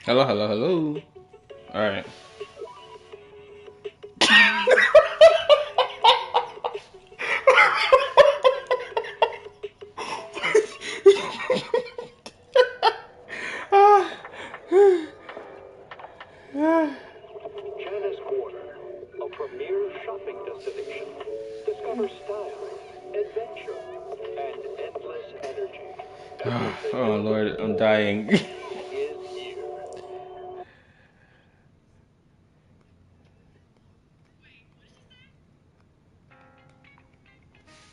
Hello, hello, hello. All right. Janice Quarter, a premier shopping destination. Discover style, adventure, and endless energy. Oh Lord, I'm dying. Is here.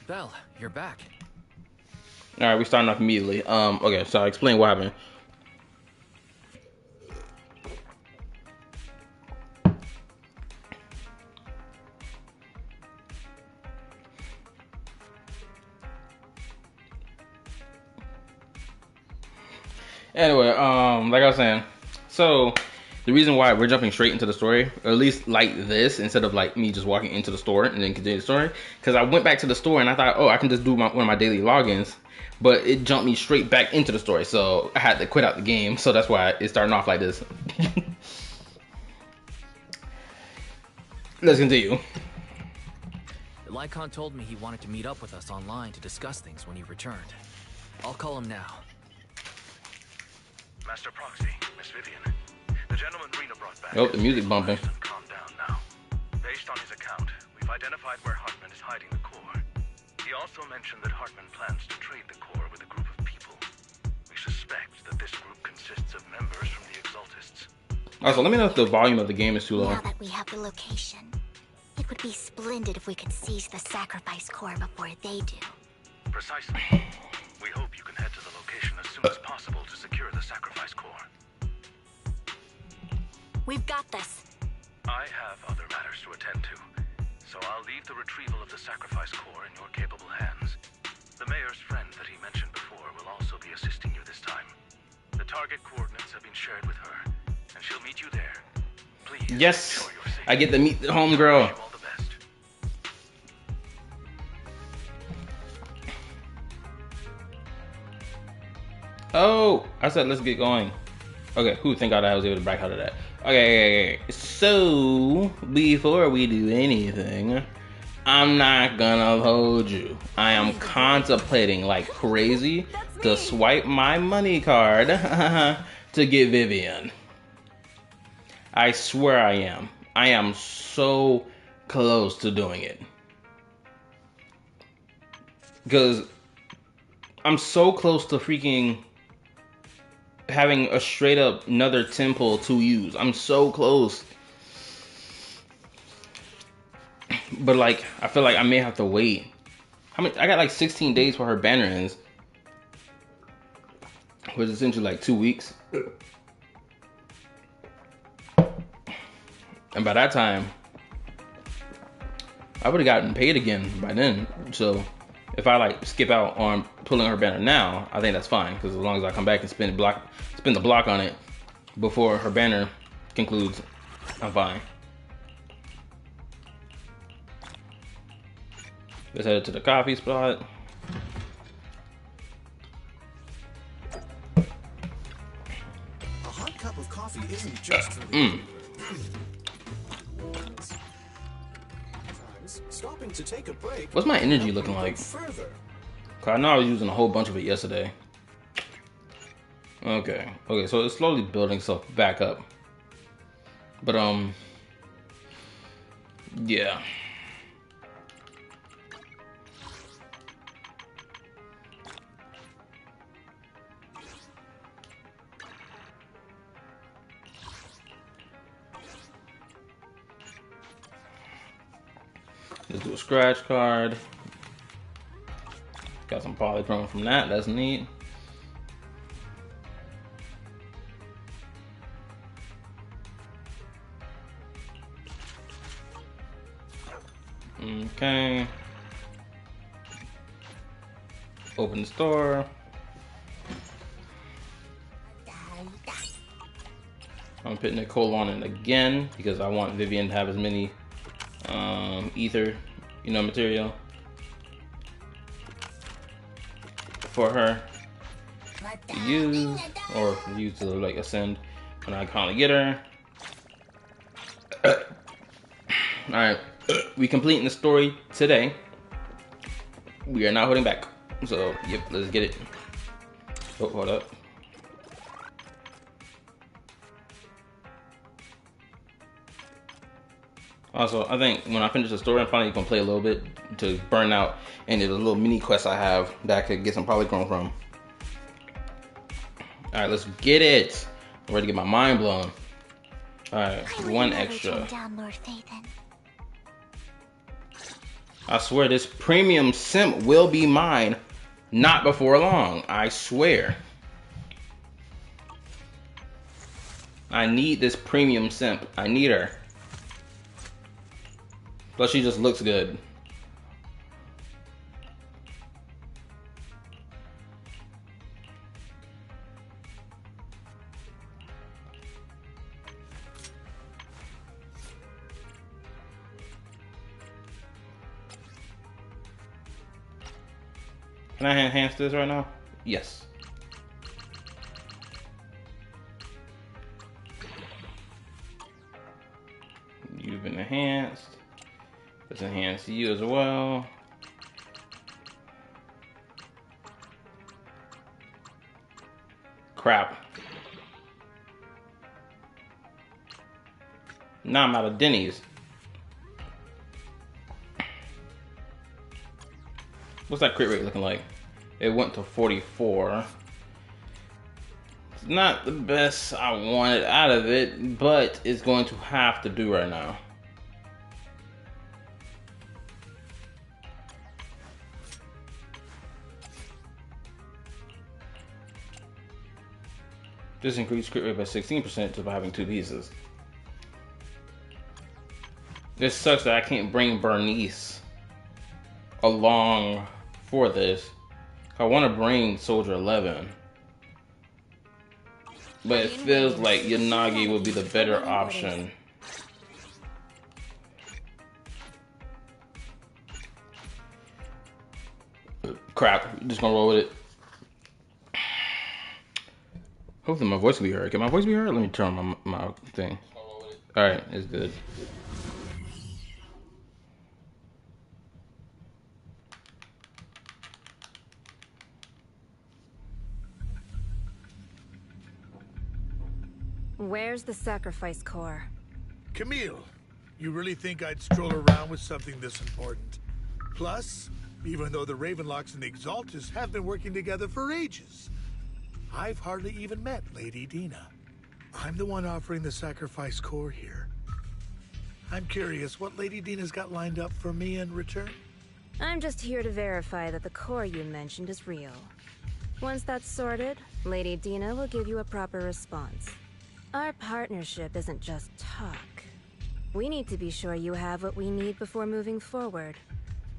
Belle, you're back. All right, we starting off immediately. Okay, so I'll explain what happened. Anyway, like I was saying, so the reason why we're jumping straight into the story, or at least like this, instead of like me just walking into the store and then continue the story, because I went back to the store and I thought, oh, I can just do one of my daily logins, but it jumped me straight back into the story, so I had to quit out the game. So that's why it's starting off like this. Let's continue. Lycon told me he wanted to meet up with us online to discuss things when he returned. I'll call him now. Master Proxy, Miss Vivian. The gentleman Rena brought back. Oh, the music bumping. Calm down now. Based on his account, we've identified where Hartman is hiding the core. He also mentioned that Hartman plans to trade the core with a group of people. We suspect that this group consists of members from the Exaltists. Also, let me know if the volume of the game is too low. Now that we have the location, it would be splendid if we could seize the sacrifice core before they do. Precisely. We hope you can head to the location as soon as possible to secure the sacrifice core. We've got this. I have other matters to attend to, so I'll leave the retrieval of the sacrifice core in your capable hands. The mayor's friend that he mentioned before will also be assisting you this time. The target coordinates have been shared with her, and she'll meet you there. Please. Yes, ensure you're safe. I get to meet the homegirl. Wish you all the best. Oh, I said let's get going. Okay, thank God I was able to back out of that. Okay, so before we do anything, I'm not gonna hold you. I am contemplating like crazy to swipe my money card to get Vivian. I swear I am. I am so close to doing it. Because I'm so close to freaking having a straight up another temple to use. I'm so close. But like, I feel like I may have to wait. I got like 16 days for her banner ends. Which is essentially like 2 weeks. And by that time, I would have gotten paid again by then. So if I like skip out on pulling her banner now, I think that's fine. Because as long as I come back and spin the block on it before her banner concludes, I'm fine. Let's head to the coffee spot. A hot cup of coffee isn't just for the stopping to take a break. What's my energy looking like? Further. Cause I know I was using a whole bunch of it yesterday. Okay, so it's slowly building itself back up. But yeah. Let's do a scratch card. Got some polychrome from that. That's neat. Okay. Open the store. I'm putting Nicole on it again because I want Vivian to have as many ether, material for her to use, or for you to like ascend. And I finally get her. Alright. We completing the story today. We are not holding back. So, yep, let's get it. Oh, hold up. Also, I think when I finish the story, I'm probably gonna play a little bit to burn out, and there's a little mini quest I have that I could get some polychrome from. Alright, let's get it. I'm ready to get my mind blown. Alright, one extra. Down, Lord Phaethon. I swear this premium simp will be mine. Not before long, I swear. I need this premium simp. I need her. Plus she just looks good. Can I enhance this right now? Yes. You've been enhanced. Let's enhance you as well. Crap. Now I'm out of Denny's. What's that crit rate looking like? It went to 44. It's not the best I wanted out of it, but it's going to have to do right now. This increased crit rate by 16% just by having 2 pieces. This sucks that I can't bring Bernice along for this. I want to bring Soldier 11, but it feels like Yanagi would be the better option. Crap, just gonna roll with it. Hopefully my voice will be heard. Can my voice be heard? Let me turn on my thing. Alright, it's good. Where's the sacrifice core? Camille, you really think I'd stroll around with something this important? Plus, even though the Ravenlocks and the Exaltus have been working together for ages, I've hardly even met Lady Dina. I'm the one offering the sacrifice core here. I'm curious what Lady Dina's got lined up for me in return? I'm just here to verify that the core you mentioned is real. Once that's sorted, Lady Dina will give you a proper response. Our partnership isn't just talk. We need to be sure you have what we need before moving forward.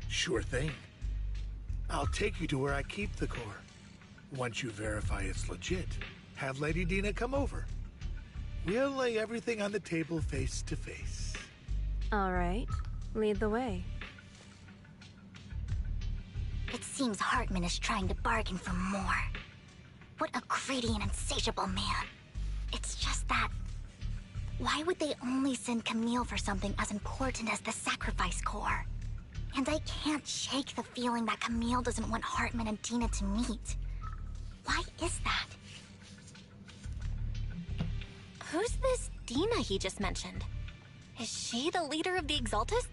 Sure thing. I'll take you to where I keep the core. Once you verify it's legit, have Lady Dina come over. We'll lay everything on the table face to face. All right, lead the way. It seems Hartman is trying to bargain for more. What a greedy and insatiable man. It's just that... why would they only send Camille for something as important as the sacrifice core? And I can't shake the feeling that Camille doesn't want Hartman and Dina to meet. Why is that? Who's this Dina he just mentioned? Is she the leader of the Exaltists?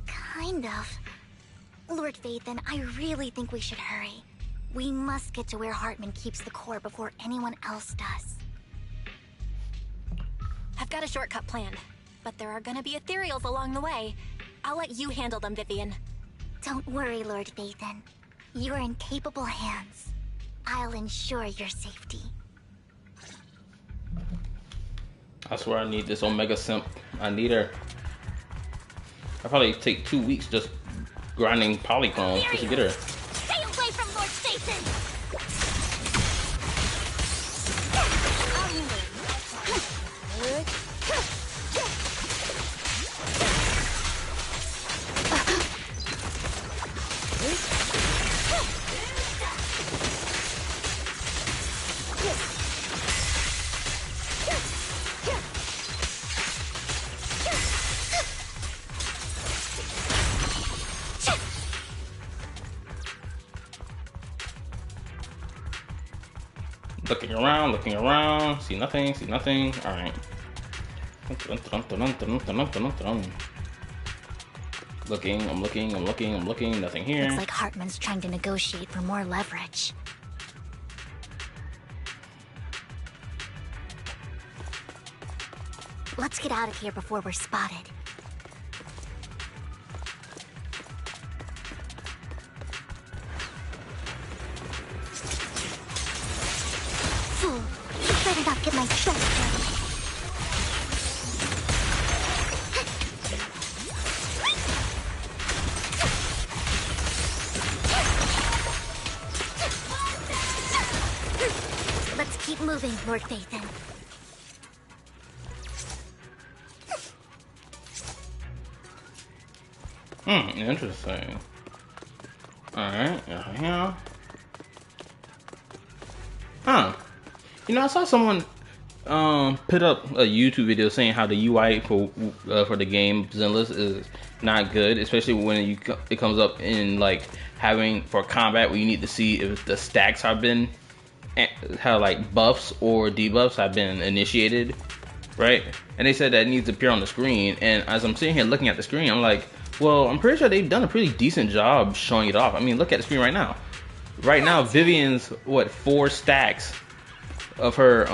Kind of. Lord Phaethon, I really think we should hurry. We must get to where Hartman keeps the core before anyone else does. I've got a shortcut planned, but there are gonna be ethereals along the way. I'll let you handle them, Vivian. Don't worry, Lord Phaethon. You're in capable hands. I'll ensure your safety. I swear I need this Omega Simp. I need her. I'll probably take 2 weeks just grinding polychrome just to get her. Stay away from Lord Phaethon! Looking around, looking around. See nothing, see nothing. Alright. Looking, I'm looking, I'm looking, I'm looking. Nothing here. Looks like Hartman's trying to negotiate for more leverage. Let's get out of here before we're spotted. Fool! You better not get my chest dirty. Let's keep moving, Lord Phaethon. Interesting. Alright, yeah. Huh. You know, I saw someone put up a YouTube video saying how the UI for the game Zenless is not good, especially when it comes up in like having for combat where you need to see if the stacks have been how like buffs or debuffs have been initiated, right? And they said that it needs to appear on the screen. And as I'm sitting here looking at the screen, I'm like, well, I'm pretty sure they've done a pretty decent job showing it off. I mean, look at the screen right now. Right now, Vivian's 4 stacks of her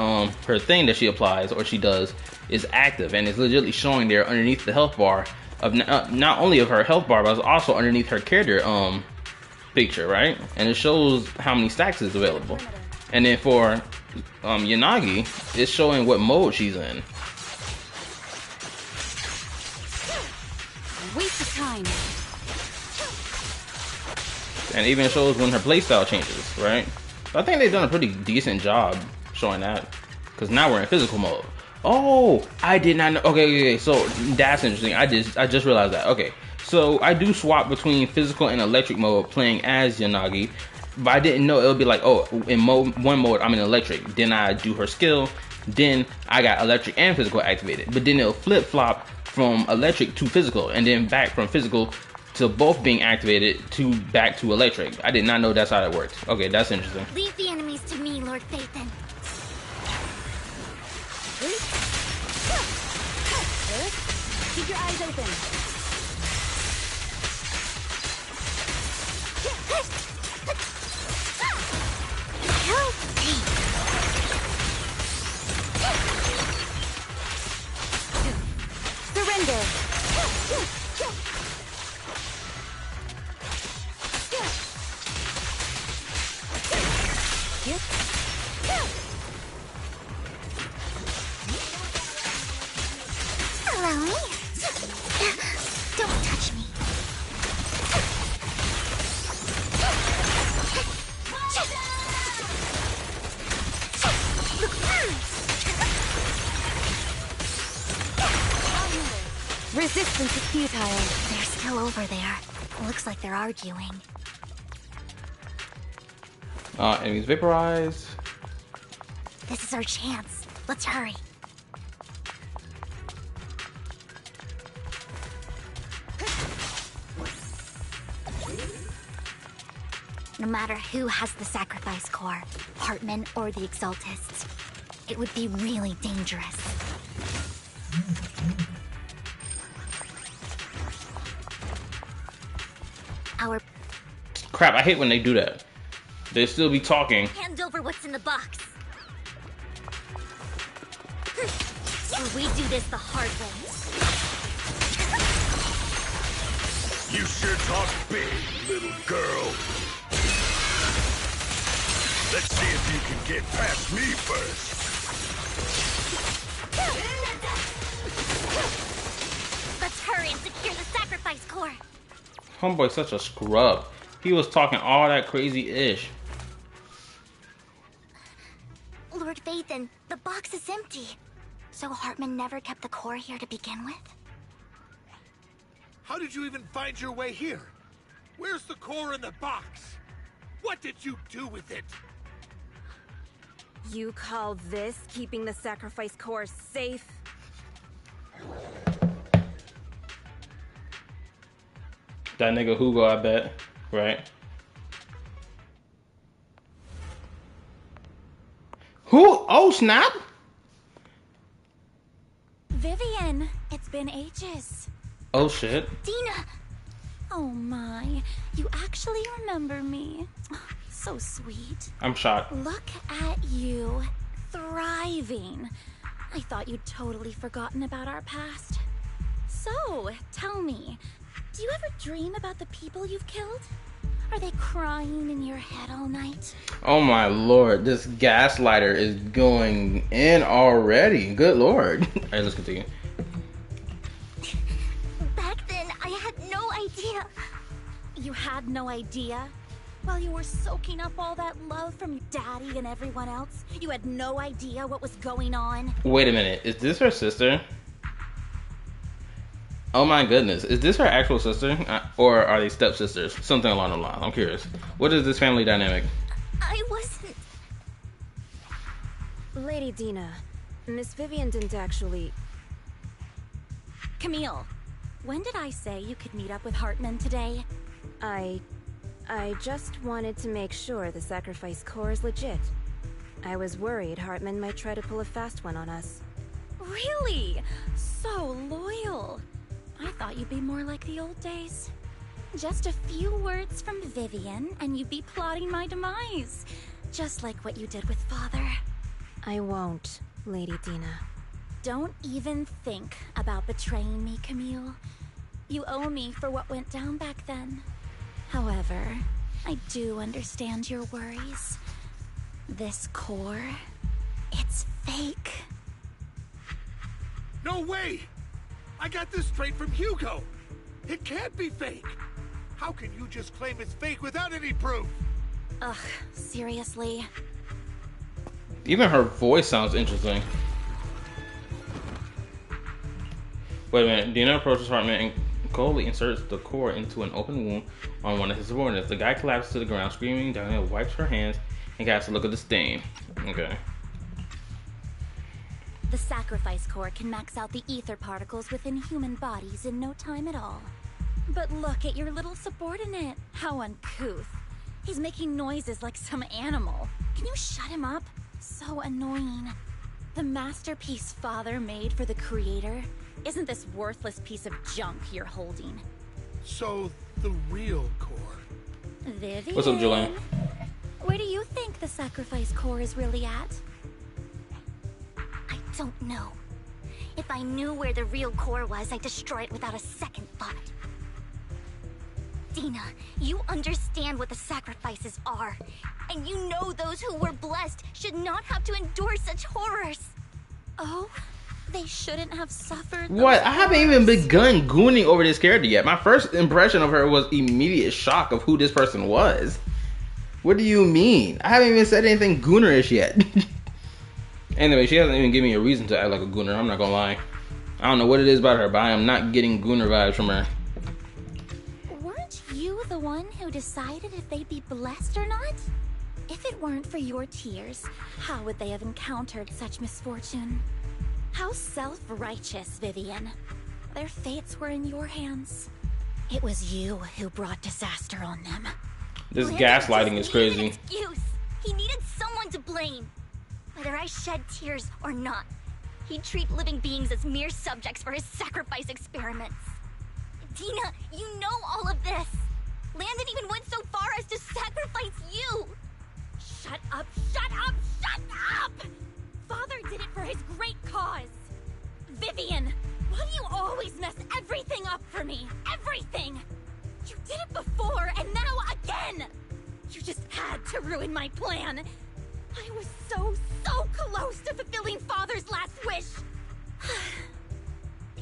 her thing that she applies or she does is active, and it's legitimately showing there underneath the health bar of not only of her health bar, but it's also underneath her character picture, right? And it shows how many stacks is available. And then for Yanagi, it's showing what mode she's in. Waste of time. And it even shows when her playstyle changes, right? So I think they've done a pretty decent job showing that. Because now we're in physical mode. Oh, I did not know. Okay, so that's interesting. I just realized that. Okay, so I do swap between physical and electric mode playing as Yanagi. But I didn't know it would be like, oh, in one mode I'm in electric. Then I do her skill. Then I got electric and physical activated. But then it'll flip-flop from electric to physical. And then back from physical to both being activated to back to electric. I did not know that's how that worked. Okay, that's interesting. Leave the enemies to me, Lord Phaethon. Keep your eyes open. Surrender. Allow me. Don't touch me. Resistance is futile. They're still over there. Looks like they're arguing. Enemies vaporized. This is our chance. Let's hurry. No matter who has the sacrifice core, Hartman or the Exaltists, it would be really dangerous. Our Crap, I hate when they do that. They still be talking. hand over what's in the box. Or we do this the hard way. You sure talk big, little girl. Let's see if you can get past me first. Let's hurry and secure the sacrifice core. Homeboy's such a scrub. He was talking all that crazy ish. Lord Phaethon, the box is empty. So Hartman never kept the core here to begin with? How did you even find your way here? Where's the core in the box? What did you do with it? You call this keeping the sacrifice core safe? That nigga Hugo, I bet. Right? Oh, snap. Vivian, it's been ages. Oh, shit. Dina! Oh my, you actually remember me. So sweet. I'm shocked. Look at you, thriving. I thought you'd totally forgotten about our past. So, tell me, do you ever dream about the people you've killed? Are they crying in your head all night? Oh my lord, this gaslighter is going in already. Good lord. Alright, let's continue. Back then, I had no idea. You had no idea? While you were soaking up all that love from your daddy and everyone else, you had no idea what was going on? Wait a minute, is this her sister? Oh my goodness, is this her actual sister? Or are they stepsisters? Something along the line. I'm curious. What is this family dynamic? I wasn't... Lady Dina, Miss Vivian didn't actually... Camille, when did I say you could meet up with Hartman today? I just wanted to make sure the sacrifice core is legit. I was worried Hartman might try to pull a fast one on us. Really? So loyal. I thought you'd be more like the old days. Just a few words from Vivian, and you'd be plotting my demise. Just like what you did with Father. I won't, Lady Dina. Don't even think about betraying me, Camille. You owe me for what went down back then. However, I do understand your worries. This core, it's fake. No way! I got this straight from Hugo! It can't be fake! How can you just claim it's fake without any proof? Ugh, seriously? Even her voice sounds interesting. Wait a minute. Dina approaches Hartman and coldly inserts the core into an open wound on one of his subordinates. The guy collapses to the ground, screaming. Daniel wipes her hands and casts a look of disdain. Okay. The sacrifice core can max out the ether particles within human bodies in no time at all. But look at your little subordinate. How uncouth. He's making noises like some animal. Can you shut him up? So annoying. The masterpiece Father made for the Creator isn't this worthless piece of junk you're holding. So, the real core. Vivian. What's up, Julian? Where do you think the sacrifice core is really at? I don't know. If I knew where the real core was, I'd destroy it without a second thought. Dina, you understand what the sacrifices are. And you know those who were blessed should not have to endure such horrors. Oh? They shouldn't have suffered. What? I haven't even begun gooning over this character yet. My first impression of her was immediate shock of who this person was. What do you mean? I haven't even said anything goonerish yet. Anyway, she hasn't even given me a reason to act like a gooner. I'm not gonna lie. I don't know what it is about her, but I am not getting gooner vibes from her. Weren't you the one who decided if they'd be blessed or not? If it weren't for your tears, how would they have encountered such misfortune? How self-righteous, Vivian. Their fates were in your hands. It was you who brought disaster on them. This Landon gaslighting is just needed crazy. an excuse. He needed someone to blame. Whether I shed tears or not, he'd treat living beings as mere subjects for his sacrifice experiments. Dina, you know all of this. Landon even went so far as to sacrifice you. Shut up, shut up, shut up! Father did it for his great cause. Vivian, why do you always mess everything up for me? Everything! You did it before, and now again! You just had to ruin my plan. I was so close to fulfilling Father's last wish.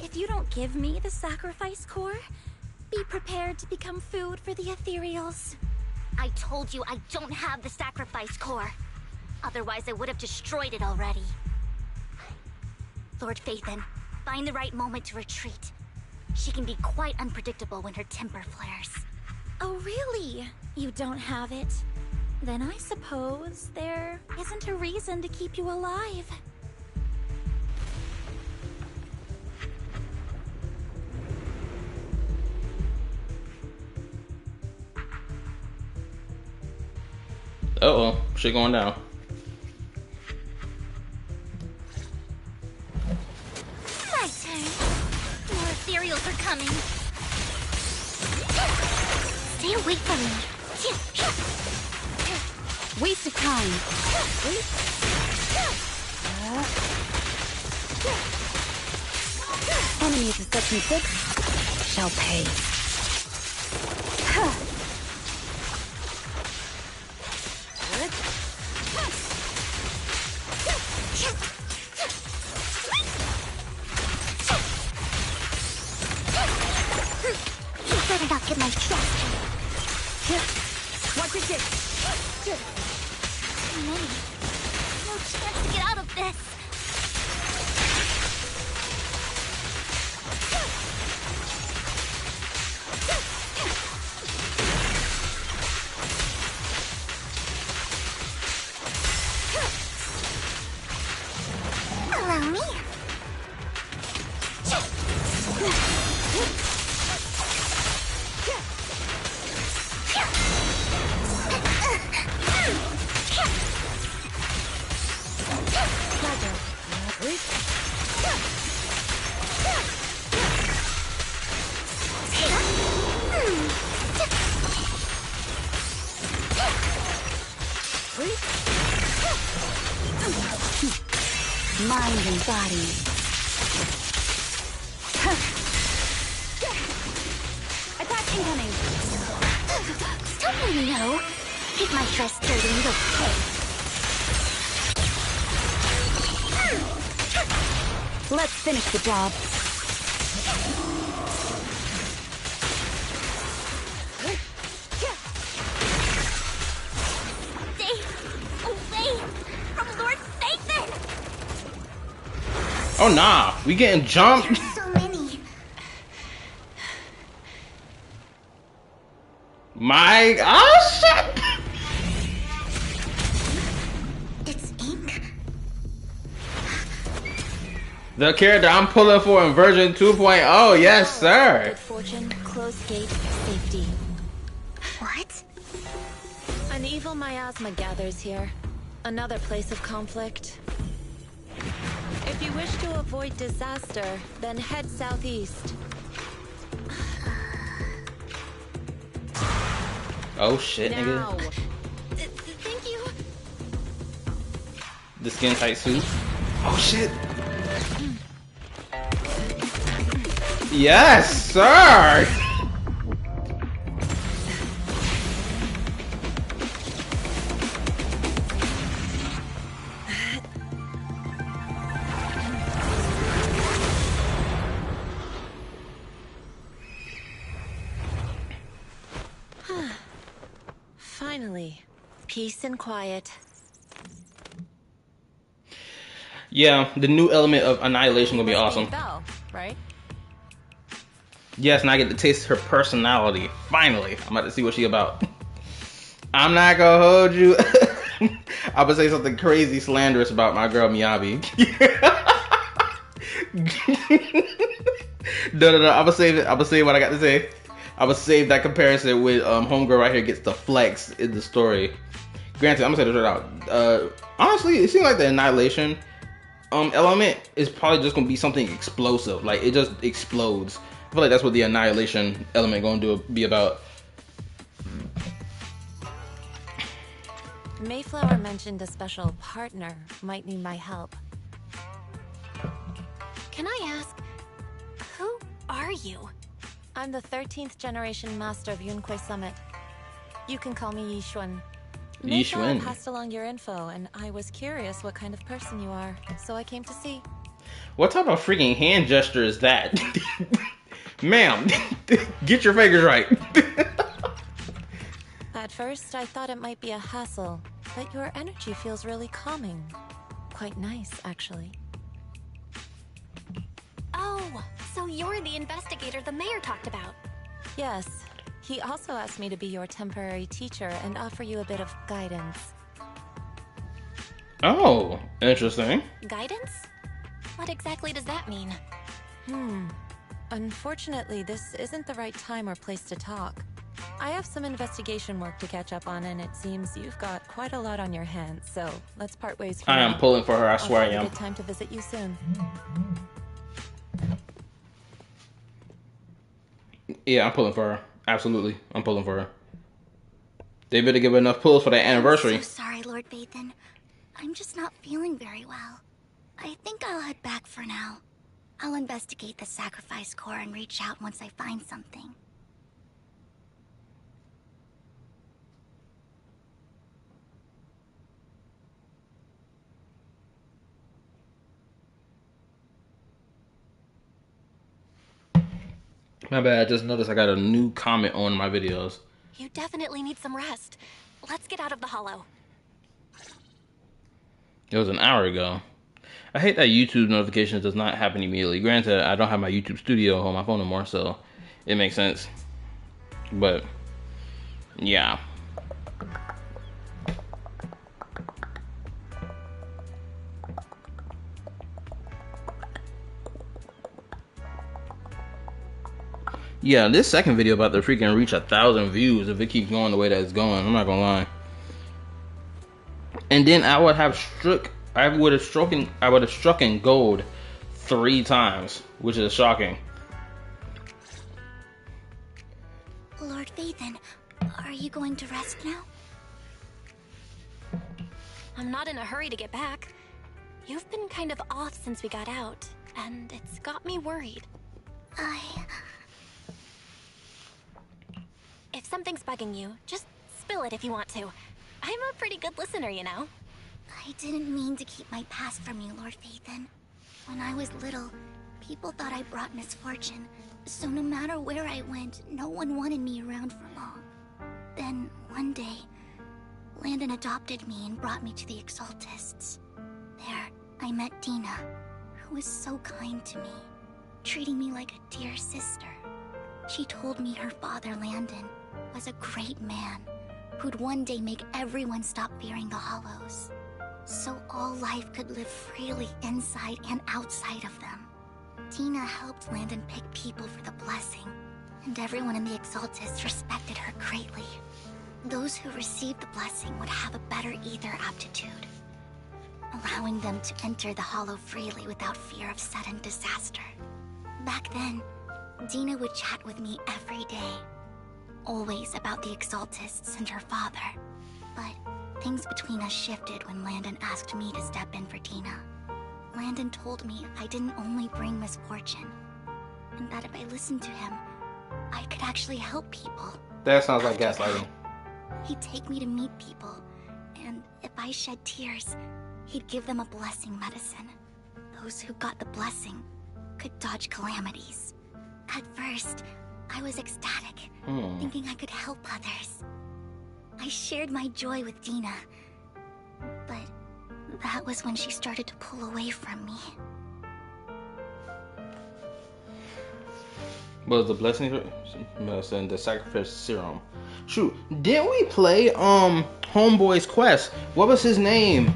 If you don't give me the sacrifice core, be prepared to become food for the ethereals. I told you I don't have the sacrifice core. Otherwise, I would have destroyed it already. Lord Phaethon, find the right moment to retreat. She can be quite unpredictable when her temper flares. Oh, really? You don't have it? Then I suppose there isn't a reason to keep you alive. Uh-oh, shit going down. They're coming. Stay away from me. Waste of time. Enemies of Section 6 shall pay. You better not get my chest. Watch your kick. Too many. No chance to get out of this. Allow me. Mind and body. Attack incoming. Don't you know? Keep my chest sturdy and you'll pay. Let's finish the job. Stay away from Lord Satan! Oh nah, we getting jumped. There's so many. My shit. It's ink. The character I'm pulling for in version 2.0, yes sir. Good fortune, close gate, safety. What? An evil miasma gathers here. Another place of conflict. If you wish to avoid disaster, then head southeast. Oh shit, Now. nigga. Thank you. The skin tight suit. Oh shit. Yes, sir. Finally, peace and quiet. Yeah, the new element of annihilation gonna be Must awesome. Belle, right? Yes, and I get to taste her personality. Finally, I'm about to see what she about. I'm not gonna hold you. I'm gonna say something crazy slanderous about my girl Miyabi. No. I'm gonna save it. I'm gonna say what I got to say. I'm gonna save that comparison with homegirl right here gets the flex in the story. Granted, I'm gonna say this right out. Honestly, it seems like the annihilation element is probably just gonna be something explosive. Like it just explodes. I feel like that's what the annihilation element gonna be about. Mayflower mentioned a special partner might need my help. Can I ask, who are you? I'm the 13th generation master of Yunque Summit. You can call me Yixuan. Mayflower Yixuan. passed along your info, and I was curious what kind of person you are, so I came to see. What type of freaking hand gesture is that? Ma'am, get your fingers right. At first, I thought it might be a hassle, but your energy feels really calming. Quite nice, actually. Oh, so you're the investigator the mayor talked about. Yes. He also asked me to be your temporary teacher and offer you a bit of guidance. Oh, interesting. Guidance? What exactly does that mean? Unfortunately, this isn't the right time or place to talk. I have some investigation work to catch up on, and it seems you've got quite a lot on your hands, so let's part ways for I am now. pulling for her, I swear I I'll find am. a good time to visit you soon. Yeah, I'm pulling for her. Absolutely, I'm pulling for her. They better give her enough pulls for that anniversary. I'm so sorry, Lord Vathan. I'm just not feeling very well. I think I'll head back for now. I'll investigate the sacrifice core and reach out once I find something. My bad, I just noticed I got a new comment on my videos. You definitely need some rest. Let's get out of the hollow. It was an hour ago. I hate that YouTube notifications does not happen immediately. Granted, I don't have my YouTube studio on my phone anymore, so it makes sense. But, yeah. Yeah, this second video about to freaking reach 1,000 views if it keeps going the way that it's going. I'm not gonna lie. And then I would have struck in gold 3 times, which is shocking. Lord Vathan, are you going to rest now? I'm not in a hurry to get back. You've been kind of off since we got out, and it's got me worried. If something's bugging you, just spill it if you want to. I'm a pretty good listener, you know. I didn't mean to keep my past from you, Lord Vathan. When I was little, people thought I brought misfortune, so no matter where I went, no one wanted me around for long. Then, one day, Landon adopted me and brought me to the Exaltists. There, I met Dina, who was so kind to me, treating me like a dear sister. She told me her father, Landon, was a great man who'd one day make everyone stop fearing the Hollows, so all life could live freely inside and outside of them. Tina helped Landon pick people for the blessing, and everyone in the Exaltists respected her greatly. Those who received the blessing would have a better ether aptitude, allowing them to enter the Hollow freely without fear of sudden disaster. Back then, Dina would chat with me every day, always about the Exaltists and her father. But things between us shifted when Landon asked me to step in for Dina. Landon told me I didn't only bring misfortune, and that if I listened to him, I could actually help people. That sounds like gaslighting. He'd take me to meet people, and if I shed tears, he'd give them a blessing medicine. Those who got the blessing could dodge calamities. At first, I was ecstatic, thinking I could help others. I shared my joy with Dina, but that was when she started to pull away from me. Was the blessing medicine the sacrifice serum? Shoot, didn't we play Homeboy's Quest? What was his name?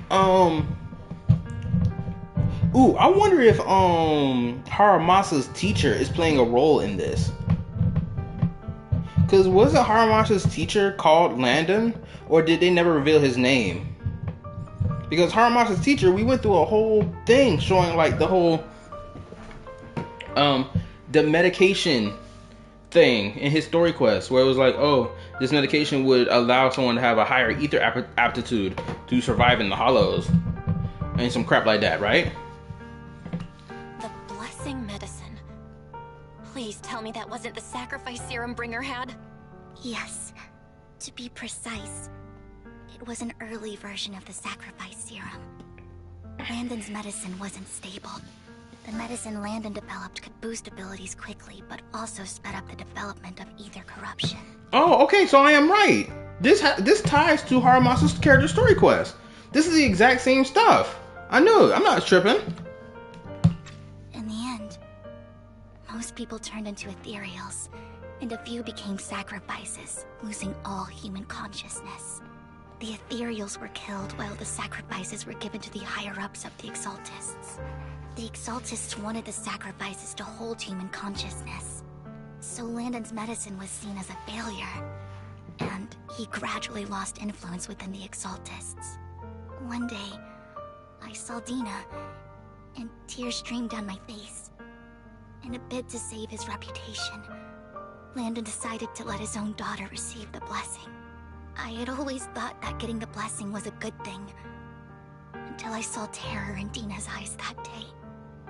Ooh, I wonder if Haramasa's teacher is playing a role in this. Cause wasn't Haramasa's teacher called Landon, or did they never reveal his name? Because Haramasa's teacher, we went through a whole thing showing like the whole the medication thing in his story quest, where it was like, oh, this medication would allow someone to have a higher ether aptitude to survive in the Hollows, and some crap like that, right? The blessing medicine. Please tell me that wasn't the sacrifice serum Bringer had. Yes. To be precise, it was an early version of the sacrifice serum. Landon's medicine wasn't stable. The medicine Landon developed could boost abilities quickly, but also sped up the development of ether corruption. Oh, okay, so I am right. This ties to Haramasa's character story quest. This is the exact same stuff. I knew it. I'm not tripping. In the end, most people turned into ethereals, and a few became sacrifices, losing all human consciousness. The ethereals were killed while the sacrifices were given to the higher-ups of the Exaltists. The Exaltists wanted the sacrifices to hold human consciousness, so Landon's medicine was seen as a failure, and he gradually lost influence within the Exaltists. One day, I saw Dina, and tears streamed down my face. In a bid to save his reputation, Landon decided to let his own daughter receive the blessing. I had always thought that getting the blessing was a good thing, until I saw terror in Dina's eyes that day.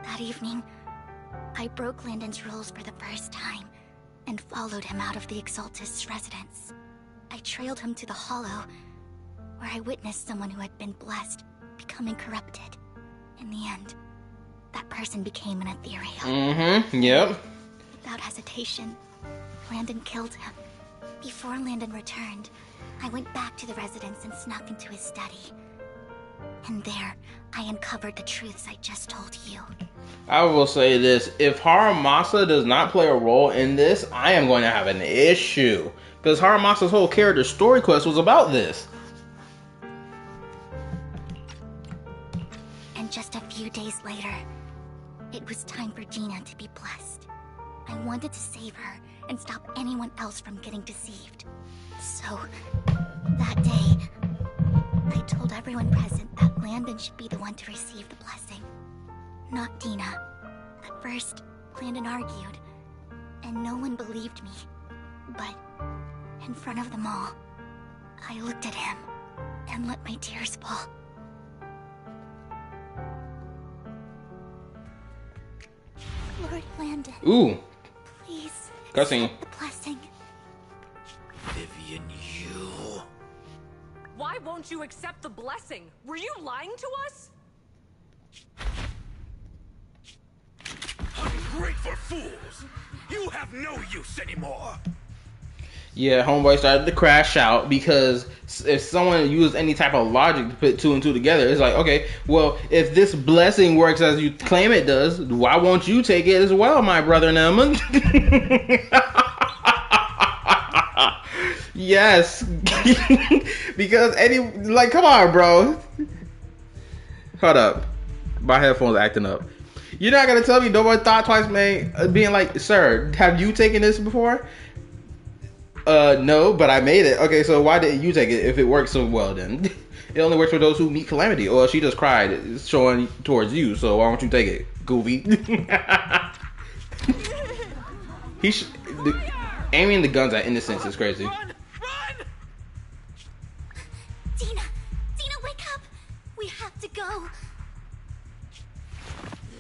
That evening, I broke Landon's rules for the first time and followed him out of the Exaltist's residence. I trailed him to the Hollow, where I witnessed someone who had been blessed becoming corrupted. In the end, that person became an ethereal. Yep. Without hesitation, Landon killed him. Before Landon returned, I went back to the residence and snuck into his study. And there, I uncovered the truths I just told you. I will say this. If Haramasa does not play a role in this, I am going to have an issue. Because Haramasa's whole character story quest was about this. And just a few days later, it was time for Gina to be blessed. I wanted to save her and stop anyone else from getting deceived. So, that day, I told everyone present that Landon should be the one to receive the blessing, not Dina. At first, Landon argued, and no one believed me. But, in front of them all, I looked at him and let my tears fall. Lord Landon. Ooh. Please. Cussing. Accept the blessing. Vivian, you... Why won't you accept the blessing? Were you lying to us? Ungrateful fools! You have no use anymore! Yeah, homeboy started to crash out because if someone used any type of logic to put two and two together, it's like, okay, well, if this blessing works as you claim it does, why won't you take it as well, my brother Nelman? Yes. Because come on, bro. Hold up. My headphones acting up. You're not gonna tell me nobody thought twice, man, being like, sir, have you taken this before? No, but I made it. Okay, so why didn't you take it if it works so well then? It only works for those who meet calamity. Or she just cried, it's showing towards you, so why don't you take it, goofy? Aiming the guns at innocence is crazy. Run! Run! Dina! Dina, wake up! We have to go!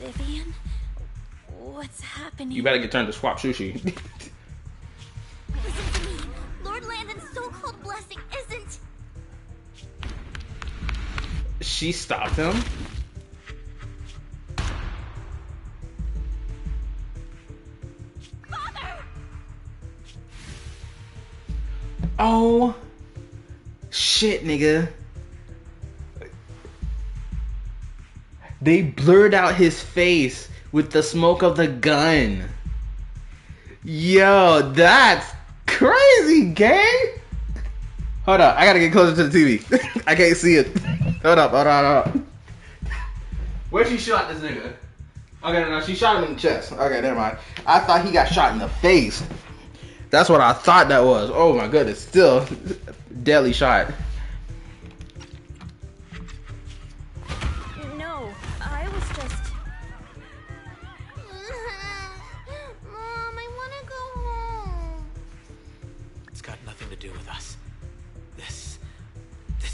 Vivian? What's happening? You better get turned to swap sushi. Listen to me. Lord Landon's so-called blessing isn't... She stopped him? Father! Oh. Shit, nigga. They blurred out his face with the smoke of the gun. Yo, that's crazy, gang. Hold up, I gotta get closer to the TV. I can't see it. Hold up. Where she shot this nigga? Okay, no, she shot him in the chest. Okay, never mind. I thought he got shot in the face. That's what I thought that was. Oh my goodness, still deadly shot. No, I was just... Mom, I want to go home. It's got nothing to do with us. This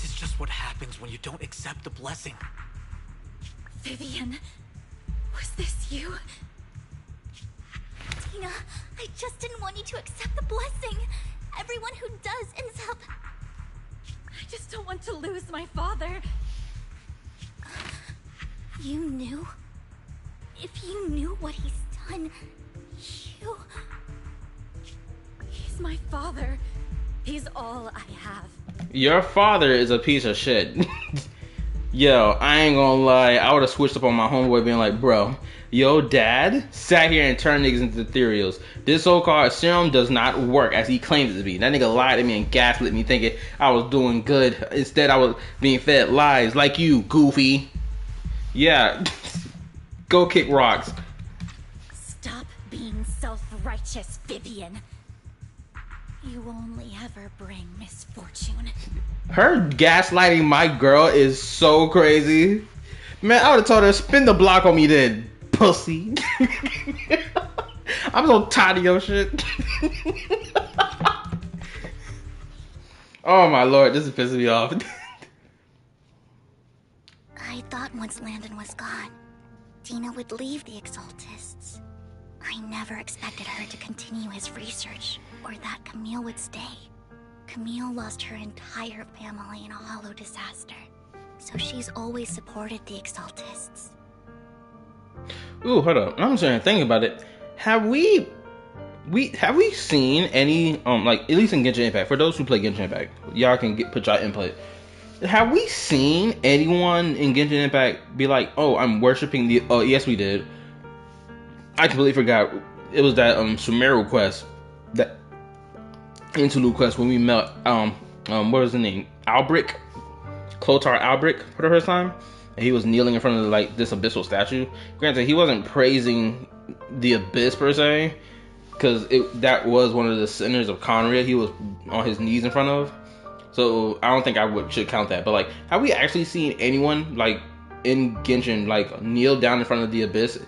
is just what happens when you don't accept the blessing. Vivian, was this you? Tina, I just didn't want you to accept the blessing. Everyone who does ends up... I just don't want to lose my father. You knew? If you knew what he's done, you... He's my father. He's all I have. Your father is a piece of shit. Yo, I ain't gonna lie. I would have switched up on my homeboy being like, bro, yo dad sat here and turned niggas into ethereals. This so-called serum does not work as he claims it to be. That nigga lied to me and gaslit me thinking I was doing good. Instead, I was being fed lies like you, goofy. Yeah. Go kick rocks. Stop being self-righteous, Vivian. You only ever bring misfortune. Her gaslighting my girl is so crazy. Man, I would have told her, spin the block on me then, pussy. I'm so tired of your shit. Oh my lord, this is pissing me off. I thought once Landon was gone, Dina would leave the Exaltists. I never expected her to continue his research, or that Camille would stay. Camille lost her entire family in a hollow disaster, so she's always supported the Exaltists. Ooh, hold up. I'm trying to think about it. Have we seen any like at least in Genshin Impact? For those who play Genshin Impact, y'all can put y'all input. Have we seen anyone in Genshin Impact be like, "Oh, I'm worshiping the"? Oh, yes, we did. I completely forgot. It was that Sumeru quest, that interlude quest when we met what was his name? Albric, Clotar Albric for the first time. And he was kneeling in front of like this abyssal statue. Granted, he wasn't praising the abyss per se, because that was one of the centers of Conria. He was on his knees in front of. So I don't think should count that. But like, have we actually seen anyone like in Genshin like kneel down in front of the abyss,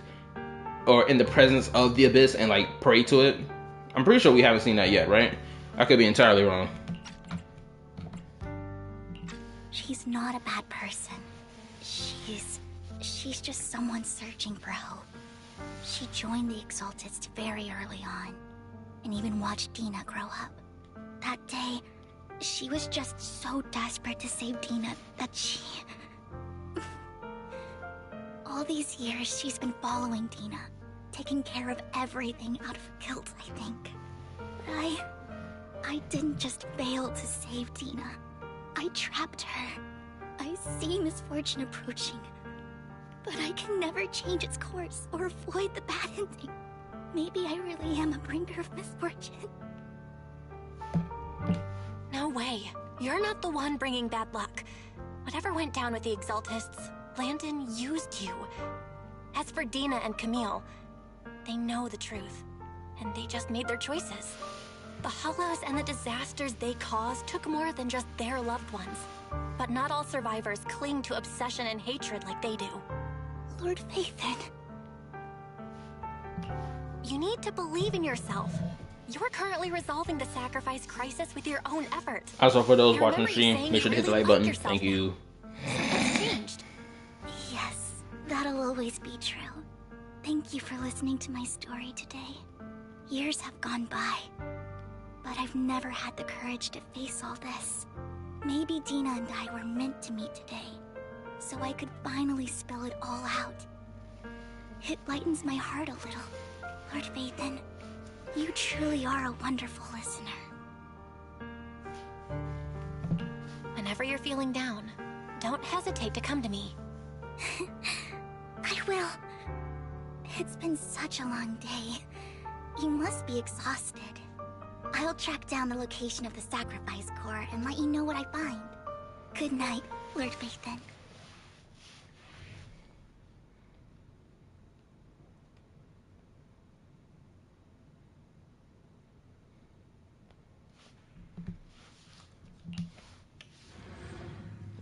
or in the presence of the abyss and like pray to it? I'm pretty sure we haven't seen that yet, right? I could be entirely wrong. She's not a bad person. She's just someone searching for hope. She joined the Exaltists very early on, and even watched Dina grow up. That day, she was just so desperate to save Dina that she... All these years, she's been following Dina, taking care of everything out of guilt, I think. But I didn't just fail to save Dina. I trapped her. I see misfortune approaching, but I can never change its course or avoid the bad ending. Maybe I really am a bringer of misfortune. No way. You're not the one bringing bad luck. Whatever went down with the Exaltists, Landon used you. As for Dina and Camille, they know the truth, and they just made their choices. The hollows and the disasters they caused took more than just their loved ones. But not all survivors cling to obsession and hatred like they do. Lord Vathan. You need to believe in yourself. You're currently resolving the sacrifice crisis with your own effort. Also, for those watching the stream, make sure to hit the like button. Thank you. What's changed? Yes, that'll always be true. Thank you for listening to my story today. Years have gone by, but I've never had the courage to face all this. Maybe Dina and I were meant to meet today, so I could finally spill it all out. It lightens my heart a little. Lord Vathan, you truly are a wonderful listener. Whenever you're feeling down, don't hesitate to come to me. I will. It's been such a long day. You must be exhausted. I'll track down the location of the sacrifice core and let you know what I find. Good night, Lord Vathan.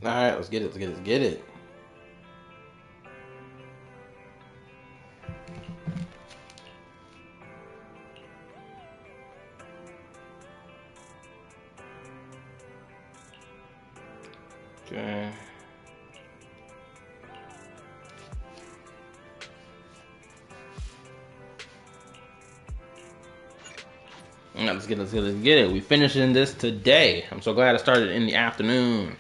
Alright, let's get it, let's get it. Okay. Let's get it. We finishing this today. I'm so glad I started in the afternoon,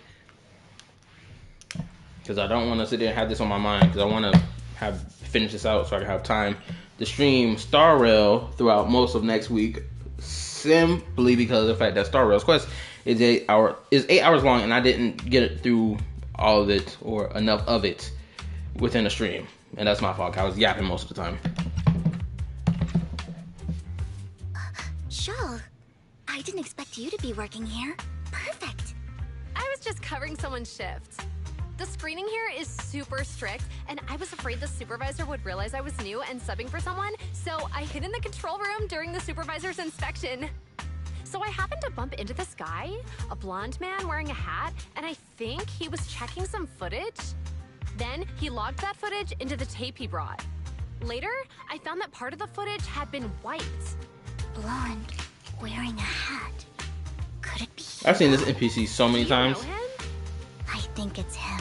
because I don't want to sit there and have this on my mind, because I want to finish this out so I can have time to stream Star Rail throughout most of next week, simply because of the fact that Star Rail's quest is 8 hours long, and I didn't get it through all of it or enough of it within a stream, and that's my fault. I was yapping most of the time. Shul, I didn't expect you to be working here. Perfect. I was just covering someone's shift. The screening here is super strict, and I was afraid the supervisor would realize I was new and subbing for someone, so I hid in the control room during the supervisor's inspection. So I happened to bump into this guy, a blonde man wearing a hat, and I think he was checking some footage. Then he logged that footage into the tape he brought. Later, I found that part of the footage had been wiped. Blonde, wearing a hat. Could it be? I've seen this NPC so many Do you know times. him? I think it's him.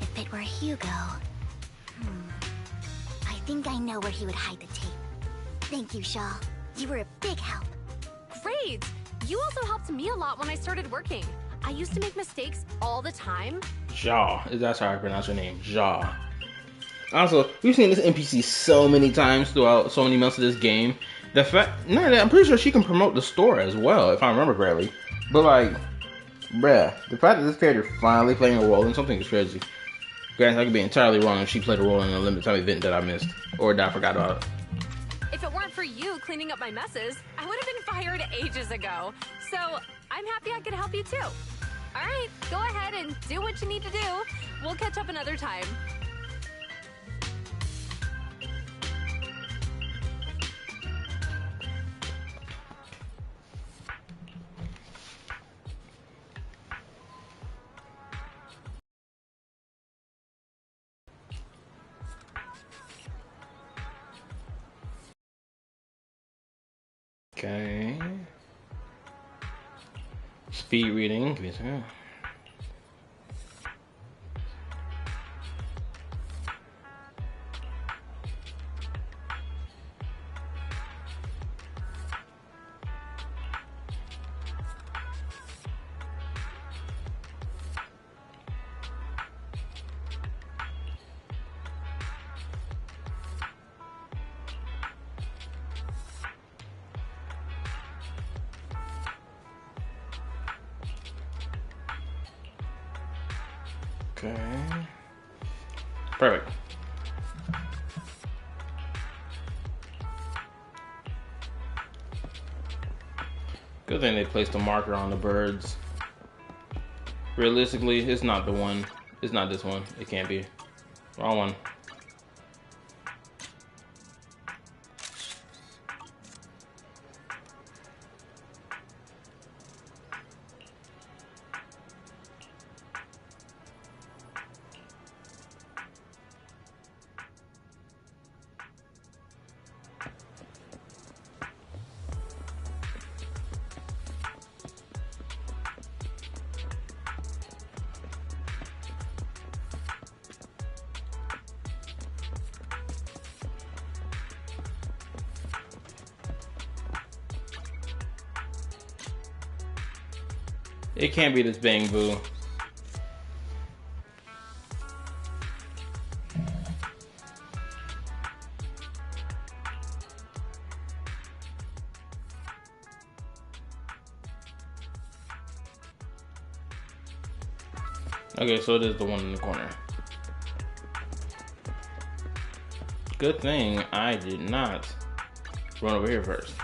If it were Hugo... I think I know where he would hide the tape. Thank you, Shaw. You were a big help. Great! You also helped me a lot when I started working. I used to make mistakes all the time. Ja, that's how I pronounce your name, Ja. Also, we've seen this NPC so many times throughout so many months of this game. The fact, no, I'm pretty sure she can promote the store as well, if I remember correctly. But like, bruh, the fact that this character finally playing a role in something is crazy. Granted, I could be entirely wrong if she played a role in a limited time event that I missed or that I forgot about. If it weren't for you cleaning up my messes, I would have been fired ages ago. So I'm happy I could help you too. All right, go ahead and do what you need to do. We'll catch up another time. Okay. Speed reading. Give me a second. Okay. Perfect. Good thing they placed a marker on the birds. Realistically, it's not the one. It's not this one. It can't be. Wrong one. It can't be this Bang Boo. Okay, so it is the one in the corner. Good thing I did not run over here first.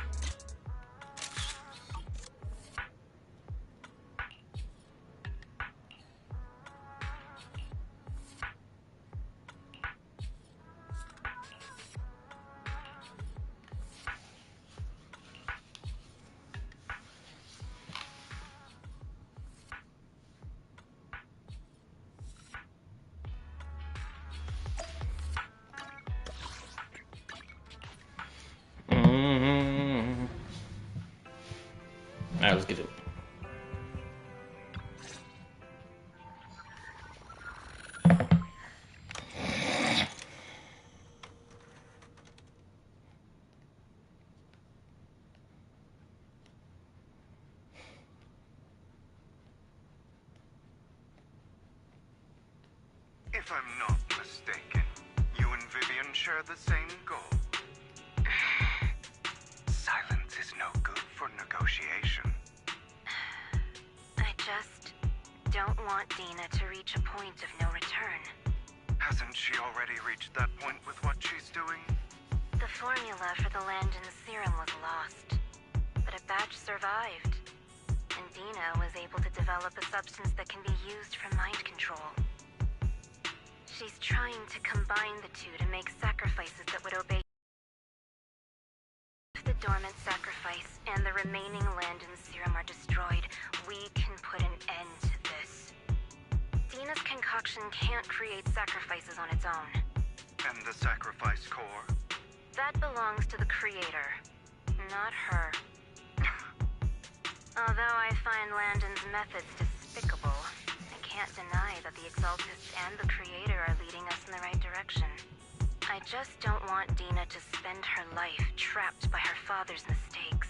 Alright, let's get it. If I'm not mistaken, you and Vivian share the same goal. Silence is no good for negotiation. I just don't want Dina to reach a point of no return. Hasn't she already reached that point with what she's doing? The formula for the Landon serum was lost, but a batch survived, and Dina was able to develop a substance that can be used for mind control. She's trying to combine the two to make sacrifices that would obey. If the dormant sacrifice and the remaining Landon serum are destroyed, we can put an end to this. Dina's concoction can't create sacrifices on its own. And the sacrifice core? That belongs to the creator, not her. Although I find Landon's methods despicable, I can't deny that the Exaltists and the creator are leading us in the right direction. I just don't want Dina to spend her life trapped by her father's mistakes.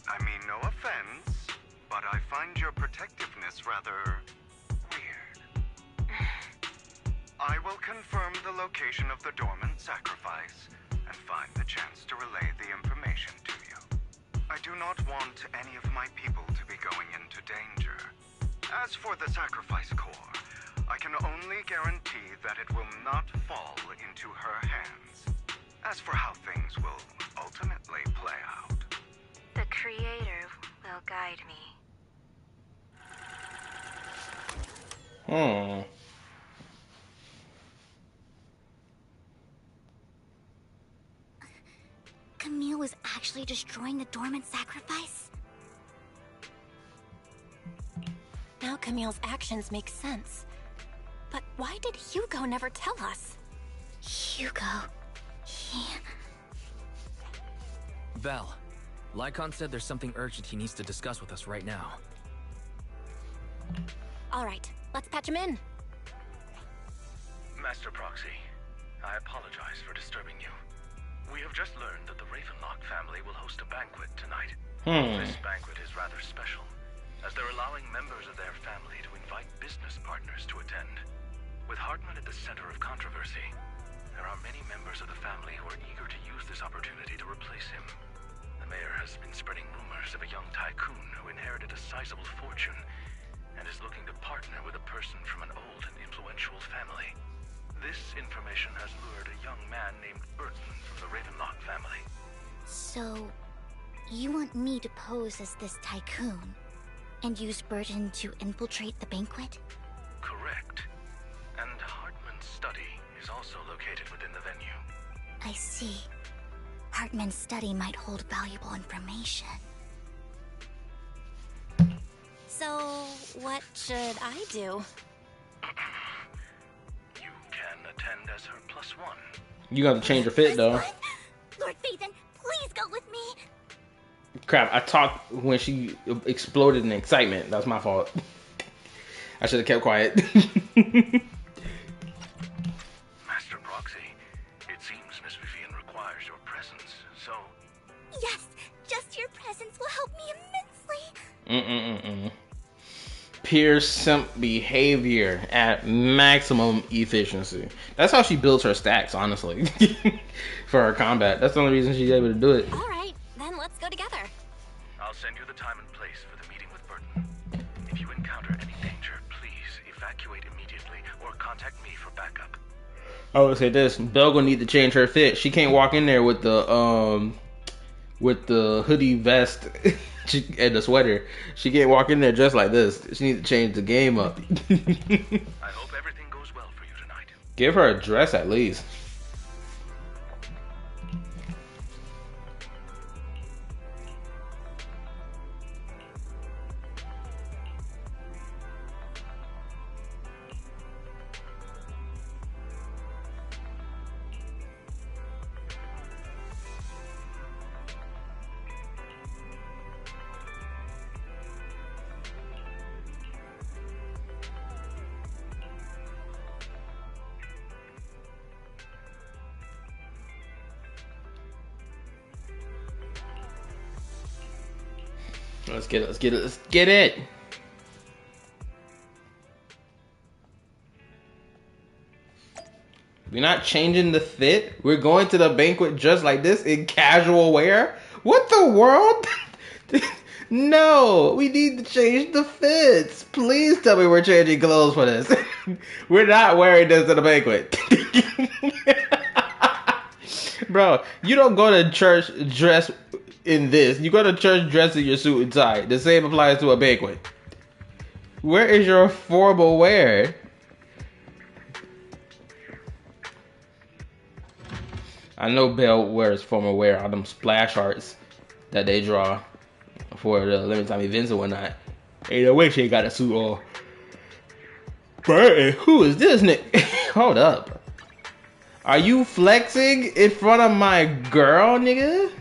I mean, no offense, but I find your protectiveness rather weird. I will confirm the location of the dormant sacrifice and find the chance to relay the information to you. I do not want any of my people to be going into danger. As for the sacrifice core, I can only guarantee that it will not fall into her hands. As for how things will ultimately play out, the creator will guide me. Camille was actually destroying the dormant sacrifice? Now Camille's actions make sense. But why did Hugo never tell us? Hugo... he... Val, Lycon said there's something urgent he needs to discuss with us right now. All right, let's patch him in. Master Proxy, I apologize for disturbing you. We have just learned that the Ravenlock family will host a banquet tonight. This banquet is rather special, as they're allowing members of their family to invite business partners to attend. With Hartman at the center of controversy, there are many members of the family who are eager to use this opportunity to replace him. The mayor has been spreading rumors of a young tycoon who inherited a sizable fortune and is looking to partner with a person from an old and influential family. This information has lured a young man named Burton from the Ravenlock family. So, you want me to pose as this tycoon and use Burton to infiltrate the banquet? Correct. And Hartman's study is also located within the venue. I see. Hartman's study might hold valuable information. So, what should I do? You can attend as her +1. You got to change your fit, though. Lord Phaethon, please go with me. Crap, I talked when she exploded in excitement. That was my fault. I should have kept quiet. Master Proxy, it seems Miss Vivian requires your presence, so... Yes, just your presence will help me immensely. Pure simp behavior at maximum efficiency. That's how she builds her stacks, honestly. For her combat. That's the only reason she's able to do it. All right, then let's go together. I'll send you the time and place for the meeting with Burton. If you encounter any danger, please evacuate immediately or contact me for backup. I would say this: Belle gonna need to change her fit. She can't walk in there with the hoodie vest and the sweater. She can't walk in there just like this. She needs to change the game up. I hope everything goes well for you tonight. Give her a dress at least. Let's get it. We're not changing the fit. We're going to the banquet just like this in casual wear. What the world? No, we need to change the fits. Please tell me we're changing clothes for this. We're not wearing this to the banquet. Bro, you don't go to church dressed in this. You go to church dressed in your suit and tie. The same applies to a banquet. Where is your formal wear? I know Belle wears formal wear on them splash arts that they draw for the limited time events and whatnot. Ain't no way she ain't got a suit on. But who is this Nick? Hold up. Are you flexing in front of my girl, nigga?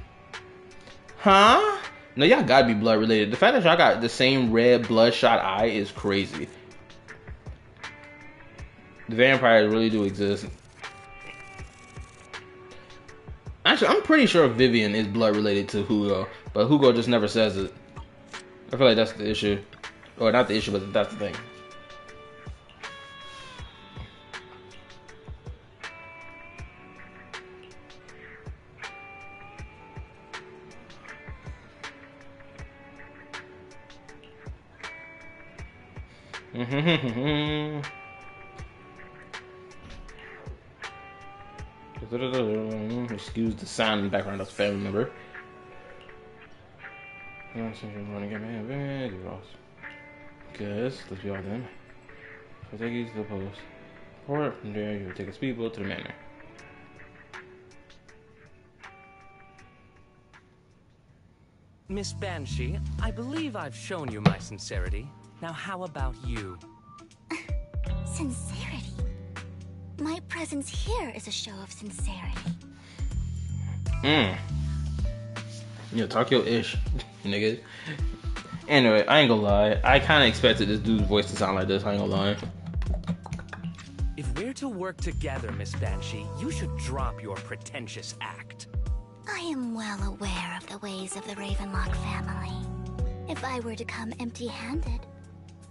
Huh? No, y'all gotta be blood related. The fact that y'all got the same red bloodshot eye is crazy. The vampires really do exist. Actually, I'm pretty sure Vivian is blood related to Hugo, but Hugo just never says it. I feel like that's the issue. Or not the issue, but that's the thing. Excuse the sound in the background, that's a family member. Good, let's be all done. So take you to the post. Or from there, you will take a speedboat to the manor. Miss Banshee, I believe I've shown you my sincerity. Now how about you? Sincerity? My presence here is a show of sincerity. Yeah, talk your ish, nigga. Anyway, I ain't gonna lie. I kind of expected this dude's voice to sound like this. I ain't gonna lie. If we're to work together, Miss Banshee, you should drop your pretentious act. I am well aware of the ways of the Ravenlock family. If I were to come empty-handed,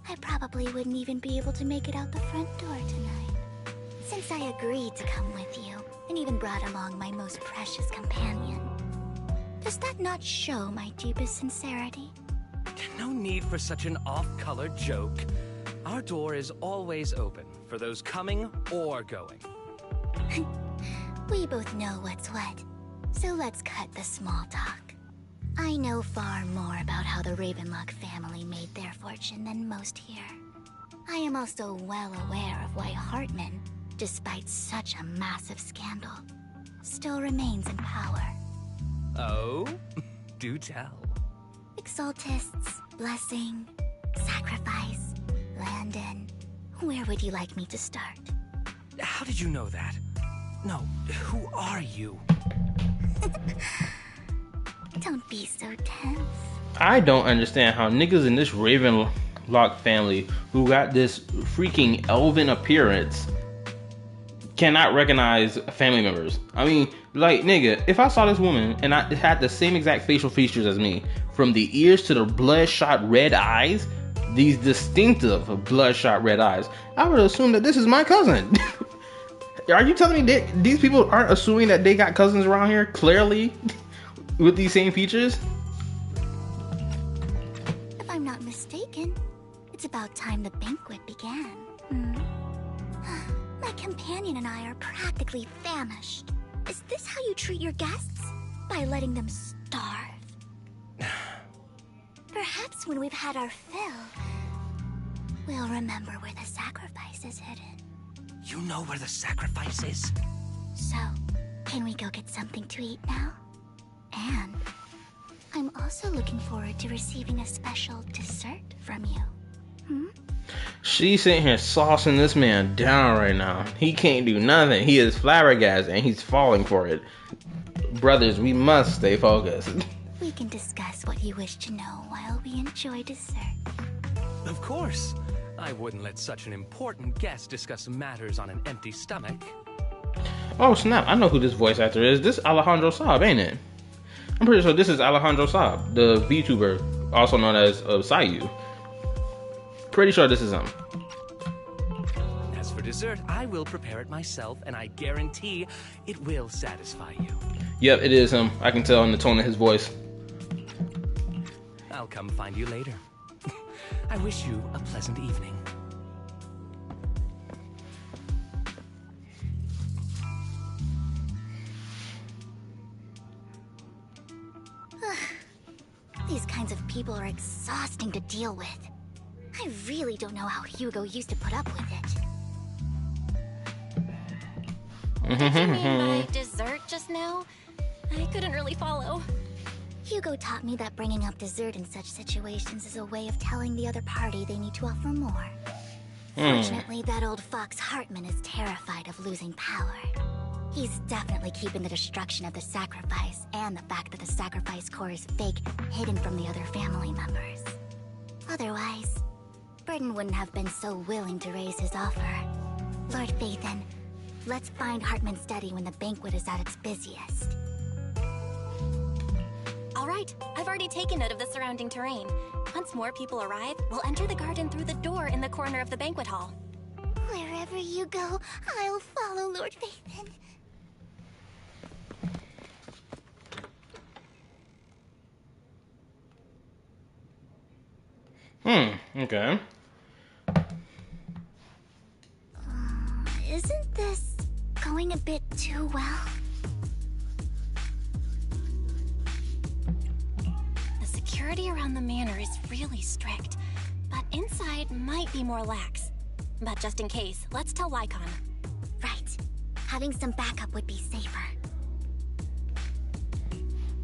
I probably wouldn't even be able to make it out the front door tonight. Since I agreed to come with you, and even brought along my most precious companion, does that not show my deepest sincerity? No need for such an off-color joke. Our door is always open for those coming or going. We both know what's what, so let's cut the small talk. I know far more about how the Ravenlock family made their fortune than most here. I am also well aware of why Hartman, despite such a massive scandal, still remains in power. Oh? Do tell. Exaltists, blessing, sacrifice, Landon. Where would you like me to start? How did you know that? No, who are you? Don't be so tense. I don't understand how niggas in this Ravenlock family who got this freaking elven appearance cannot recognize family members. I mean, like, nigga, if I saw this woman and it had the same exact facial features as me, from the ears to the bloodshot red eyes, these distinctive bloodshot red eyes, I would assume that this is my cousin. Are you telling me that these people aren't assuming that they got cousins around here, clearly, with these same features? If I'm not mistaken, it's about time the banquet began. My companion and I are practically famished. Is this how you treat your guests? By letting them starve? Perhaps when we've had our fill, we'll remember where the sacrifice is hidden. You know where the sacrifice is? So, can we go get something to eat now? And I'm also looking forward to receiving a special dessert from you. She's sitting here saucing this man down right now. He can't do nothing. He is flabbergasted and he's falling for it. Brothers, we must stay focused. We can discuss what you wish to know while we enjoy dessert. Of course. I wouldn't let such an important guest discuss matters on an empty stomach. Oh snap, I know who this voice actor is. This is Alejandro Saab, ain't it? I'm pretty sure this is Alejandro Saab, the VTuber, also known as Sayu. Pretty sure this is him. As for dessert, I will prepare it myself, and I guarantee it will satisfy you. Yep, it is him. I can tell in the tone of his voice. I'll come find you later. I wish you a pleasant evening. These kinds of people are exhausting to deal with. I really don't know how Hugo used to put up with it. What did you mean by dessert just now? I couldn't really follow. Hugo taught me that bringing up dessert in such situations is a way of telling the other party they need to offer more. Fortunately, that old fox Hartman is terrified of losing power. He's definitely keeping the destruction of the sacrifice and the fact that the sacrifice core is fake hidden from the other family members. Otherwise, Burden wouldn't have been so willing to raise his offer. Lord Phaethon, let's find Hartman's study when the banquet is at its busiest. All right, I've already taken note of the surrounding terrain. Once more people arrive, we'll enter the garden through the door in the corner of the banquet hall. Wherever you go, I'll follow, Lord Phaethon. Okay. Isn't this going a bit too well? The security around the manor is really strict, but inside might be more lax. But just in case, let's tell Lycon. Right. Having some backup would be safer.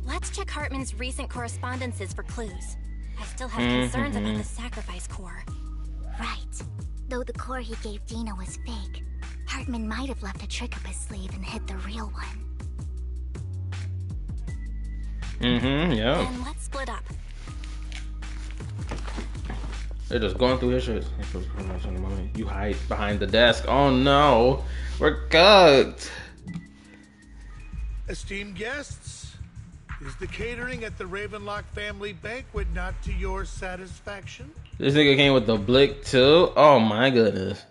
Let's check Hartman's recent correspondences for clues. I still have concerns about the sacrifice core. Right. Though the core he gave Dina was fake, Hartman might have left a trick up his sleeve and hid the real one. Yeah. And let's split up. They're just going through his shit. You hide behind the desk. Oh no. We're cooked. Esteemed guests, is the catering at the Ravenlock family banquet not to your satisfaction? This nigga came with the blick too. Oh my goodness.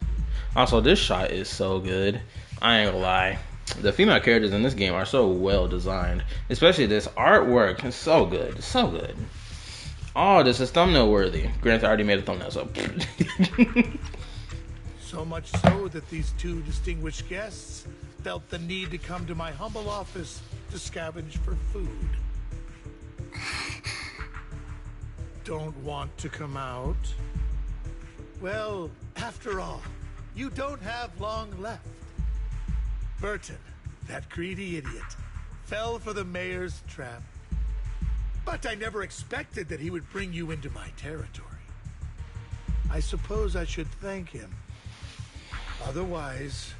Also, this shot is so good. I ain't gonna lie. The female characters in this game are so well designed. Especially this artwork. It's so good. It's so good. Oh, this is thumbnail worthy. Granted, I already made a thumbnail, so. So much so that these two distinguished guests felt the need to come to my humble office to scavenge for food. Don't want to come out? Well, after all, you don't have long left. Burton, that greedy idiot, fell for the mayor's trap. But I never expected that he would bring you into my territory. I suppose I should thank him. Otherwise,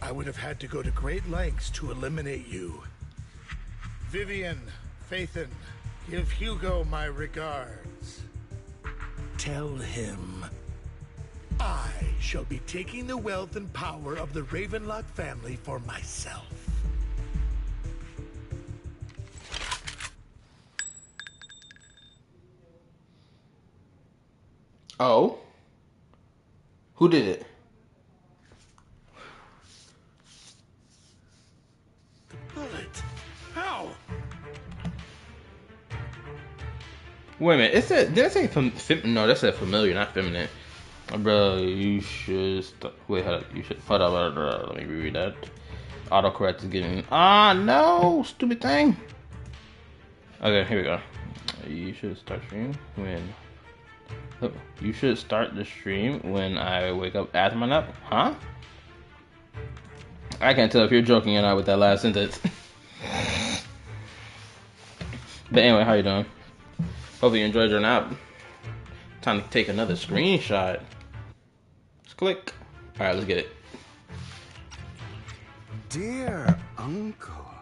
I would have had to go to great lengths to eliminate you. Vivian, Phaethon, give Hugo my regards. Tell him I shall be taking the wealth and power of the Ravenlock family for myself. Oh? Who did it? The bullet. How? Wait a minute. It said, did I say no, that said familiar, not feminine. Bro, you should wait, hold up. You should hold up. Let me reread that. Autocorrect is getting. No, stupid thing. Okay, here we go. You should start stream when. You should start the stream when I wake up after my nap. Huh? I can't tell if you're joking or not with that last sentence. But anyway, how you doing? Hopefully you enjoyed your nap. Time to take another screenshot. Just click. Alright, let's get it. Dear Uncle,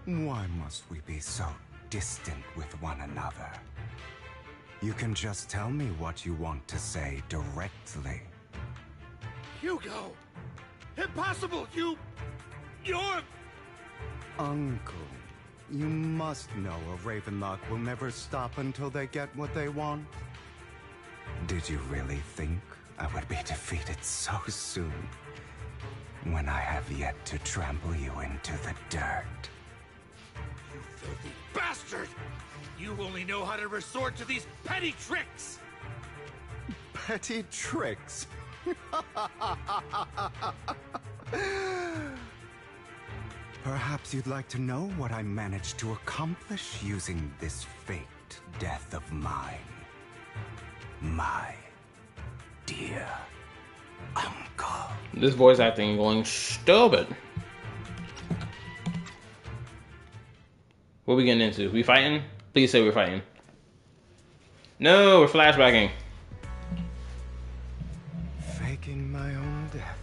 why must we be so distant with one another? You can just tell me what you want to say directly. Hugo! Impossible! You're... Uncle, you must know a Ravenlock will never stop until they get what they want. Did you really think I would be defeated so soon, when I have yet to trample you into the dirt? You filthy bastard! You only know how to resort to these petty tricks! Petty tricks? Perhaps you'd like to know what I managed to accomplish using this faked death of mine. My dear uncle. This voice acting going stupid. What we getting into? We fighting? Please say we're fighting. No, we're flashbacking. Faking my own death.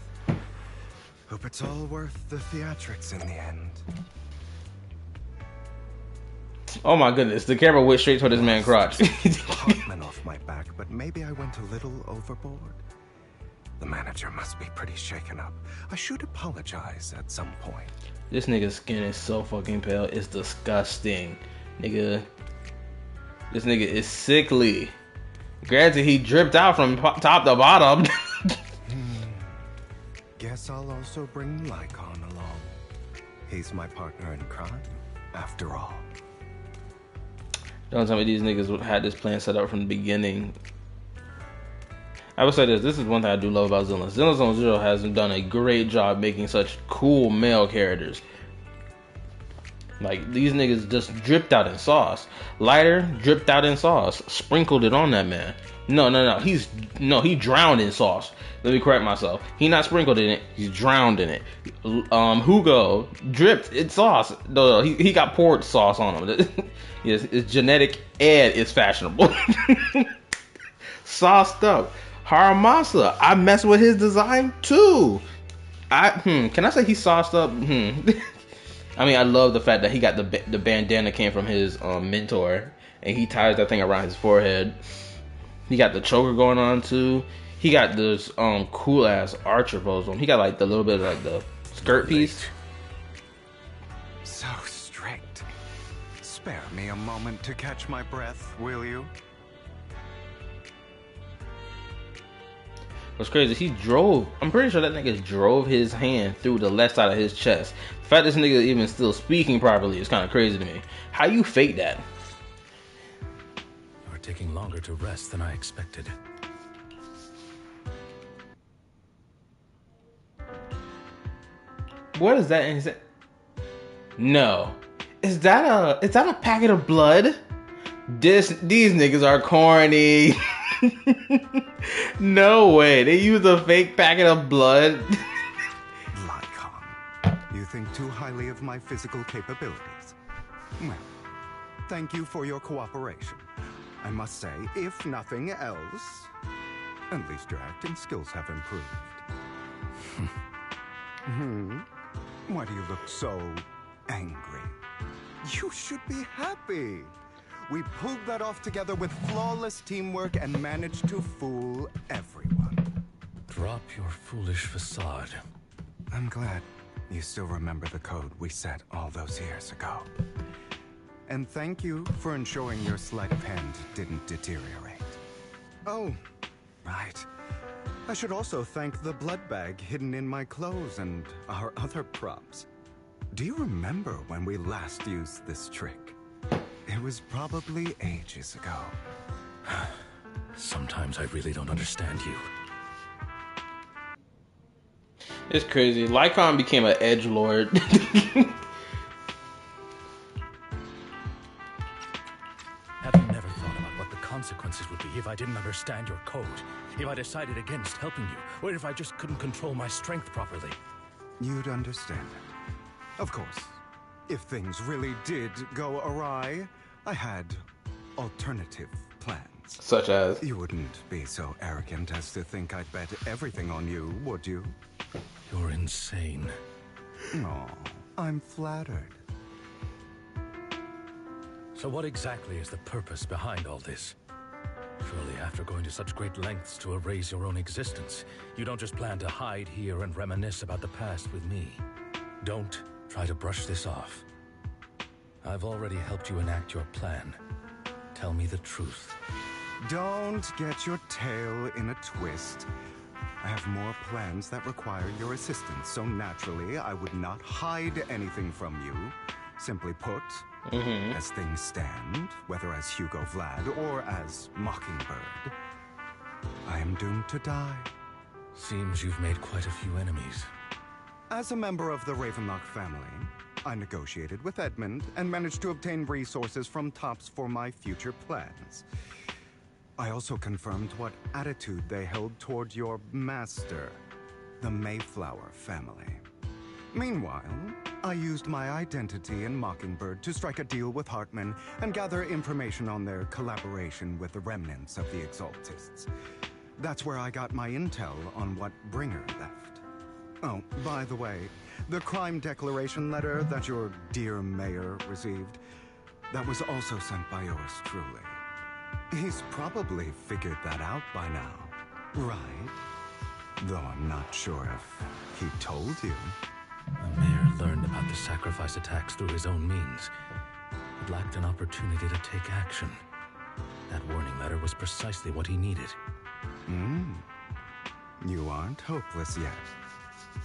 A Hope it's all worth the theatrics in the end. Oh my goodness, the camera went straight toward this man's crotch. Hartman off my back, but maybe I went a little overboard. The manager must be pretty shaken up. I should apologize at some point. This nigga's skin is so fucking pale. It's disgusting. Nigga. This nigga is sickly. Granted, he dripped out from top to bottom. Guess I'll also bring Lycon along. He's my partner in crime, after all. Don't tell me these niggas had this plan set up from the beginning. I would say this is one thing I do love about Xenoblade. Xenoblade Zone Zero has done a great job making such cool male characters. Like, these niggas just dripped out in sauce. Lighter dripped out in sauce. Sprinkled it on that man. No. He drowned in sauce. Let me correct myself. He not sprinkled in it. He's drowned in it. Hugo dripped in sauce. No, he got poured sauce on him. Yes, it's genetic and it's fashionable. Sauced up. Haramasa, I mess with his design too. Can I say he's sauced up? I mean, I love the fact that he got the bandana came from his mentor, and he ties that thing around his forehead. He got the choker going on too. He got this cool ass archer pose on. He got like the little bit of like the skirt piece. So strict. Spare me a moment to catch my breath, will you? What's crazy, I'm pretty sure that nigga drove his hand through the left side of his chest. The fact this nigga even still speaking properly is kind of crazy to me. How you fake that? You're taking longer to rest than I expected. What is that? Is that? No. Is that a packet of blood? These niggas are corny. No way. They use a fake packet of blood. Lycon, you think too highly of my physical capabilities. Well, thank you for your cooperation. I must say, if nothing else, at least your acting skills have improved. Why do you look so angry? You should be happy. We pulled that off together with flawless teamwork and managed to fool everyone. Drop your foolish facade. I'm glad you still remember the code we set all those years ago. And thank you for ensuring your sleight of hand didn't deteriorate. Oh, right. I should also thank the blood bag hidden in my clothes and our other props. Do you remember when we last used this trick? It was probably ages ago. Sometimes I really don't understand you. It's crazy. Lycon became an edgelord. Have you never thought about what the consequences would be if I didn't understand your code? If I decided against helping you? Or if I just couldn't control my strength properly? You'd understand it. Of course. If things really did go awry, I had alternative plans. Such as? You wouldn't be so arrogant as to think I'd bet everything on you, would you? You're insane. Aw, I'm flattered. So what exactly is the purpose behind all this? Surely after going to such great lengths to erase your own existence, you don't just plan to hide here and reminisce about the past with me. Don't try to brush this off. I've already helped you enact your plan. Tell me the truth. Don't get your tail in a twist. I have more plans that require your assistance, so naturally I would not hide anything from you. Simply put, as things stand, whether as Hugo Vlad or as Mockingbird, I am doomed to die. Seems you've made quite a few enemies. As a member of the Ravenlock family, I negotiated with Edmund and managed to obtain resources from Tops for my future plans. I also confirmed what attitude they held toward your master, the Mayflower family. Meanwhile, I used my identity in Mockingbird to strike a deal with Hartman and gather information on their collaboration with the remnants of the Exaltists. That's where I got my intel on what Bringer left. Oh, by the way, the crime declaration letter that your dear mayor received, that was also sent by yours truly. He's probably figured that out by now, right? Though I'm not sure if he told you. The mayor learned about the sacrifice attacks through his own means. He lacked an opportunity to take action. That warning letter was precisely what he needed. You aren't hopeless yet.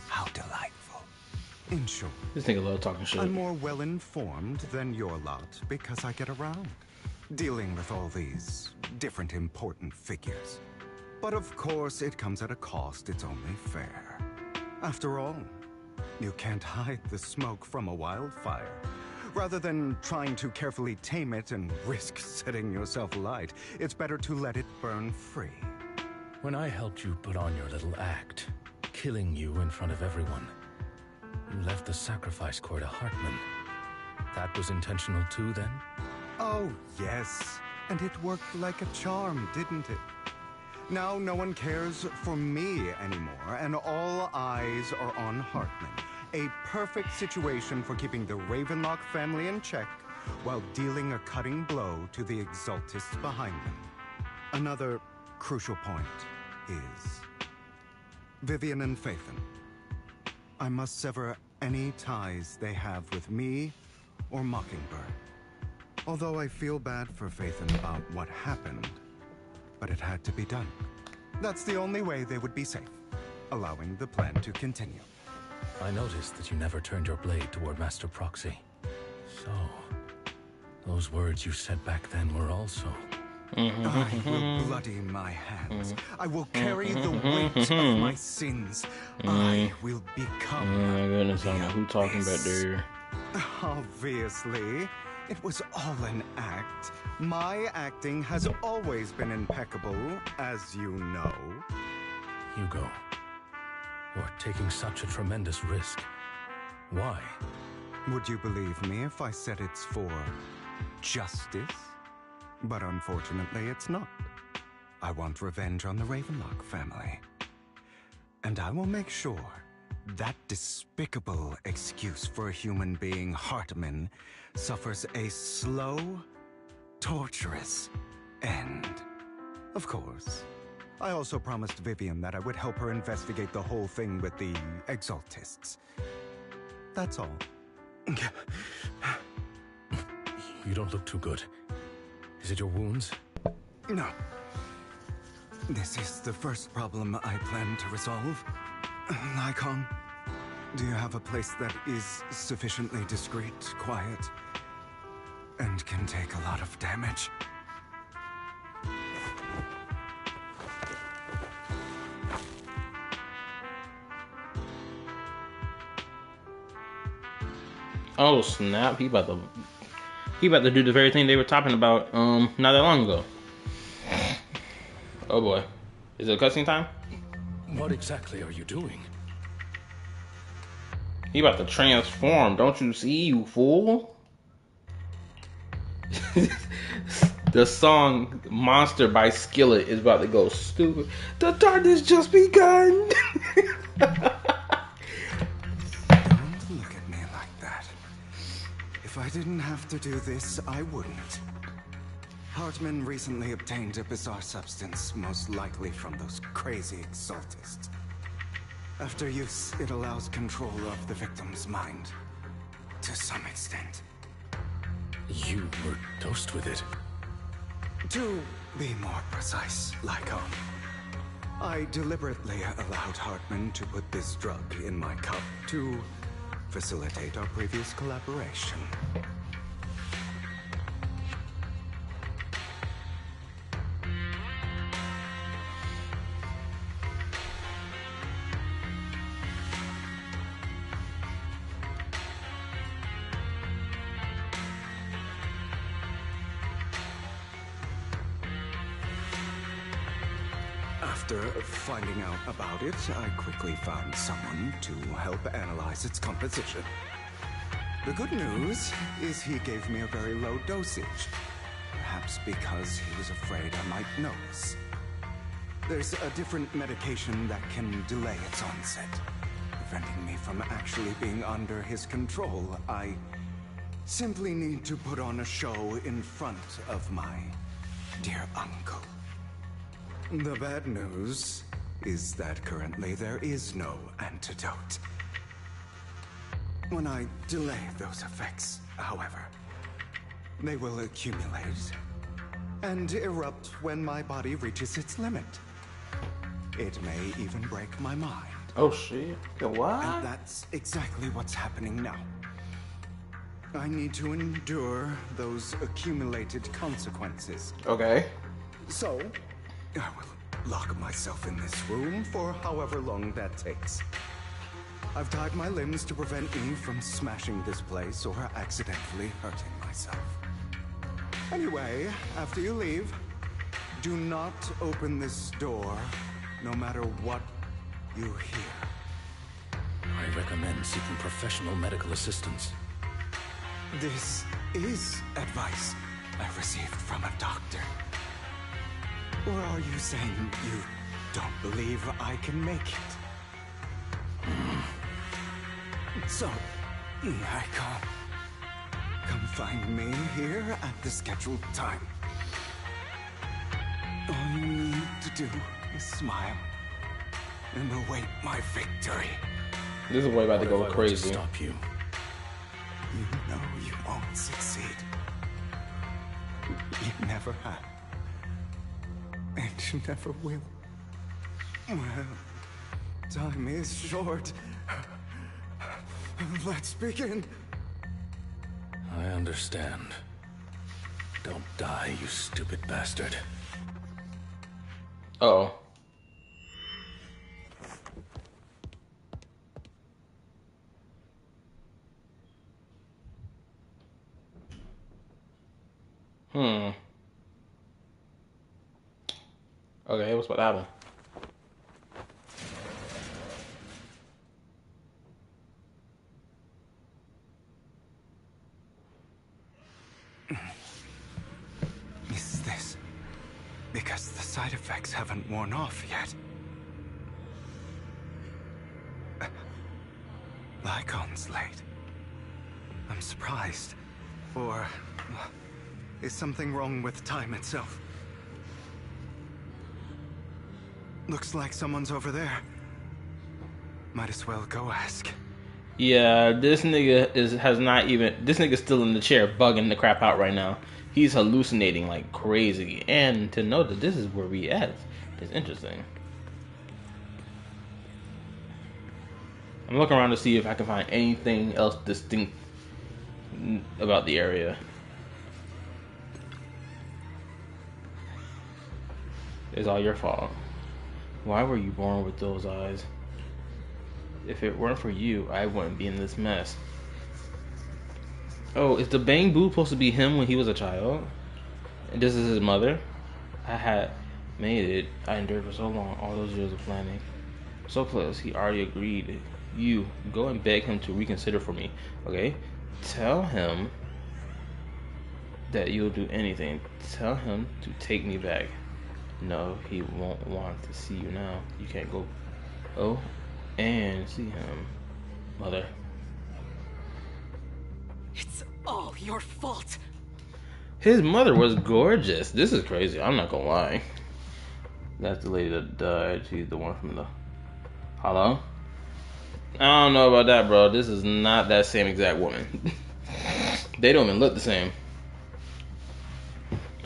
How delightful. In short, This nigga love talking shit. I'm more well-informed than your lot because I get around, dealing with all these different important figures. But of course, it comes at a cost. It's only fair. After all, you can't hide the smoke from a wildfire. Rather than trying to carefully tame it and risk setting yourself alight, it's better to let it burn free. When I helped you put on your little act, killing you in front of everyone, you left the sacrifice core to Hartman. That was intentional too, then? Oh, yes. And it worked like a charm, didn't it? Now no one cares for me anymore, and all eyes are on Hartman. A perfect situation for keeping the Ravenlock family in check while dealing a cutting blow to the Exaltists behind them. Another crucial point is Vivian and Phaethon. I must sever any ties they have with me or Mockingbird. Although I feel bad for Phaethon about what happened, but it had to be done. That's the only way they would be safe, allowing the plan to continue. I noticed that you never turned your blade toward Master Proxy. So, those words you said back then were also... I will bloody my hands. I will carry the weight of my sins. I will become... Oh my goodness, I don't know who talking back there. Obviously. It was all an act. My acting has always been impeccable, as you know. Hugo, you're taking such a tremendous risk. Why? Would you believe me if I said it's for justice? But unfortunately, it's not. I want revenge on the Ravenlock family. And I will make sure that despicable excuse for a human being, Hartman, suffers a slow, torturous end. Of course. I also promised Vivian that I would help her investigate the whole thing with the Exaltists. That's all. You don't look too good. Is it your wounds? No. This is the first problem I plan to resolve. Nikon, do you have a place that is sufficiently discreet, quiet, and can take a lot of damage? Oh snap! He about to do the very thing they were talking about not that long ago. Oh boy, is it cutscene time? What exactly are you doing? He about to transform. Don't you see, you fool? The song "Monster" by Skillet is about to go stupid. The darkness just begun. If I didn't have to do this, I wouldn't. Hartman recently obtained a bizarre substance, most likely from those crazy Exaltists. After use, it allows control of the victim's mind. To some extent. You were dosed with it. To be more precise, Lycon, I deliberately allowed Hartman to put this drug in my cup to facilitate our previous collaboration. After finding out about it, I quickly found someone to help analyze its composition. The good news is he gave me a very low dosage. Perhaps because he was afraid I might notice. There's a different medication that can delay its onset. preventing me from actually being under his control. I simply need to put on a show in front of my dear uncle. The bad news is that currently there is no antidote. When I delay those effects, however, they will accumulate and erupt when my body reaches its limit. It may even break my mind. Oh shit. What? And that's exactly what's happening now. I need to endure those accumulated consequences. Okay. So, I will lock myself in this room for however long that takes. I've tied my limbs to prevent me from smashing this place or accidentally hurting myself. Anyway, after you leave, do not open this door, no matter what you hear. I recommend seeking professional medical assistance. This is advice I received from a doctor. Or are you saying you don't believe I can make it? So, come find me here at the scheduled time. All you need to do is smile and await my victory. This is way about to go What if I were crazy. to stop you? You know you won't succeed. You never have. And you never will. Well, time is short. Let's begin. I understand. Don't die, you stupid bastard. Uh-oh. Okay, what's about to happen? Is this because the side effects haven't worn off yet? Lycon's late. I'm surprised. Or is something wrong with time itself? Looks like someone's over there. Might as well go ask. Yeah, this nigga this nigga's still in the chair bugging the crap out right now. He's hallucinating like crazy. And to know that this is where we at is interesting. I'm looking around to see if I can find anything else distinct about the area. It's all your fault. Why were you born with those eyes? If it weren't for you, I wouldn't be in this mess. Oh, is the Bang Boo supposed to be him when he was a child? And this is his mother? I had made it. I endured for so long, all those years of planning. So close, he already agreed. You, go and beg him to reconsider for me, okay? Tell him that you'll do anything. Tell him to take me back. No, he won't want to see you now. You can't go. Oh, and see him, mother. It's all your fault. His mother was gorgeous. This is crazy. I'm not gonna lie. That's the lady that died. She's the one from the... Hello? I don't know about that, bro. This is not that same exact woman. They don't even look the same.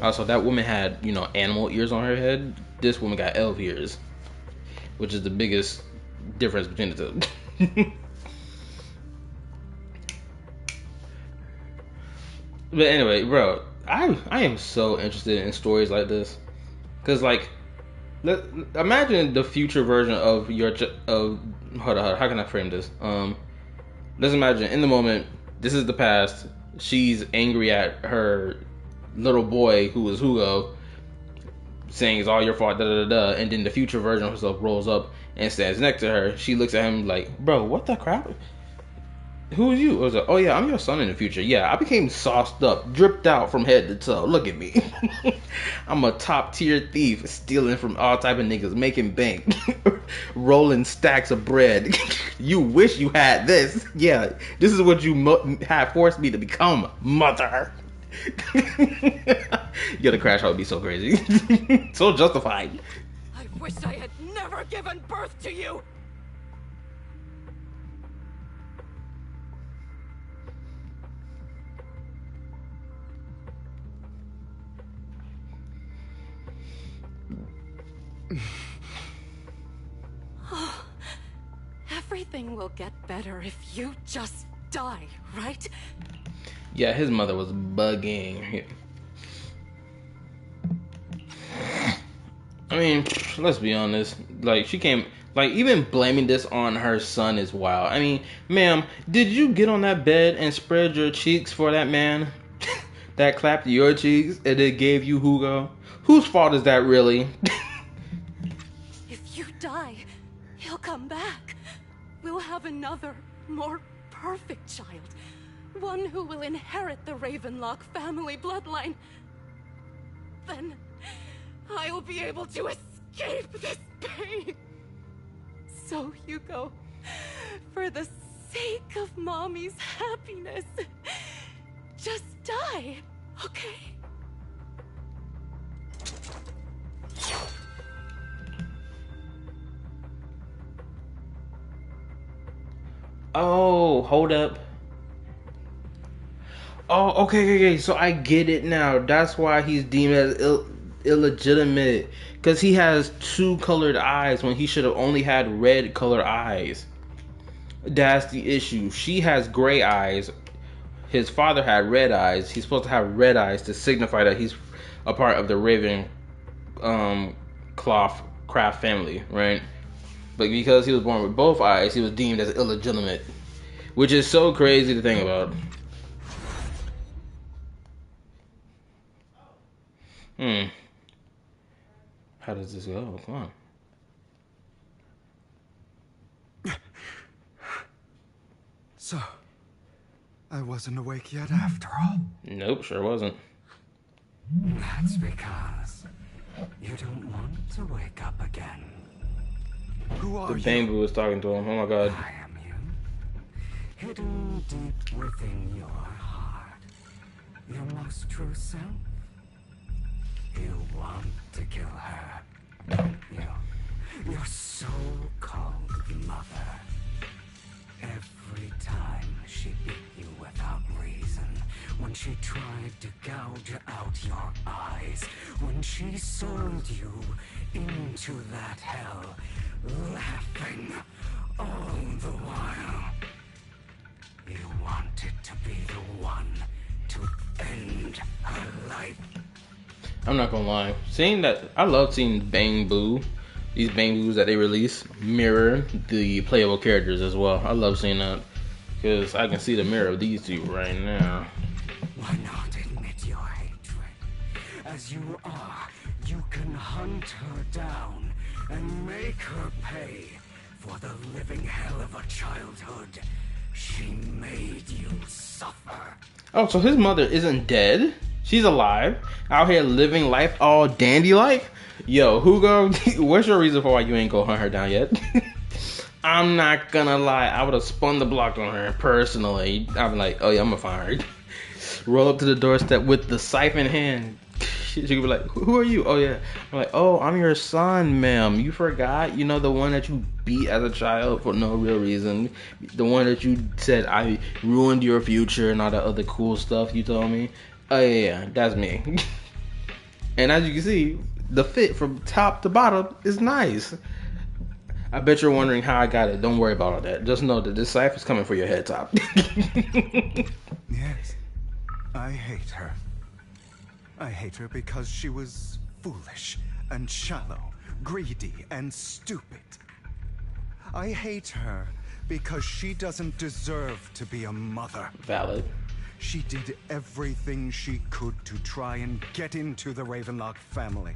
Also, that woman had, you know, animal ears on her head. This woman got elf ears, which is the biggest difference between the two. But anyway, bro, I am so interested in stories like this, cause like, imagine the future version of hold on, how can I frame this? Let's imagine in the moment, this is the past. She's angry at her little boy who is Hugo, saying it's all your fault, da da da da. And then the future version of herself rolls up and stands next to her. She looks at him like, bro, what the crap? Who are you? I was like, oh yeah, I'm your son in the future. Yeah, I became sauced up, dripped out from head to toe. Look at me. I'm a top tier thief, stealing from all type of niggas, making bank, rolling stacks of bread. You wish you had this. Yeah, this is what you have forced me to become, mother. Yo, the crash out would be so crazy. So justified. I wish I had never given birth to you. Oh, everything will get better if you just die, right? Yeah, his mother was bugging. I mean, let's be honest. Like, she came... Like, even blaming this on her son is wild. I mean, ma'am, did you get on that bed and spread your cheeks for that man that clapped your cheeks and then gave you Hugo? Whose fault is that, really? If you die, he'll come back. We'll have another, more perfect child. One who will inherit the Ravenlock family bloodline. Then I'll be able to escape this pain. So, Hugo, for the sake of Mommy's happiness, just die, okay? Oh, hold up. Oh, okay. So I get it now. That's why he's deemed as illegitimate. Because he has two colored eyes when he should have only had red colored eyes. That's the issue. She has gray eyes. His father had red eyes. He's supposed to have red eyes to signify that he's a part of the Raven cloth craft family, right? But because he was born with both eyes, he was deemed as illegitimate. Which is so crazy to think about. How does this go? Come on. So, I wasn't awake yet after all. Nope, sure wasn't. That's because you don't want to wake up again. Who are the you? Bamboo was talking to him. Oh my god. I am you. Hidden deep within your heart. Your most true self. You want to kill her, don't you? Your so-called mother. Every time she bit you without reason, when she tried to gouge out your eyes, when she sold you into that hell, laughing all the while. You wanted to be the one to end her life. I'm not gonna lie. Seeing that, I love seeing Bamboo. These Bamboos that they release mirror the playable characters as well. I love seeing that because I can see the mirror of these two right now. Why not admit your hatred? As you are, you can hunt her down and make her pay for the living hell of a childhood she made you suffer. Oh, so his mother isn't dead? She's alive, out here living life all dandy-like? Yo, Hugo, what's your reason for why you ain't go hunt her down yet? I'm not gonna lie, I would have spun the block on her personally. I'm like, oh yeah, I'm gonna find her. Roll up to the doorstep with the scythe in hand. She could be like, who are you? Oh yeah. I'm like, oh, I'm your son, ma'am. You forgot? You know, the one that you beat as a child for no real reason. The one that you said I ruined your future and all that other cool stuff you told me. Oh yeah, that's me. And as you can see, the fit from top to bottom is nice. I bet you're wondering how I got it. Don't worry about all that. Just know that this scythe is coming for your head top. Yes, I hate her. I hate her because she was foolish and shallow, greedy and stupid. I hate her because she doesn't deserve to be a mother. Valid. She did everything she could to try and get into the Ravenlock family,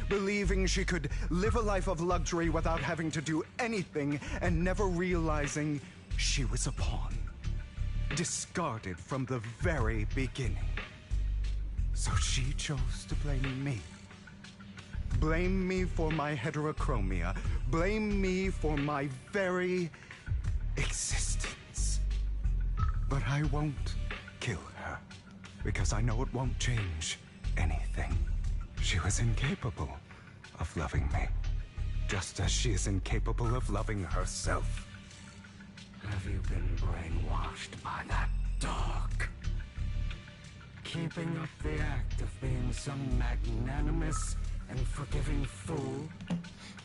believing she could live a life of luxury without having to do anything and never realizing she was a pawn. discarded from the very beginning. So she chose to blame me. Blame me for my heterochromia. Blame me for my very existence. But I won't kill her, because I know it won't change anything. She was incapable of loving me, just as she is incapable of loving herself. Have you been brainwashed by that dog? Keeping up the act of being some magnanimous and forgiving fool?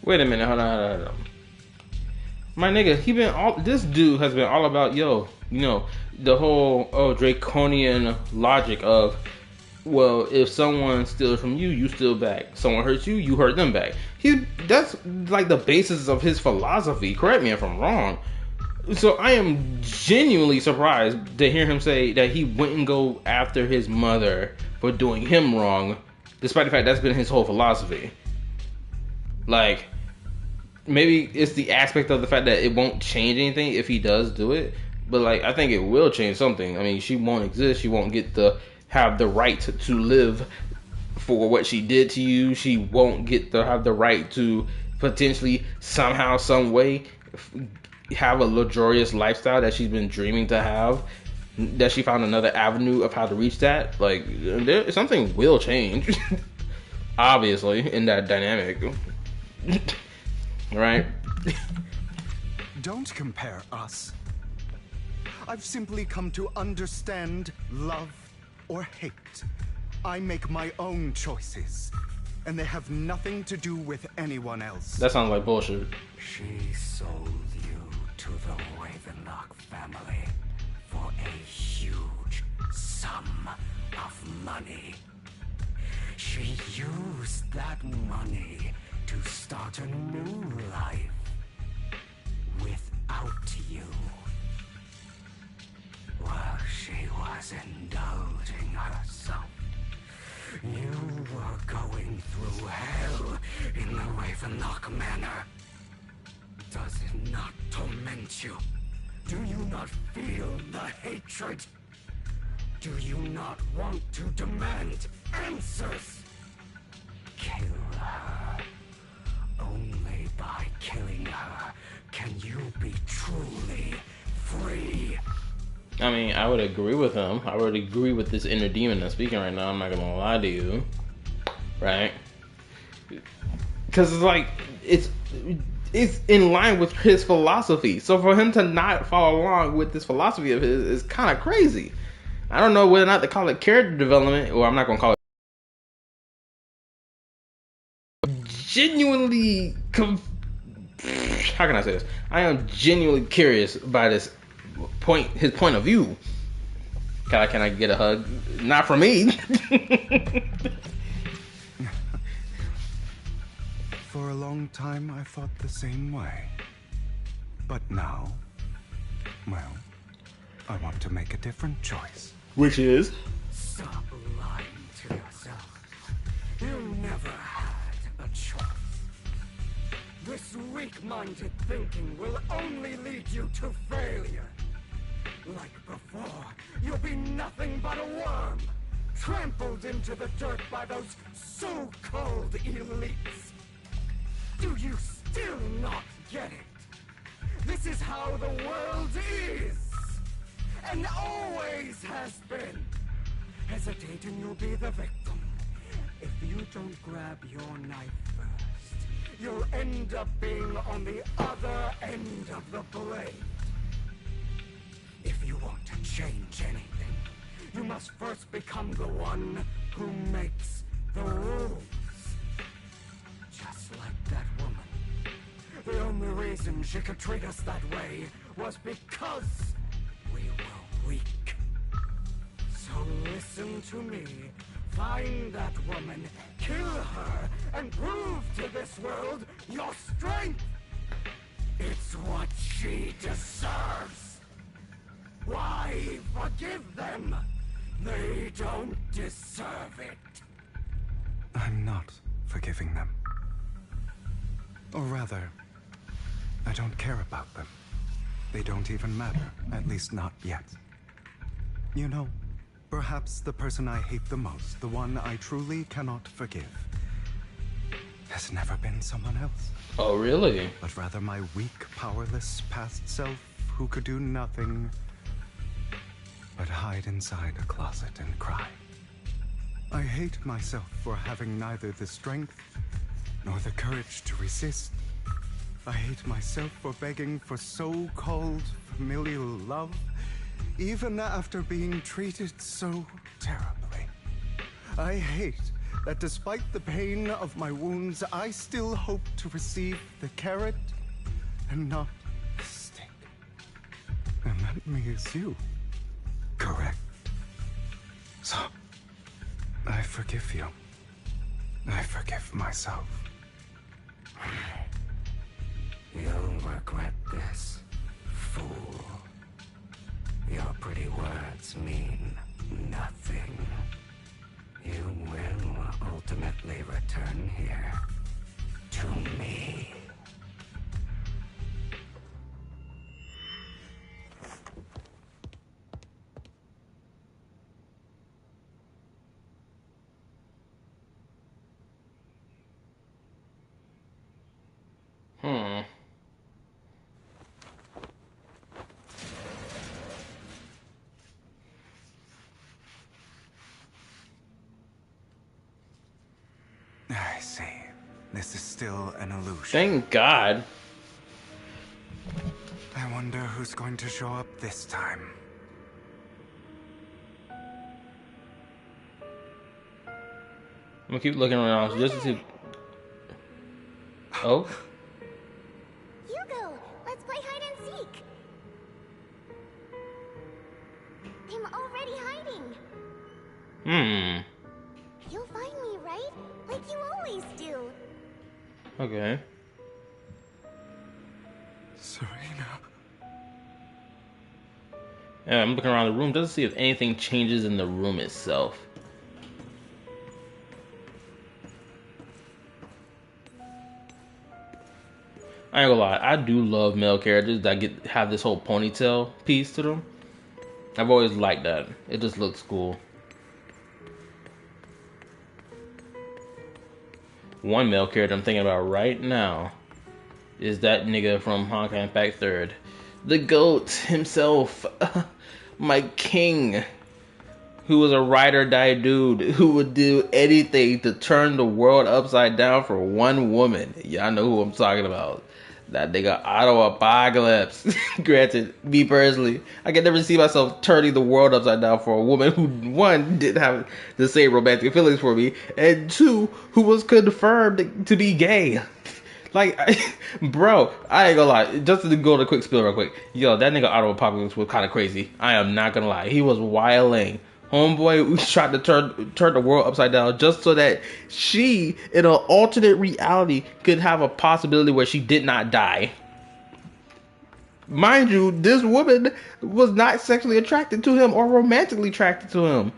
Wait a minute, hold on. My nigga, this dude has been all about, the whole, draconian logic of, well, if someone steals from you, you steal back. Someone hurts you, you hurt them back. That's like the basis of his philosophy. Correct me if I'm wrong. So I am genuinely surprised to hear him say that he wouldn't go after his mother for doing him wrong, despite the fact that's been his whole philosophy. Like, maybe it's the aspect of the fact that it won't change anything if he does do it, but like, I think it will change something. I mean, she won't exist. She won't get to have the right to live for what she did to you. She won't get to have the right to potentially somehow, some way have a luxurious lifestyle that she's been dreaming to have, that she found another avenue of how to reach that. Like, something will change obviously in that dynamic. Right? Don't compare us. I've simply come to understand love or hate. I make my own choices, and they have nothing to do with anyone else. That sounds like bullshit. She sold you to the Ravenlock family for a huge sum of money. She used that money to start a new life without you. While she was indulging herself, you were going through hell in the Ravenlock Manor. Does it not torment you? Do you not feel the hatred? Do you not want to demand answers? Kill her. Only by killing her can you be truly free. I mean, I would agree with him. I would agree with this inner demon that's speaking right now. I'm not gonna lie to you, right? Because it's like it's in line with his philosophy. So for him to not follow along with this philosophy of his is kind of crazy. I don't know whether or not to call it character development, or I'm not gonna call it. Genuinely, how can I say this? I am genuinely curious by his point of view. Can I get a hug? Not from me. For a long time, I thought the same way. But now, well, I want to make a different choice. Which is? Stop lying to yourself. You never had a choice. This weak-minded thinking will only lead you to failure. Like before, you'll be nothing but a worm, trampled into the dirt by those so-called elites. Do you still not get it? This is how the world is, and always has been. Hesitate and you'll be the victim. If you don't grab your knife first, you'll end up being on the other end of the blade. If you want to change anything, you must first become the one who makes the rules. Just like that woman. The only reason she could treat us that way was because we were weak. So listen to me. Find that woman, kill her, and prove to this world your strength. It's what she deserves. Why forgive them? They don't deserve it. I'm not forgiving them. Or rather, I don't care about them. They don't even matter, at least not yet. You know, perhaps the person I hate the most, the one I truly cannot forgive, has never been someone else. Oh, really? But rather my weak, powerless past self who could do nothing but hide inside a closet and cry. I hate myself for having neither the strength nor the courage to resist. I hate myself for begging for so-called familial love, even after being treated so terribly. I hate that despite the pain of my wounds, I still hope to receive the carrot and not the stick. And that me is you, correct? So, I forgive you. I forgive myself. You'll regret this, fool. Your pretty words mean nothing. You will ultimately return here to me. I see. This is still an illusion. Thank God. I wonder who's going to show up this time. I'm gonna keep looking around just to see. Oh? Hugo, let's play hide and seek. I'm already hiding. You'll find me, right? Like you always do. Okay. Serena. Yeah, I'm looking around the room just to see if anything changes in the room itself. I ain't gonna lie, I do love male characters that have this whole ponytail piece to them. I've always liked that. It just looks cool. One male character I'm thinking about right now is that nigga from Honkai Impact 3rd. The GOAT himself. My king. Who was a ride or die dude who would do anything to turn the world upside down for one woman. Y'all know who I'm talking about. That nigga Auto Apocalypse. Granted, me personally, I can never see myself turning the world upside down for a woman who, one, didn't have the same romantic feelings for me, and two, who was confirmed to be gay. Like, bro, I ain't gonna lie. Just to go to a quick spill real quick. Yo, that nigga Auto Apocalypse was kind of crazy. I am not gonna lie. He was wilding. Homeboy tried to turn the world upside down just so that she, in an alternate reality, could have a possibility where she did not die. Mind you, this woman was not sexually attracted to him or romantically attracted to him.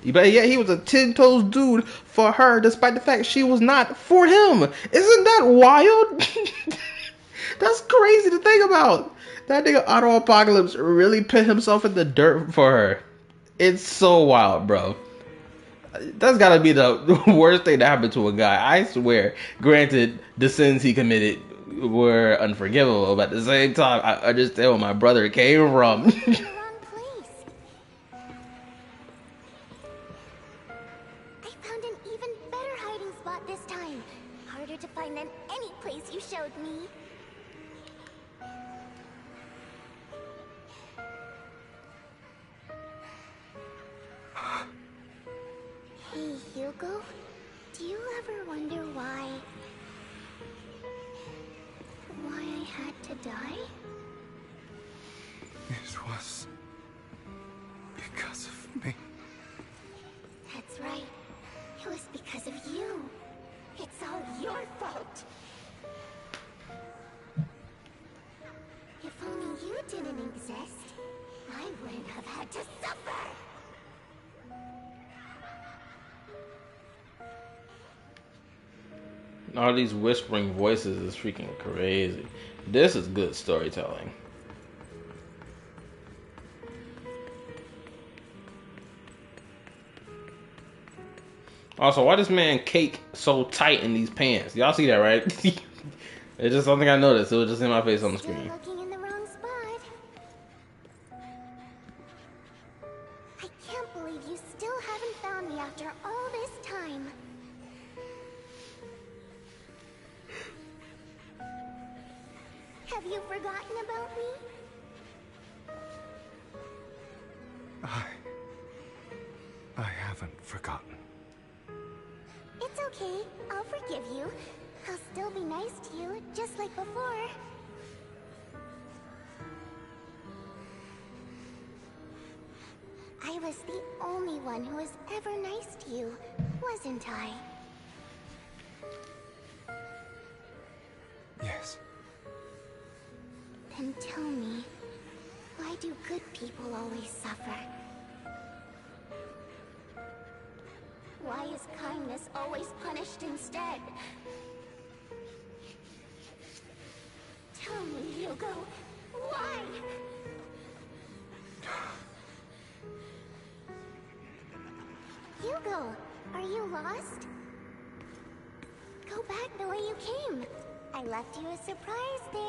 But yeah, he was a 10-toes dude for her, despite the fact she was not for him. Isn't that wild? That's crazy to think about. That nigga Auto Apocalypse really put himself in the dirt for her. It's so wild, bro. That's gotta be the worst thing to happen to a guy. I swear. Granted, the sins he committed were unforgivable, but at the same time, I understand where my brother came from. I found an even better hiding spot this time. Harder to find than any place you showed me. Hey, Hugo, do you ever wonder why I had to die? It was because of me. That's right. It was because of you. It's all your fault. If only you didn't exist, I wouldn't have had to suffer. All these whispering voices is freaking crazy. This is good storytelling. Also, why this man cake so tight in these pants? Y'all see that, right? It's just something I noticed. It was just in my face on the screen. Looking in the wrong spot. I can't believe you still haven't found me after all this time. Have you forgotten about me? I haven't forgotten. It's okay. I'll forgive you. I'll still be nice to you, just like before. I was the only one who was ever nice to you, wasn't I? Yes. Then tell me, why do good people always suffer? Why is kindness always punished instead? Tell me, Hugo, why? Hugo, are you lost? Go back the way you came. I left you a surprise there.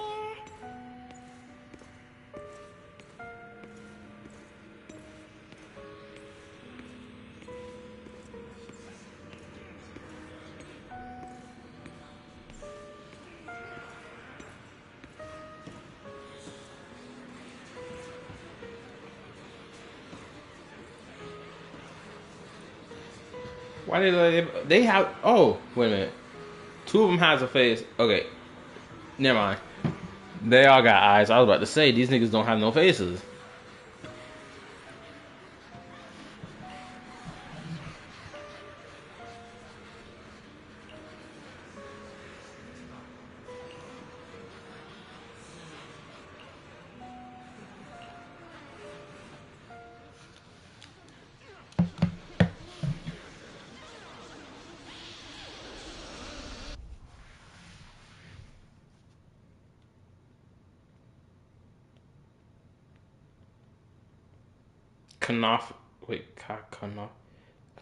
Why did they have? Oh, wait a minute. Two of them has a face. Okay, never mind. They all got eyes. I was about to say these niggas don't have no faces.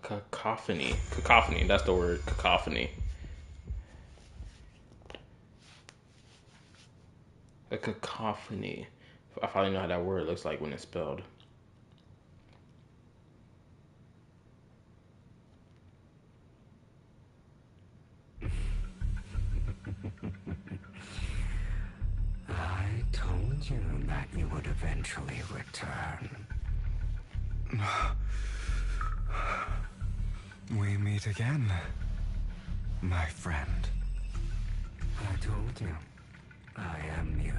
Cacophony. Cacophony, that's the word. Cacophony. A cacophony. I finally know how that word looks like when it's spelled. I told you that you would eventually return. We meet again, my friend. I told you, I am you.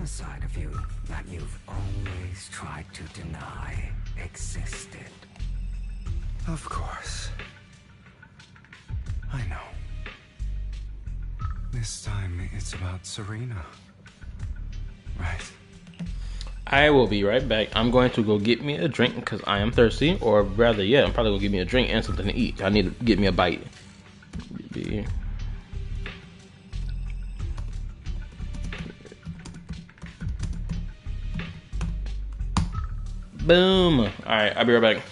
The side of you that you've always tried to deny existed. Of course. I know. This time it's about Serena. Right. I will be right back. I'm going to go get me a drink because I am thirsty, or rather, yeah, I'm probably going to get me a drink and something to eat. I need to get me a bite. Boom. All right, I'll be right back.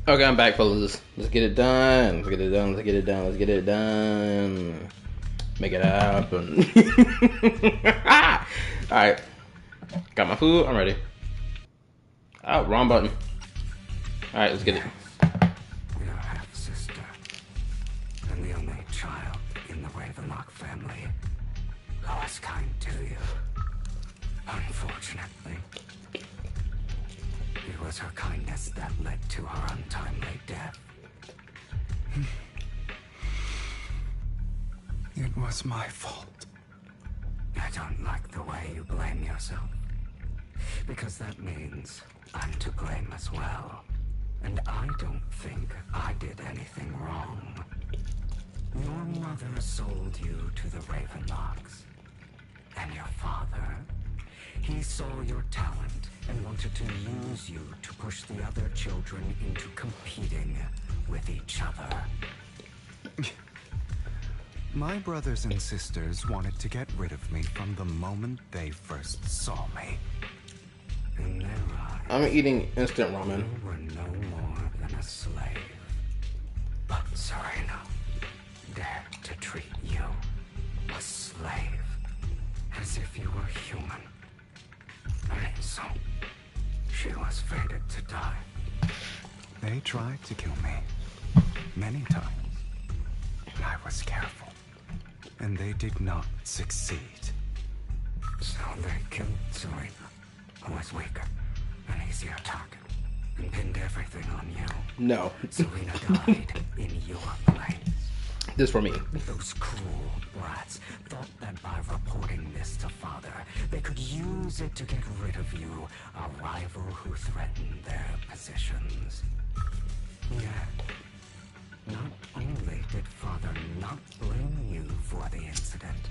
Okay, I'm back, fellas. Let's get it done. Let's get it done. Let's get it done. Let's get it done. Make it happen. Alright. Got my food. I'm ready. Oh, wrong button. Alright, let's get it. Your half-sister, and the only child in the Ravenlock family who was kind to you. Unfortunately, it was her kindness that led to her untimely death. It was my fault. I don't like the way you blame yourself, because that means I'm to blame as well. And I don't think I did anything wrong. Your mother sold you to the Ravenlocks. And your father, he saw your talent and wanted to use you to push the other children into competing with each other. My brothers and sisters wanted to get rid of me from the moment they first saw me. In their eyes, I'm eating instant ramen. you were no more than a slave. But Serena dared to treat you, a slave, as if you were human. And so, she was fated to die. They tried to kill me many times. And I was careful. And they did not succeed. So they killed Serena, who was weaker, an easier target, and pinned everything on you. No. Serena died in your place. This for me. Those cruel brats thought that by reporting this to Father, they could use it to get rid of you, a rival who threatened their positions. Yet, not only did Father not blame you for the incident,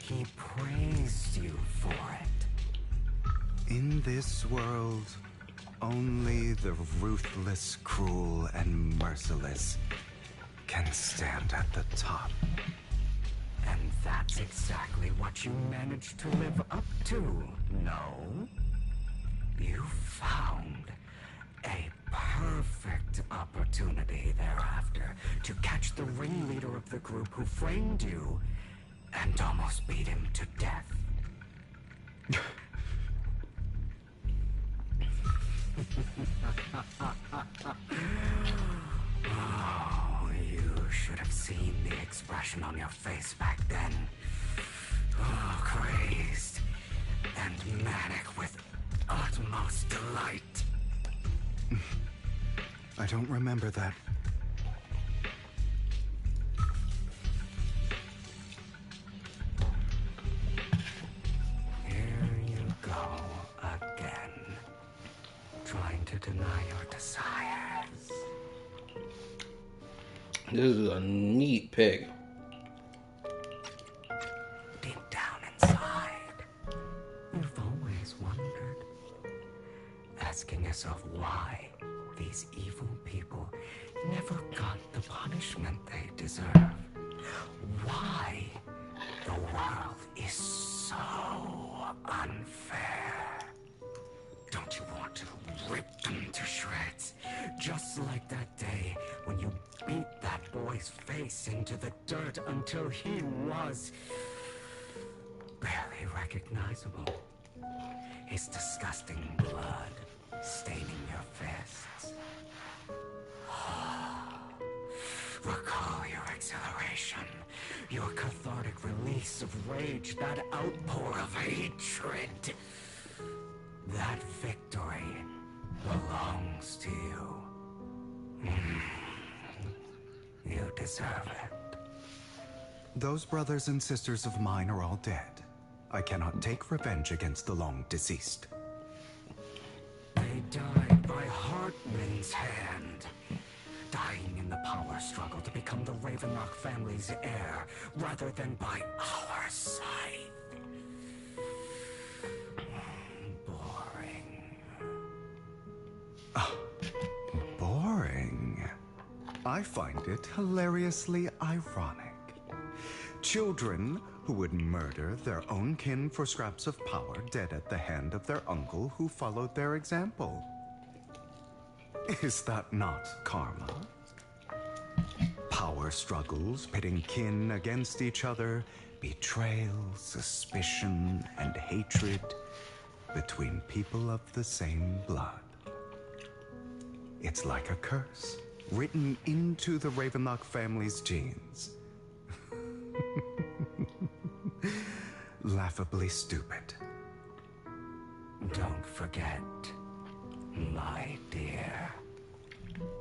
he praised you for it. In this world, only the ruthless, cruel, and merciless can stand at the top. And that's exactly what you managed to live up to, no? You found a perfect opportunity thereafter to catch the ringleader of the group who framed you and almost beat him to death. Oh, you should have seen the expression on your face back then. Oh, crazed and manic with utmost delight. I don't remember that. Here you go again, trying to deny your desires. This is a neat pig. Deep down inside, you've always wondered, asking yourself why these evil people never got the punishment they deserve. Why the world is so unfair. Don't you want to rip them to shreds? Just like that day when you beat that boy's face into the dirt until he was barely recognizable. His disgusting blood staining your fists. Recall your exhilaration, your cathartic release of rage, that outpour of hatred. That victory belongs to you. You deserve it. Those brothers and sisters of mine are all dead. I cannot take revenge against the long deceased. They died by Hartman's hand, dying in the power struggle to become the Ravenlock family's heir, rather than by our side. Boring. Boring. I find it hilariously ironic. Children who would murder their own kin for scraps of power dead at the hand of their uncle who followed their example. Is that not karma? Power struggles, pitting kin against each other, betrayal, suspicion, and hatred between people of the same blood. It's like a curse, written into the Ravenlock family's genes. Laughably stupid. Don't forget, my dear,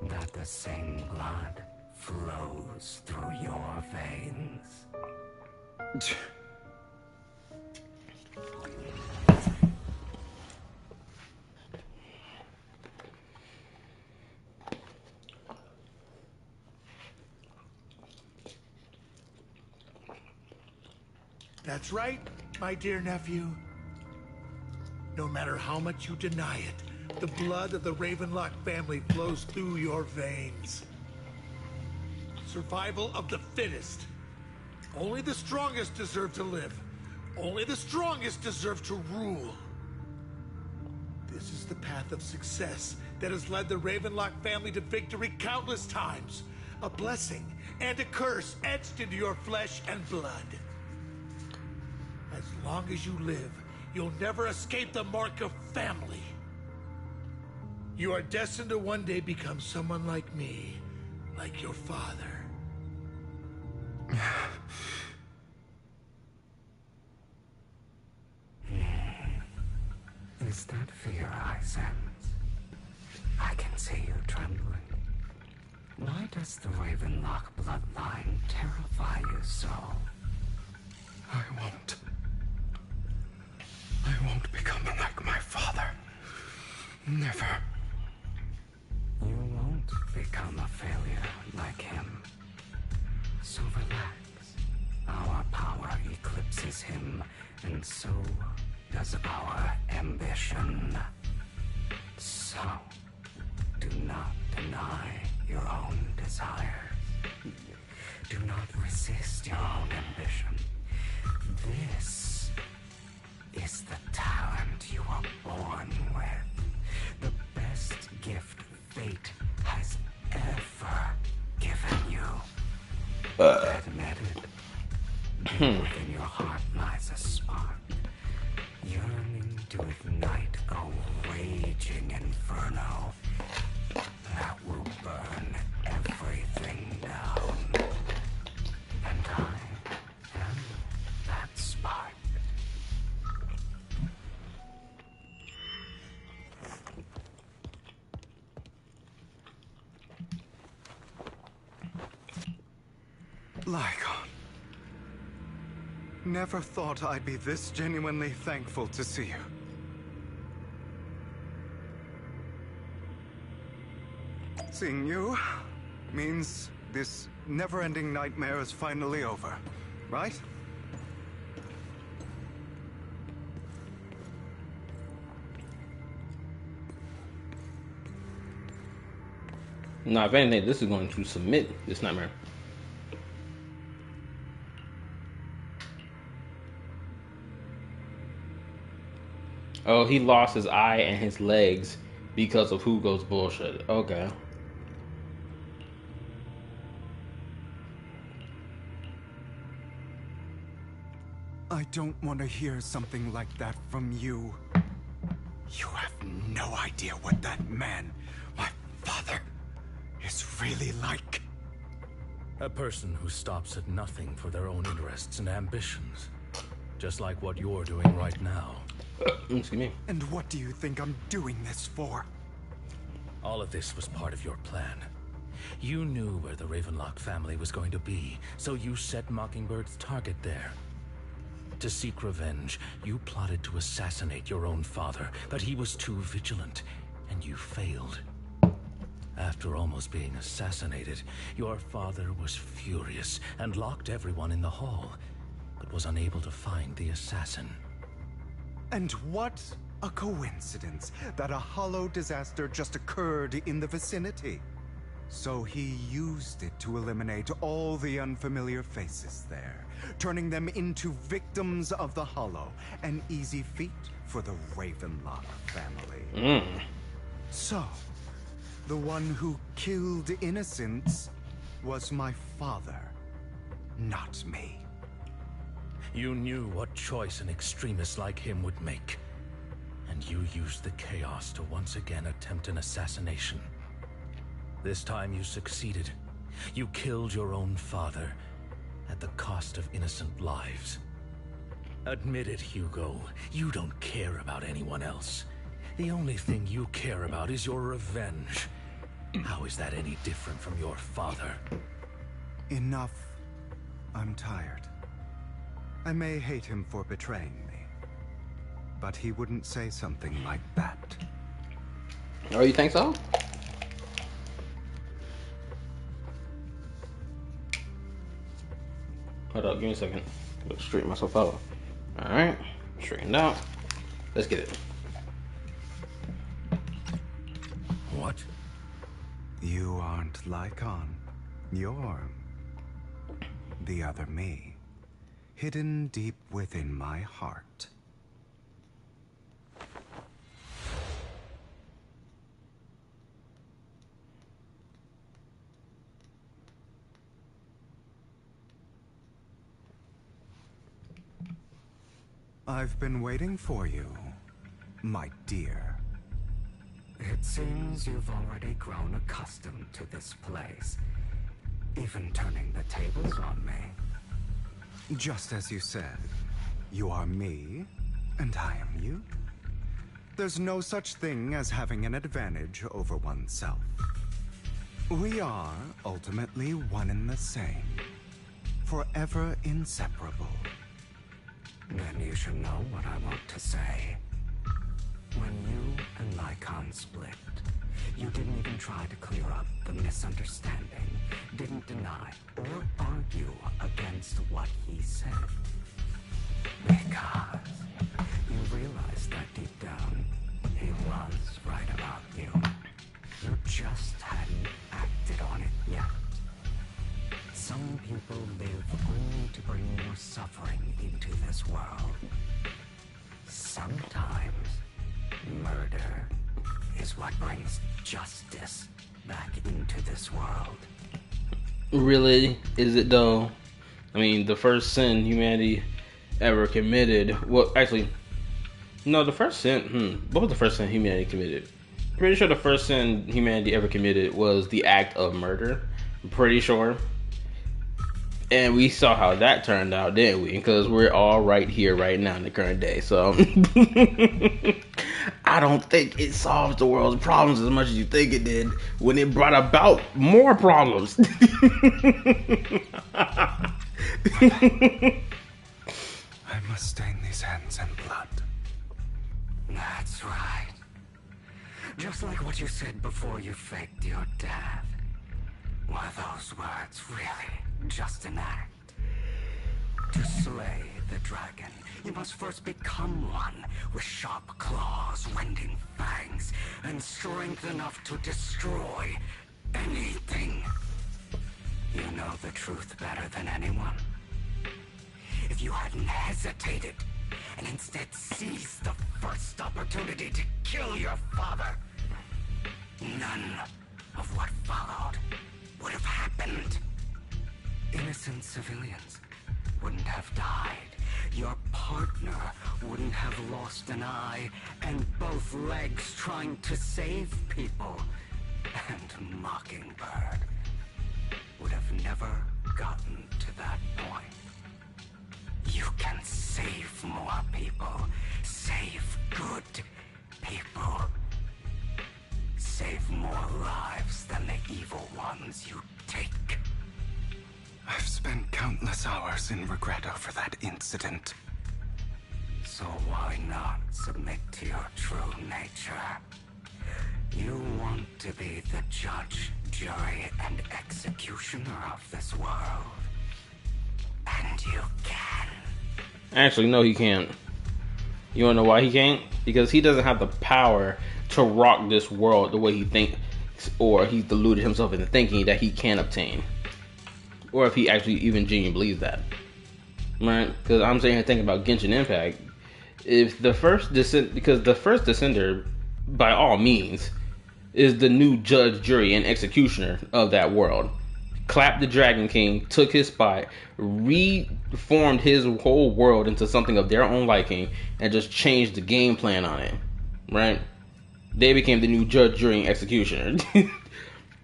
that the same blood flows through your veins. That's right, my dear nephew. No matter how much you deny it, the blood of the Ravenlock family flows through your veins. Survival of the fittest. Only the strongest deserve to live. Only the strongest deserve to rule. This is the path of success that has led the Ravenlock family to victory countless times. A blessing and a curse etched into your flesh and blood. As long as you live, you'll never escape the mark of family. You are destined to one day become someone like me, like your father. Is that fear I sense? I can see you trembling. Why does the Ravenlock bloodline terrify you so? I won't become like my father. Never. You won't become a failure like him. So relax. Our power eclipses him, and so does our ambition. So, do not deny your own desires. Do not resist your own ambition. This is the talent you were born with. The best gift fate has ever given you. Admit it. Deep within your heart lies a spark, yearning to ignite a raging inferno that will burn everything down. And I am that spark. Lycon. Never thought I'd be this genuinely thankful to see you. Seeing you means this never-ending nightmare is finally over, right? Nah, if anything, this is going to submit this nightmare. Oh, he lost his eye and his legs because of Hugo's bullshit. Okay. I don't want to hear something like that from you. You have no idea what that man, my father, is really like. A person who stops at nothing for their own interests and ambitions. Just like what you're doing right now. Excuse me. And what do you think I'm doing this for? All of this was part of your plan. You knew where the Ravenlock family was going to be, so you set Mockingbird's target there. To seek revenge, you plotted to assassinate your own father, but he was too vigilant, and you failed. After almost being assassinated, your father was furious and locked everyone in the hall, but was unable to find the assassin. And what a coincidence that a hollow disaster just occurred in the vicinity. So he used it to eliminate all the unfamiliar faces there, turning them into victims of the hollow. An easy feat for the Ravenlock family. So, The one who killed innocents was my father, not me. You knew what choice an extremist like him would make. And you used the chaos to once again attempt an assassination. This time you succeeded. You killed your own father at the cost of innocent lives. Admit it, Hugo. You don't care about anyone else. The only thing you care about is your revenge. How is that any different from your father? Enough. I'm tired. I may hate him for betraying me, but he wouldn't say something like that. Oh, you think so? Hold up, give me a second. Let's straighten myself out. Alright, straightened out. Let's get it. What? You aren't Lycon. You're the other me, hidden deep within my heart. I've been waiting for you, my dear. It seems you've already grown accustomed to this place, even turning the tables on me. Just as you said, you are me, and I am you. There's no such thing as having an advantage over oneself. We are ultimately one and the same, forever inseparable. Then you should know what I want to say. When you and Lycon split, you didn't even try to clear up the misunderstanding, didn't deny or argue against what he said. Because you realized that deep down, he was right about you. You just hadn't acted on it yet. Some people live only to bring more suffering into this world. Sometimes, murder is what brings justice back into this world. Really? Is it though? I mean, the first sin humanity ever committed. Well, actually, no, the first sin. What was the first sin humanity committed? Pretty sure the first sin humanity ever committed was the act of murder. I'm pretty sure. And we saw how that turned out, didn't we? Because we're all right here, right now, in the current day. So, I don't think it solves the world's problems as much as you think it did when it brought about more problems. I must stain these hands in blood. That's right. Just like what you said before you faked your death. Were those words really just an act? To slay the dragon, you must first become one with sharp claws, winding fangs, and strength enough to destroy anything. You know the truth better than anyone. If you hadn't hesitated and instead seized the first opportunity to kill your father, none of what followed would have happened. Innocent civilians wouldn't have died. Your partner wouldn't have lost an eye and both legs trying to save people. And Mockingbird would have never gotten to that point. You can save more people. Save good people. Save more lives than the evil ones you take. I've spent countless hours in regret over that incident. So why not submit to your true nature? You want to be the judge, jury, and executioner of this world. And you can. Actually, no, he can't. You wanna know why he can't? Because he doesn't have the power to rock this world the way he thinks, or he's deluded himself into thinking that he can obtain. Or if he actually even genuinely believes that. Right? Because I'm sitting here thinking about Genshin Impact. If the first because the first Descender, by all means, is the new judge, jury, and executioner of that world. Clapped the Dragon King, took his spot, reformed his whole world into something of their own liking, and just changed the game plan on it. Right? They became the new judge, jury, and executioner.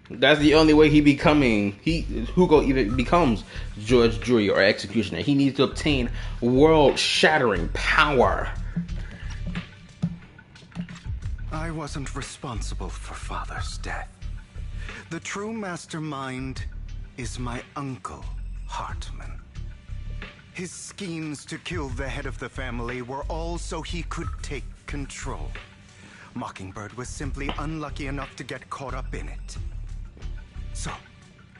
That's the only way Hugo even becomes judge, jury, or executioner. He needs to obtain world-shattering power. I wasn't responsible for Father's death. The true mastermind is my uncle, Hartman. His schemes to kill the head of the family were all so he could take control. Mockingbird was simply unlucky enough to get caught up in it. So,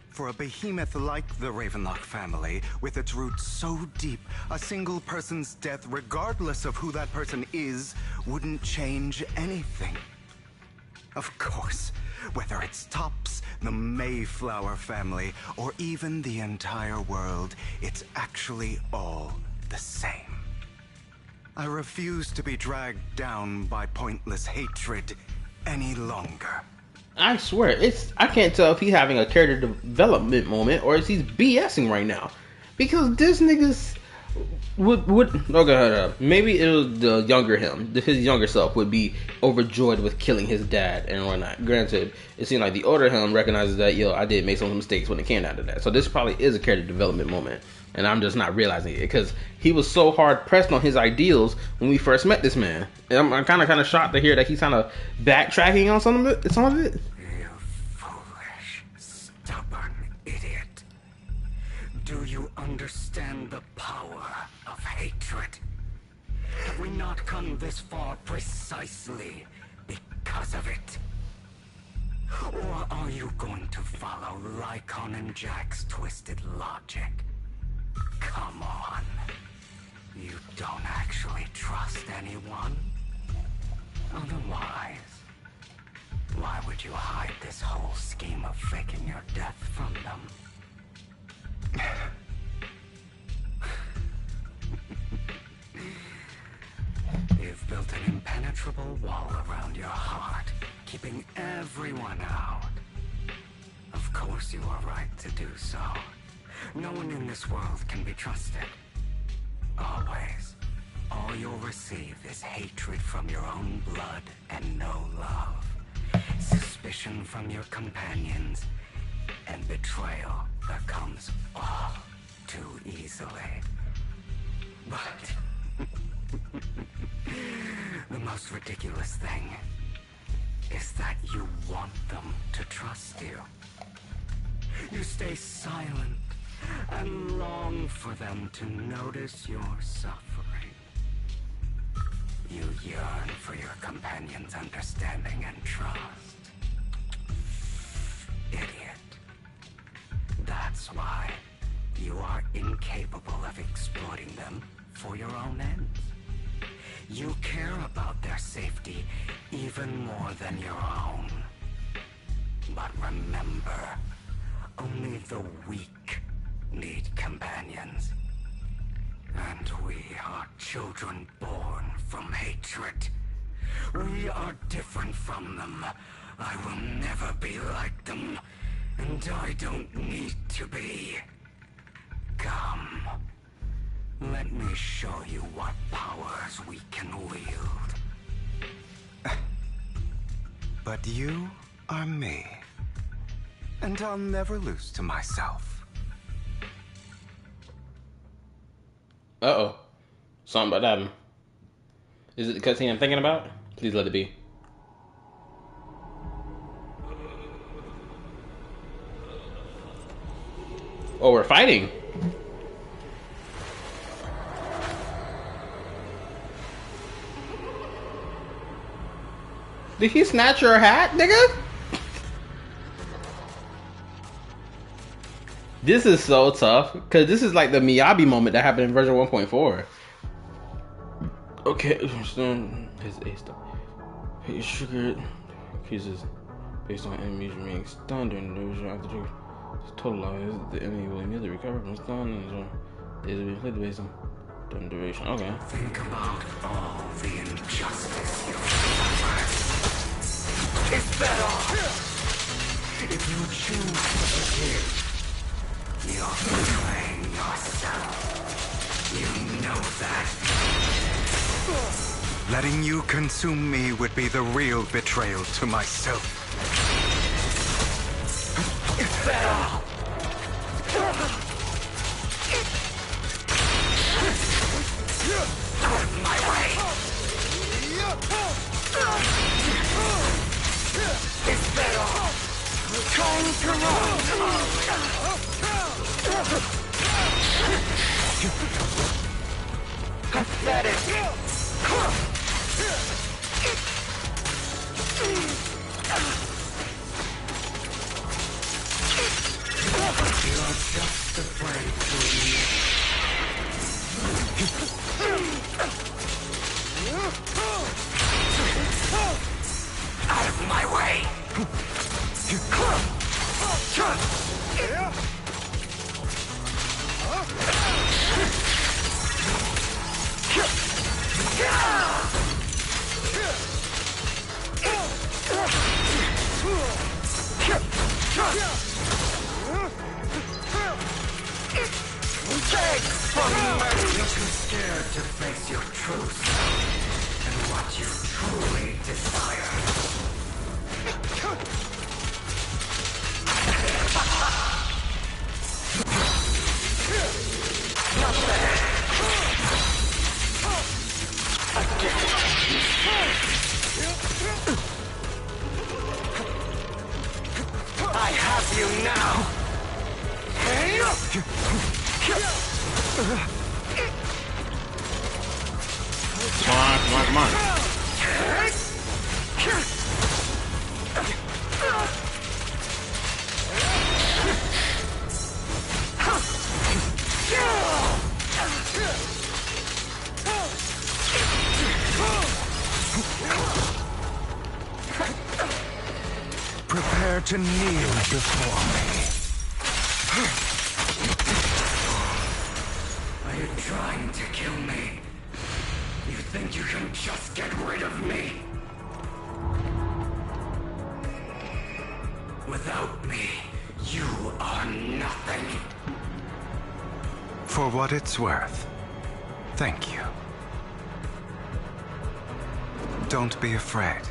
for a behemoth like the Ravenlock family, with its roots so deep, a single person's death, regardless of who that person is, wouldn't change anything. Of course, whether it's Tops, the Mayflower family, or even the entire world, it's actually all the same. I refuse to be dragged down by pointless hatred any longer. I swear, I can't tell if he's having a character development moment or if he's BSing right now. Because this nigga's maybe it was the younger him, his younger self would be overjoyed with killing his dad and whatnot. Granted, it seemed like the older him recognizes that, I did make some mistakes when it came down to that. So this probably is a character development moment. And I'm just not realizing it because he was so hard pressed on his ideals when we first met this man. And I'm kind of shocked to hear that he's kind of backtracking on some of it. You foolish, stubborn idiot. Do you understand the power of hatred? Have we not come this far precisely because of it? Or are you going to follow Lycon and Jack's twisted logic? Come on. You don't actually trust anyone? Otherwise, why would you hide this whole scheme of faking your death from them? You've built an impenetrable wall around your heart, keeping everyone out. Of course you are right to do so. No one in this world can be trusted. Always. All you'll receive is hatred from your own blood and no love. Suspicion from your companions, and betrayal that comes all too easily. But the most ridiculous thing is that you want them to trust you. You stay silent and long for them to notice your suffering. You yearn for your companion's understanding and trust. Idiot. That's why you are incapable of exploiting them for your own ends. You care about their safety even more than your own. But remember, only the weak need companions. And we are children born from hatred. We are different from them. I will never be like them. And I don't need to be. Come. Let me show you what powers we can wield. But you are me. And I'll never lose to myself. Uh-oh. Something about that happened. Is it the cutscene I'm thinking about? Please let it be. Oh, we're fighting. Did he snatch your hat, nigga? This is so tough, because this is like the Miyabi moment that happened in version 1.4. Okay, his A stuff. He's triggered. Accuses based on enemies remaining stunned during the duration after the totalize. The enemy will immediately recover from stun and so they will be inflicted based on during duration. Okay. Think about all the injustice you've suffered. is better. If you choose to forgive, you're betraying yourself. You know that. Letting you consume me would be the real betrayal to myself. It's better. Out of my way. It's better. Going to run. Pathetic. You're just afraid to admit. Out of my way! You're too scared to face your true self and what you truly desire. I have you now. Come on, come on, come on. Prepare to kneel before me. Are you trying to kill me? You think you can just get rid of me? Without me, you are nothing. For what it's worth, thank you. Don't be afraid.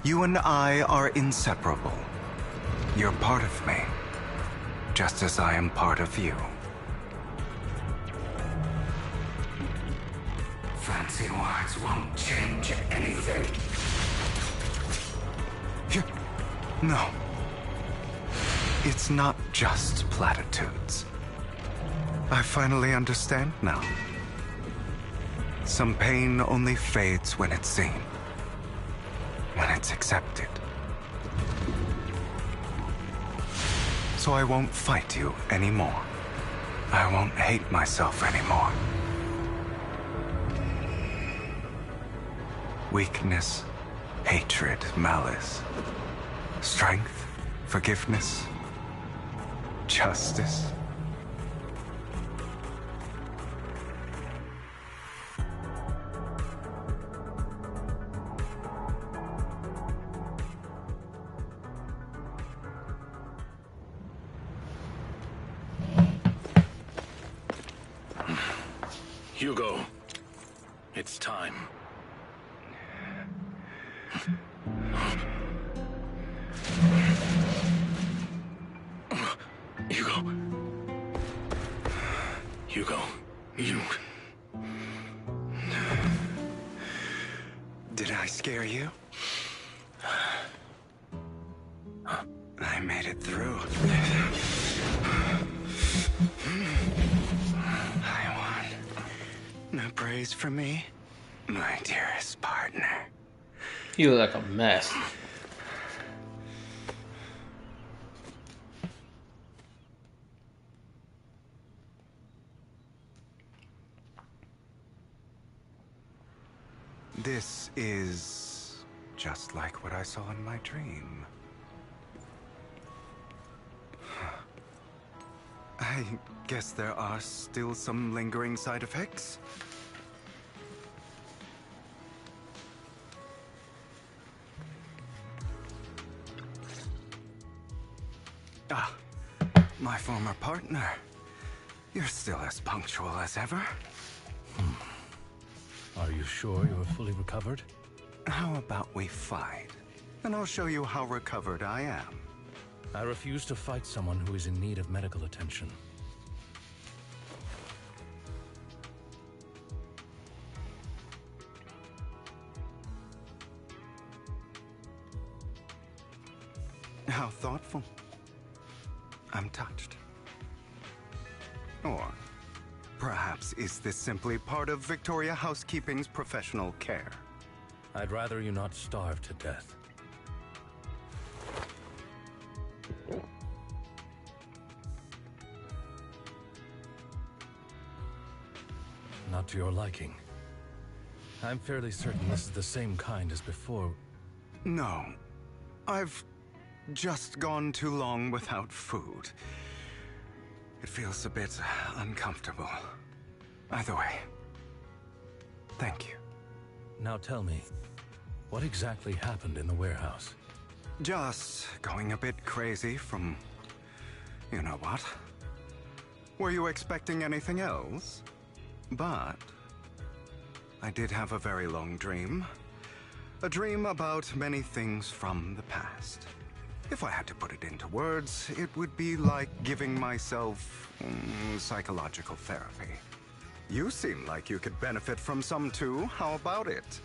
You and I are inseparable. You're part of me, just as I am part of you. Fancy words won't change anything. No. It's not just platitudes. I finally understand now. Some pain only fades when it's seen. When it's accepted. So I won't fight you anymore. I won't hate myself anymore. Weakness, hatred, malice, strength, forgiveness, justice. Hugo, it's time. Hugo, you... Did I scare you? I made it through. I won. No praise for me, my dearest partner. You look like a mess. This is just like what I saw in my dream. I guess there are still some lingering side effects. Ah, my former partner. You're still as punctual as ever. Are you sure you're fully recovered? How about we fight? And I'll show you how recovered I am. I refuse to fight someone who is in need of medical attention. How thoughtful. I'm touched. Or perhaps is this simply part of Victoria Housekeeping's professional care? I'd rather you not starve to death. Not to your liking. I'm fairly certain this is the same kind as before. No. I've just gone too long without food. It feels a bit uncomfortable. Either way, thank you. Now tell me, what exactly happened in the warehouse? Just going a bit crazy from... you know what? Were you expecting anything else? But I did have a very long dream. A dream about many things from the past. If I had to put it into words, it would be like giving myself psychological therapy. You seem like you could benefit from some too. How about it?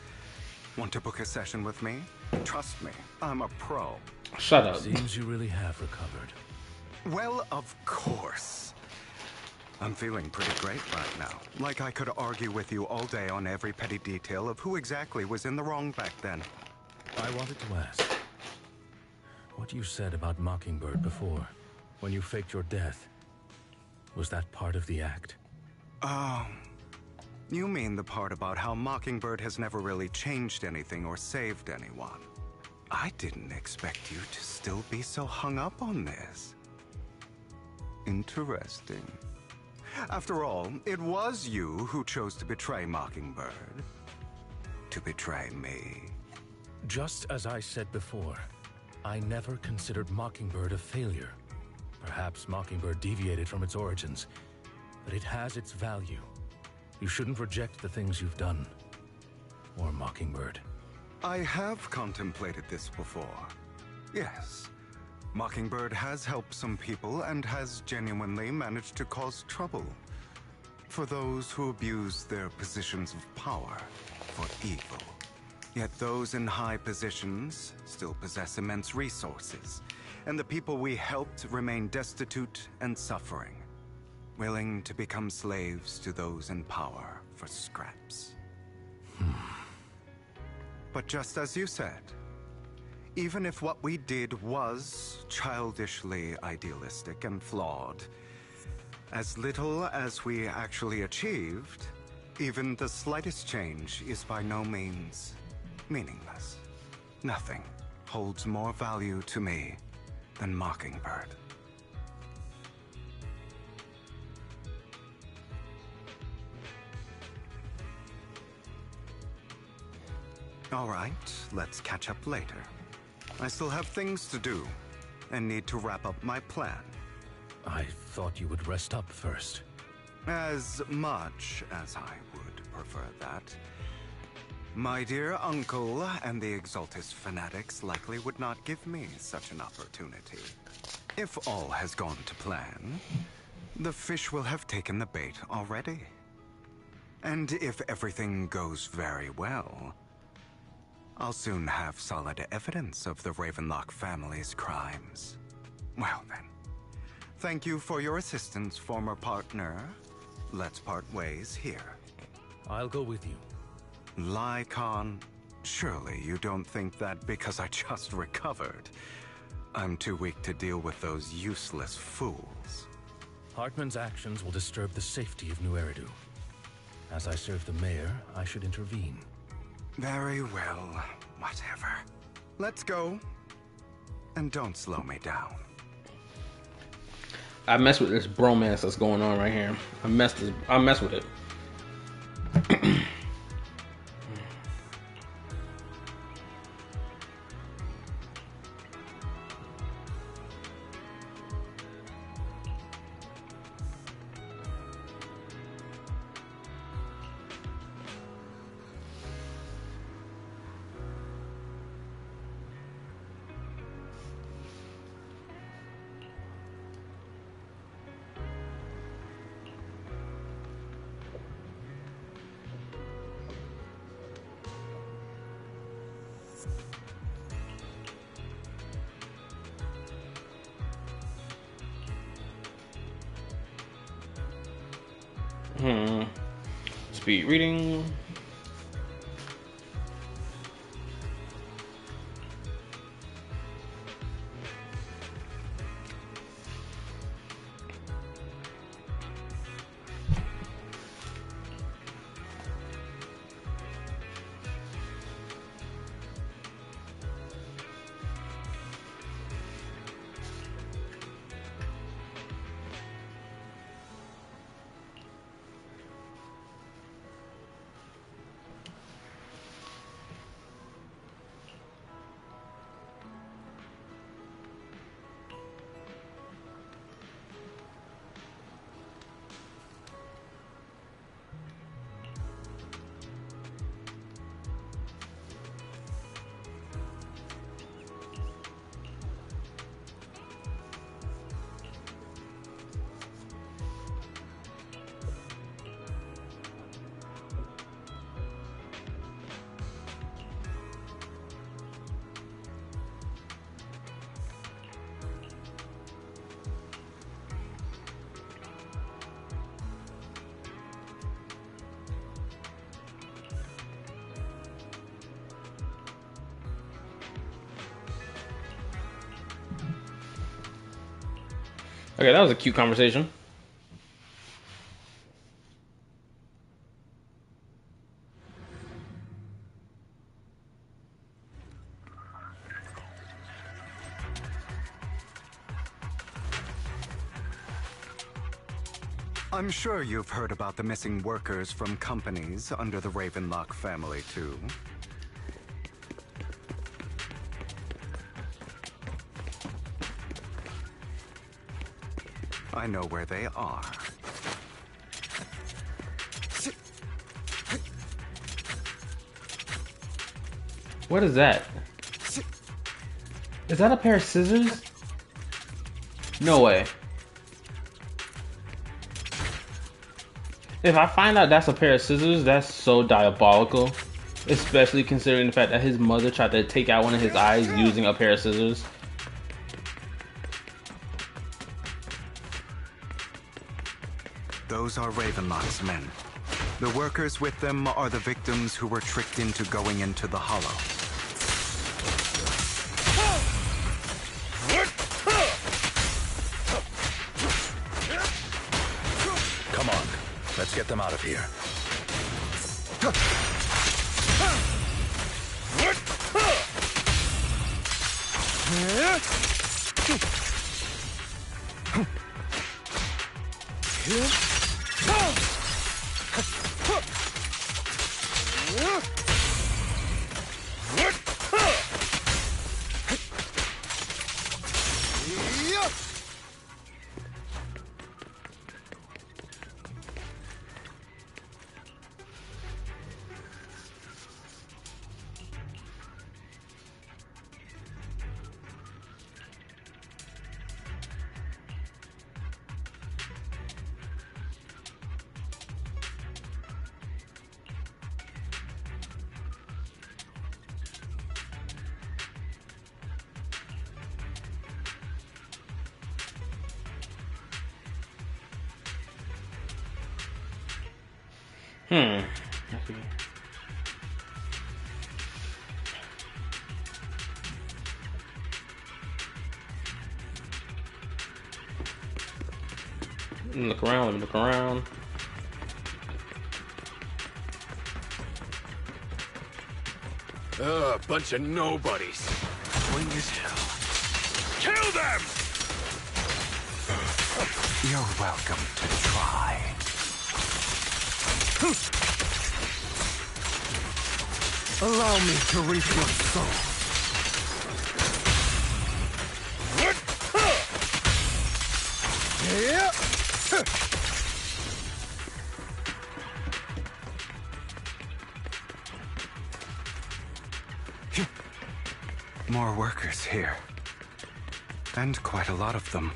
Want to book a session with me? Trust me, I'm a pro. Shut up. Seems you really have recovered. Well, of course. I'm feeling pretty great right now. Like I could argue with you all day on every petty detail of who exactly was in the wrong back then. I wanted to ask, what you said about Mockingbird before, when you faked your death, was that part of the act? You mean the part about how Mockingbird has never really changed anything or saved anyone. I didn't expect you to still be so hung up on this. Interesting. After all, it was you who chose to betray Mockingbird. To betray me. Just as I said before, I never considered Mockingbird a failure. Perhaps Mockingbird deviated from its origins, but it has its value. You shouldn't reject the things you've done. Or Mockingbird. I have contemplated this before. Yes. Mockingbird has helped some people and has genuinely managed to cause trouble. For those who abuse their positions of power for evil. Yet those in high positions still possess immense resources, and the people we helped remain destitute and suffering, willing to become slaves to those in power for scraps. But just as you said, even if what we did was childishly idealistic and flawed, as little as we actually achieved, even the slightest change is by no means meaningless. Nothing holds more value to me than Mockingbird. All right, let's catch up later. I still have things to do and need to wrap up my plan. I thought you would rest up first. As much as I would prefer that. My dear uncle and the Exaltus fanatics likely would not give me such an opportunity. If all has gone to plan, the fish will have taken the bait already. And if everything goes very well, I'll soon have solid evidence of the Ravenlock family's crimes. Well then, thank you for your assistance, former partner. Let's part ways here. I'll go with you. Lycon, surely you don't think that because I just recovered, I'm too weak to deal with those useless fools. Hartman's actions will disturb the safety of New Eridu. As I serve the mayor, I should intervene. Very well, whatever. Let's go. And don't slow me down. I mess with this bromance that's going on right here. I mess with it. Speed reading. Okay, that was a cute conversation. I'm sure you've heard about the missing workers from companies under the Ravenlock family, too. I know where they are. What is that? Is that a pair of scissors? No way. If I find out that's a pair of scissors, that's so diabolical. Especially considering the fact that his mother tried to take out one of his eyes using a pair of scissors. Those are Ravenlock's men. The workers with them are the victims who were tricked into going into the Hollow. Come on, let's get them out of here. Let me look around, let me look around. Bunch of nobodies. Swing as hell. Kill them! You're welcome to try. Allow me to reach your soul. Yeah. More workers here. And quite a lot of them.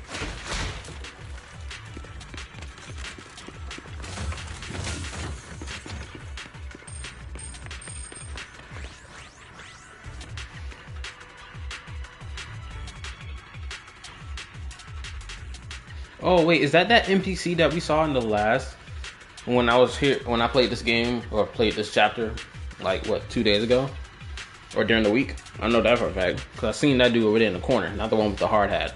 Oh wait, is that NPC that we saw in the last when I was here, when I played this game or played this chapter, like what, 2 days ago, or during the week. I know that for a fact because I seen that dude over there in the corner, not the one with the hard hat.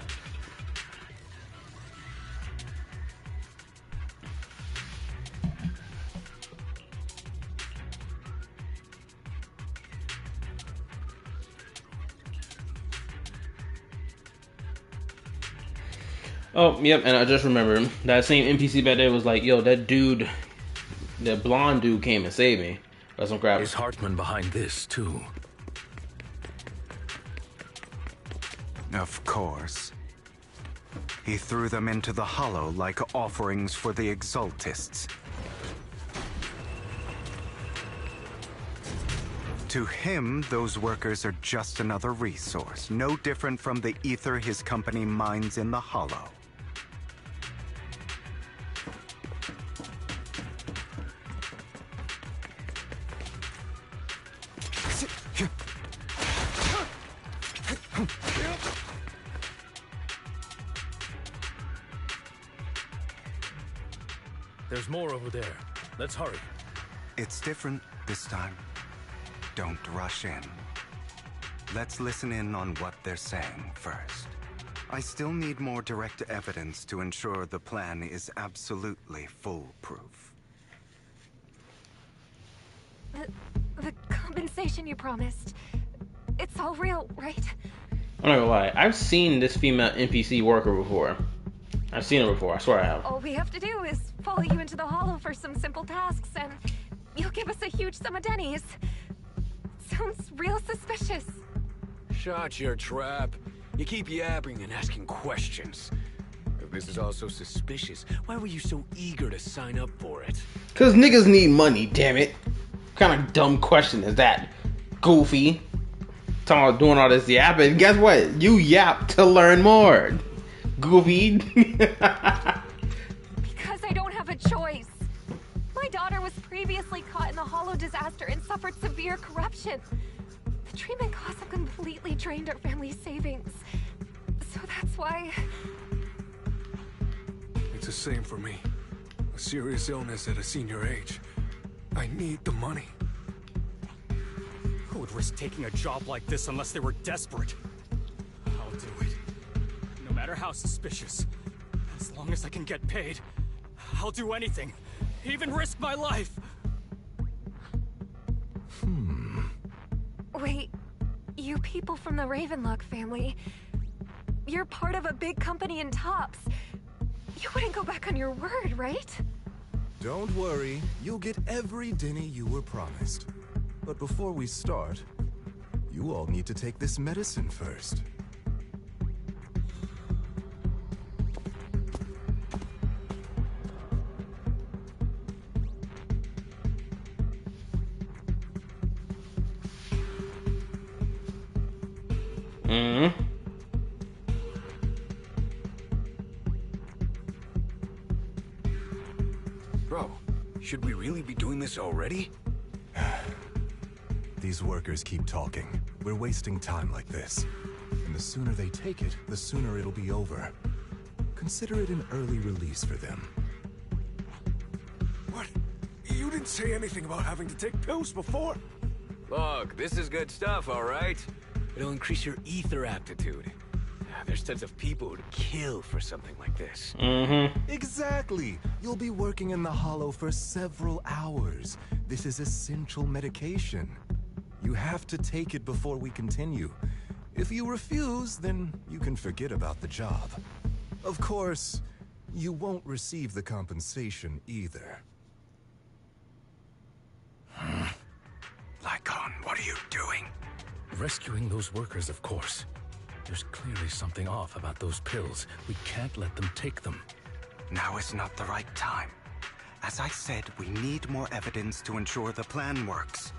Oh, yep, and I just remembered that same NPC back there was like, yo, that dude, that blonde dude came and saved me. That's some crap. Is Hartman behind this, too? Of course. He threw them into the hollow like offerings for the Exaltists. To him, those workers are just another resource, no different from the ether his company mines in the hollow. There's more over there. Let's hurry. It's different this time. Don't rush in. Let's listen in on what they're saying first. I still need more direct evidence to ensure the plan is absolutely foolproof. The compensation you promised. It's all real, right? I'm not gonna lie. I've seen this female NPC worker before. I've seen her before. I swear I have. All we have to do is follow you into the hollow for some simple tasks, and you'll give us a huge sum of dennies. Sounds real suspicious. Shut your trap. You keep yapping and asking questions. If this is all so suspicious, why were you so eager to sign up for it? Cause niggas need money, damn it. What kind of dumb question is that? Goofy. Talking about doing all this yapping. Guess what? You yap to learn more. Goofy. Because I don't have a choice. My daughter was previously caught in the hollow disaster and suffered severe corruption. The treatment costs have completely drained our family's savings. So that's why... It's the same for me. A serious illness at a senior age. I need the money. Who would risk taking a job like this unless they were desperate? I'll do it. No matter how suspicious. As long as I can get paid, I'll do anything. Even risk my life. Wait, you people from the Ravenlock family, you're part of a big company in Tops. You wouldn't go back on your word, right? Don't worry, you'll get every denny you were promised. But before we start, you all need to take this medicine first. Bro, should we really be doing this already? These workers keep talking. We're wasting time like this. And the sooner they take it, the sooner it'll be over. Consider it an early release for them. What? You didn't say anything about having to take pills before. Look, this is good stuff, all right? It'll increase your ether aptitude. There's tons of people who'd kill for something like this. Exactly. You'll be working in the hollow for several hours. This is essential medication. You have to take it before we continue. If you refuse, then you can forget about the job. Of course, you won't receive the compensation either. Lycon, what are you doing? Rescuing those workers, of course. There's clearly something off about those pills. We can't let them take them. Now is not the right time. As I said, we need more evidence to ensure the plan works.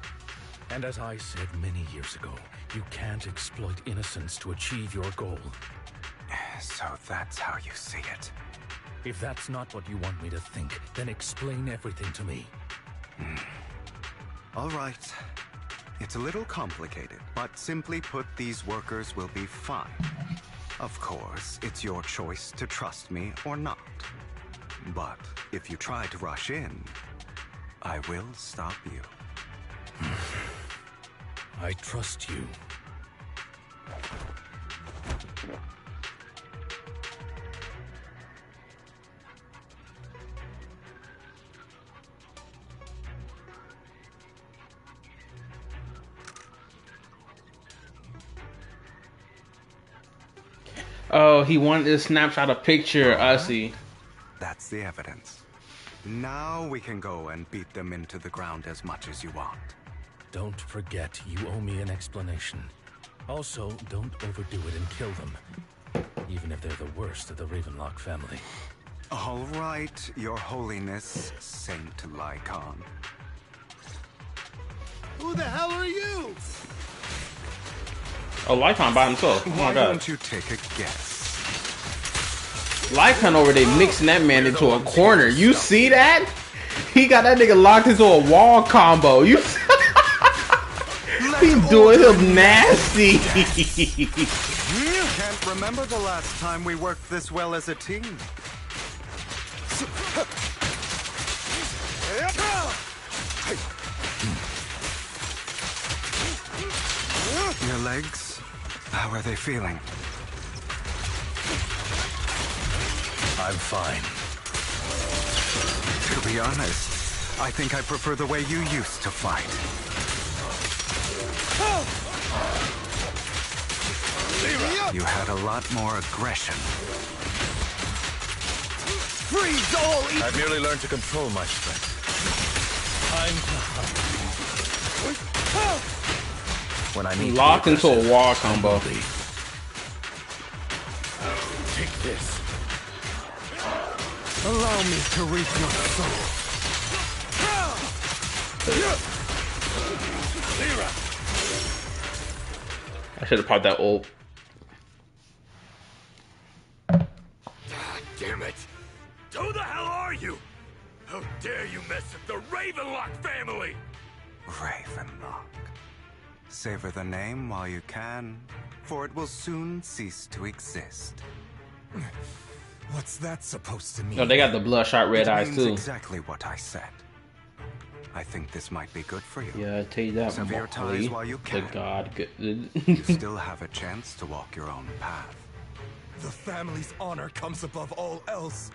And as I said many years ago, you can't exploit innocence to achieve your goal. So that's how you see it. If that's not what you want me to think, then explain everything to me. All right. It's a little complicated, but simply put, these workers will be fine. Of course, it's your choice to trust me or not. But if you try to rush in, I will stop you. I trust you. Oh, he wanted to snapshot a picture. I see. That's the evidence. Now we can go and beat them into the ground as much as you want. Don't forget, you owe me an explanation. Also, don't overdo it and kill them. Even if they're the worst of the Ravenlock family. All right, Your Holiness, Saint Lycon. Who the hell are you? Oh, Lycon by himself. Oh my Why god. don't you take a guess? Lycon over there mixing that man into a corner. You see that? He got that nigga locked into a wall combo. You He's doing him nasty. Can't remember the last time we worked this well as a team. Your legs, how are they feeling? I'm fine. To be honest, I think I prefer the way you used to fight. You had a lot more aggression. Freeze all! I've merely learned to control my strength. When I need locked into a wall combo. Take this. Allow me to reach your soul. I should have popped that ult. Damn it! Who the hell are you? How dare you mess with the Ravenlock family? Ravenlock. Savor the name while you can, for it will soon cease to exist. What's that supposed to mean? Oh, they got the bloodshot red eyes means too. Exactly what I said. I think this might be good for you. Yeah, I tell you that, Sever your ties while you can. The god good. You still have a chance to walk your own path. The family's honor comes above all else.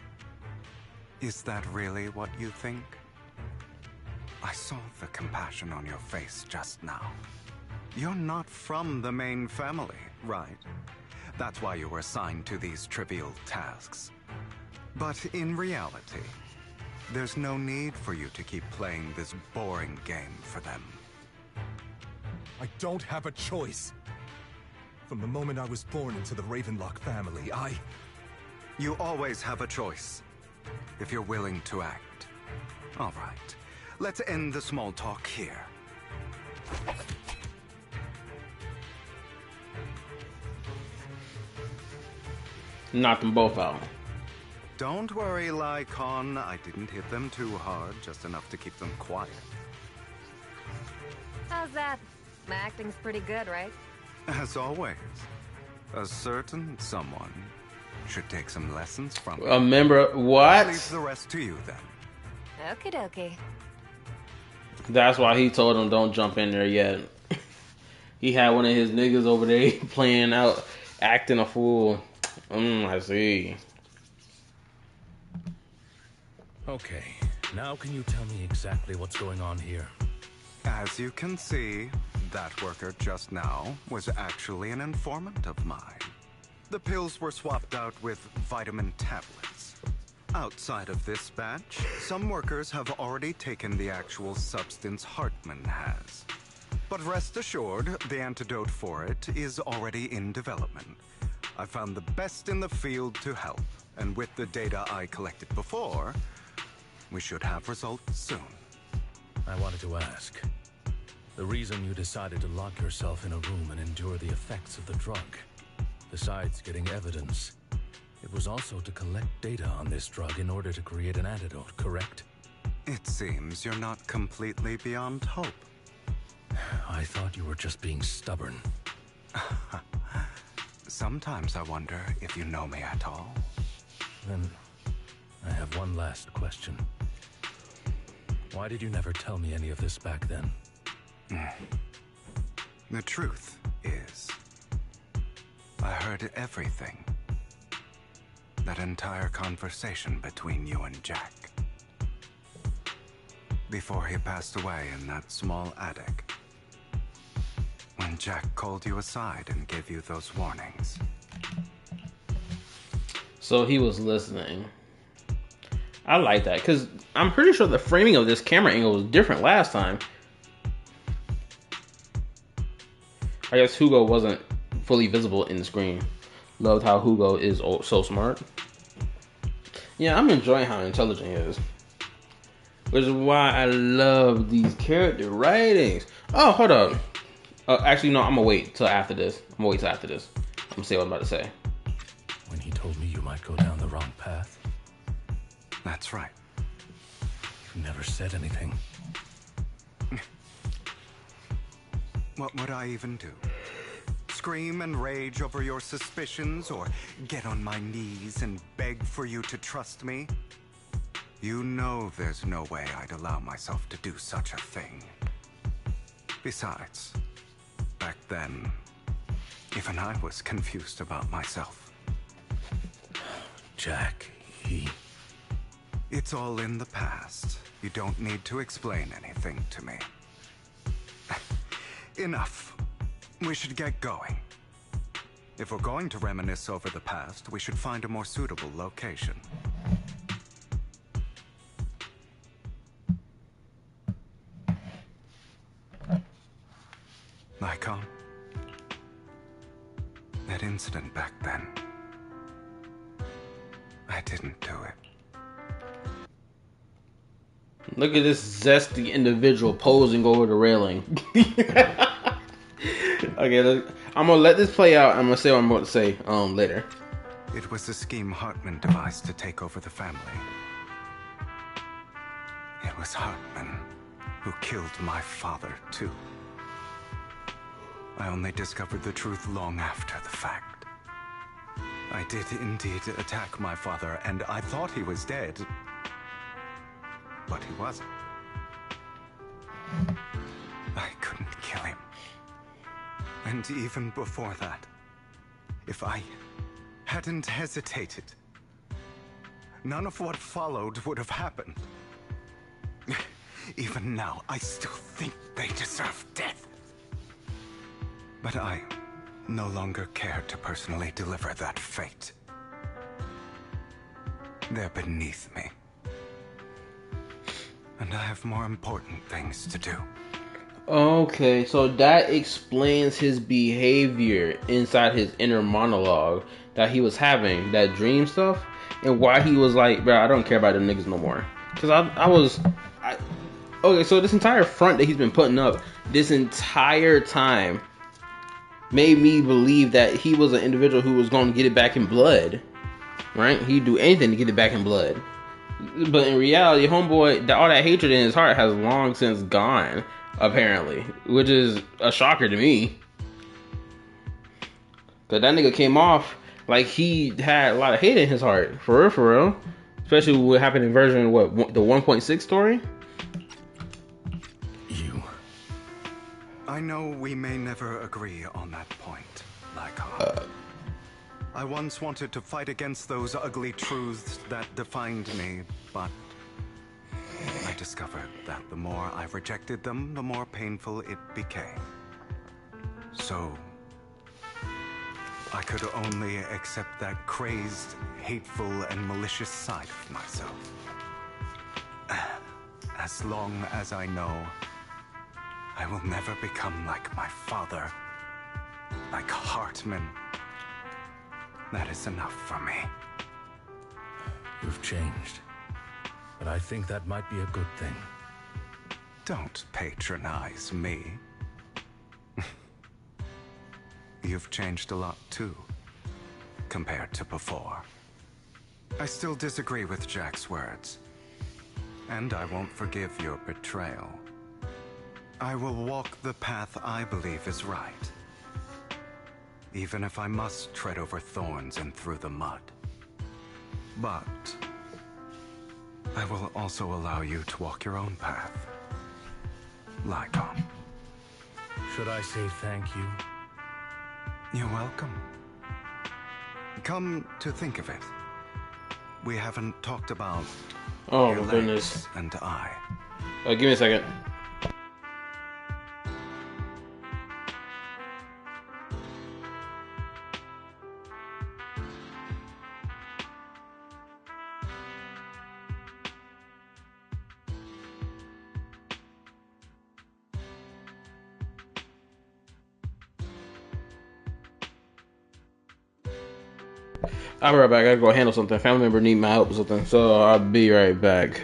Is that really what you think? I saw the compassion on your face just now. You're not from the main family, right? That's why you were assigned to these trivial tasks. But in reality, there's no need for you to keep playing this boring game for them. I don't have a choice. From the moment I was born into the Ravenlock family, You always have a choice, if you're willing to act. All right, let's end the small talk here. Knocked them both out. Don't worry, Lycon. I didn't hit them too hard, just enough to keep them quiet. How's that? My acting's pretty good, right? As always, a certain someone should take some lessons from you. A member, what? Leave the rest to you then. Okie dokie. That's why he told him don't jump in there yet. He had one of his niggas over there playing out, acting a fool. I see. Okay, now can you tell me exactly what's going on here? As you can see, that worker just now was actually an informant of mine. The pills were swapped out with vitamin tablets. Outside of this batch, some workers have already taken the actual substance Hartman has. But rest assured, the antidote for it is already in development. I found the best in the field to help, and with the data I collected before, we should have results soon. I wanted to ask. The reason you decided to lock yourself in a room and endure the effects of the drug, besides getting evidence, it was also to collect data on this drug in order to create an antidote, correct? It seems you're not completely beyond hope. I thought you were just being stubborn. Sometimes I wonder if you know me at all. Then I have one last question. Why did you never tell me any of this back then? The truth is, I heard everything. That entire conversation between you and Jack. Before he passed away in that small attic. When Jack called you aside and gave you those warnings. So he was listening. I like that, because I'm pretty sure the framing of this camera angle was different last time. I guess Hugo wasn't fully visible in the screen. Loved how Hugo is so smart. Yeah, I'm enjoying how intelligent he is. Which is why I love these character writings. Oh, hold up. Actually, no, I'm gonna wait till after this. I'm gonna say what I'm about to say. When he told me you might go down the wrong path. That's right. You never said anything. What would I even do? Scream and rage over your suspicions, or get on my knees and beg for you to trust me? You know there's no way I'd allow myself to do such a thing. Besides, back then, even I was confused about myself. Jack, It's all in the past. You don't need to explain anything to me. Enough. We should get going. If we're going to reminisce over the past, we should find a more suitable location. Nikon? That incident back then. I didn't do it. Look at this zesty individual posing over the railing. Okay, I'm gonna let this play out. I'm gonna say what I'm about to say later. It was a scheme Hartman devised to take over the family. It was Hartman who killed my father, too. I only discovered the truth long after the fact. I did indeed attack my father, and I thought he was dead. But he wasn't. I couldn't kill him. And even before that, if I hadn't hesitated, none of what followed would have happened. Even now, I still think they deserve death. But I no longer care to personally deliver that fate. They're beneath me. And I have more important things to do. Okay, so that explains his behavior inside his inner monologue that he was having, that dream stuff, and why he was like, bro, I don't care about them niggas no more. Because okay, so this entire front that he's been putting up this entire time made me believe that he was an individual who was going to get it back in blood, right? He'd do anything to get it back in blood. But in reality, homeboy, all that hatred in his heart has long since gone, apparently, which is a shocker to me. Cause that nigga came off like he had a lot of hate in his heart, for real. Especially what happened in version, the 1.6 story? I know we may never agree on that point, I once wanted to fight against those ugly truths that defined me, but I discovered that the more I rejected them, the more painful it became. So I could only accept that crazed, hateful, and malicious side of myself. As long as I know I will never become like my father, like Hartman. That is enough for me. You've changed, but I think that might be a good thing. Don't patronize me. You've changed a lot too, compared to before. I still disagree with Jack's words, and I won't forgive your betrayal. I will walk the path I believe is right, even if I must tread over thorns and through the mud. But I will also allow you to walk your own path. Lie calm. Should I say thank you? You're welcome. Come to think of it, we haven't talked about Oh your my goodness. legs and I. Give me a second. I'll be right back. I gotta go handle something. Family member need my help with something, so I'll be right back.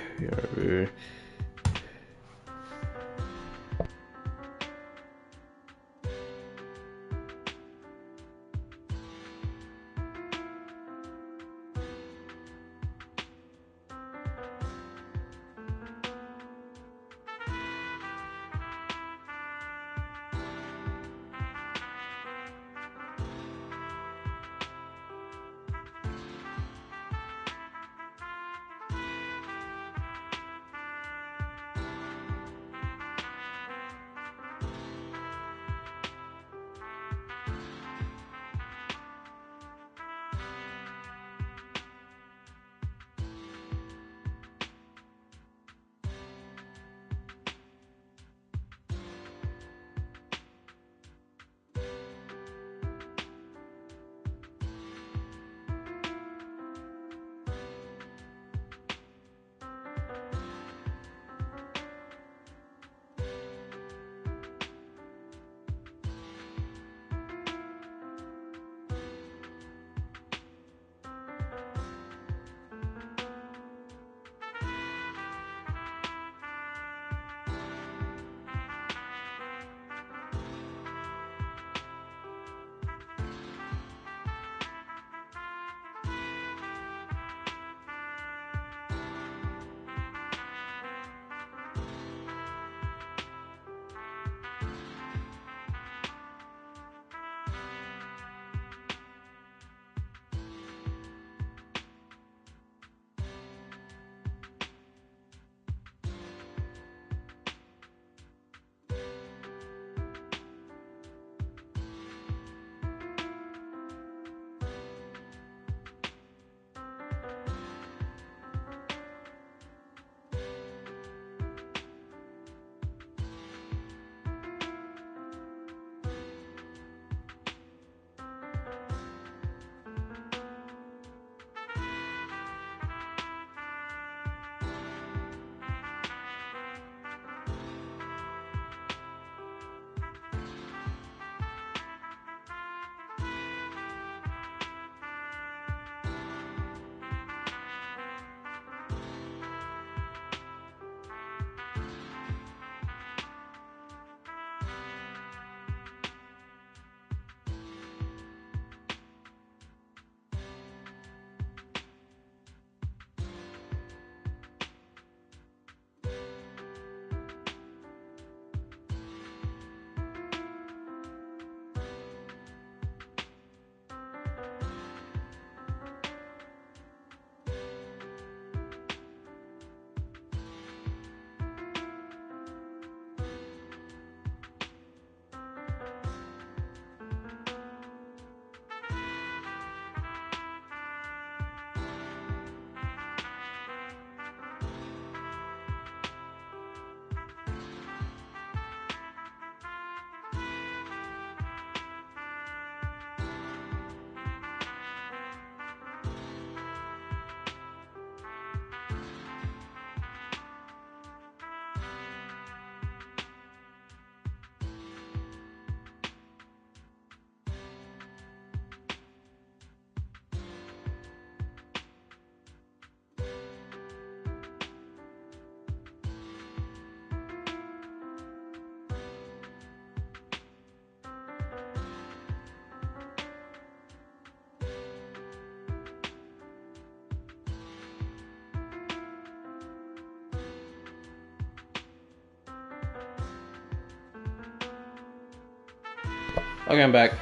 Okay, I'm back.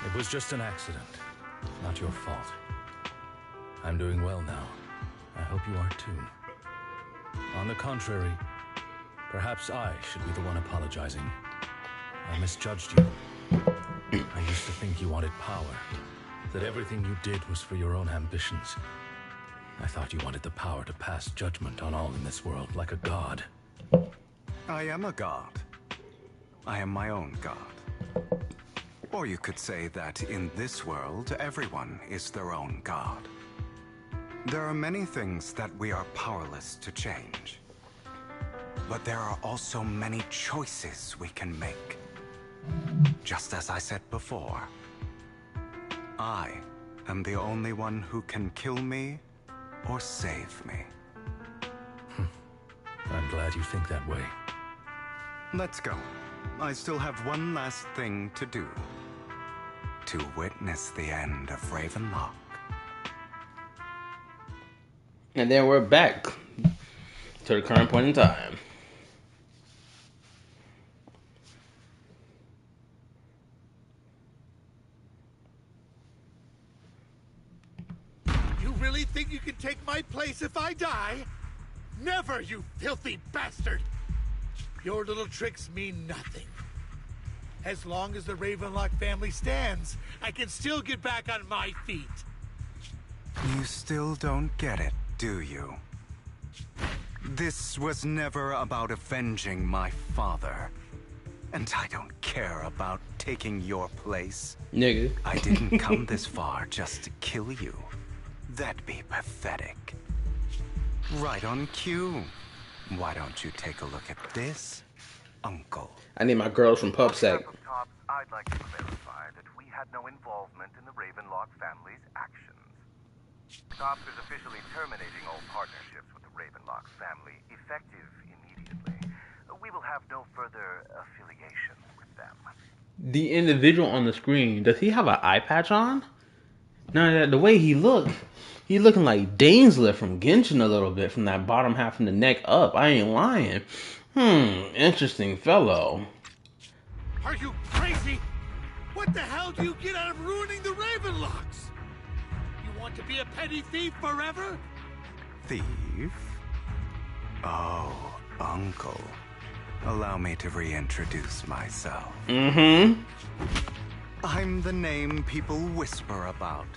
It was just an accident, not your fault. I'm doing well now. I hope you are too. On the contrary, perhaps I should be the one apologizing. I misjudged you. I used to think you wanted power, that everything you did was for your own ambitions. I thought you wanted the power to pass judgment on all in this world like a god. I am a god. I am my own god. Or you could say that in this world, everyone is their own god. There are many things that we are powerless to change. But there are also many choices we can make. Just as I said before, I am the only one who can kill me or save me. I'm glad you think that way. Let's go. I still have one last thing to do. To witness the end of Ravenlock. And then we're back to the current point in time. You really think you can take my place if I die? Never, you filthy bastard! Your little tricks mean nothing. As long as the Ravenlock family stands, I can still get back on my feet. You still don't get it, do you? This was never about avenging my father. And I don't care about taking your place. Nigga. I didn't come this far just to kill you. That'd be pathetic. Right on cue. Why don't you take a look at this, Uncle? I need my girls from PubSec. I'd like to clarify that we had no involvement in the Ravenlock family's actions. Cops is officially terminating all partnerships with the Ravenlock family, effective immediately. We will have no further affiliation with them. The individual on the screen, does he have an eye patch on? No, the way he looking like Dainsler from Genshin a little bit, from that bottom half of the neck up. I ain't lying. Interesting fellow. Are you crazy? What the hell do you get out of ruining the Ravenlocks? You want to be a petty thief forever? Thief? Oh, Uncle. Allow me to reintroduce myself. I'm the name people whisper about.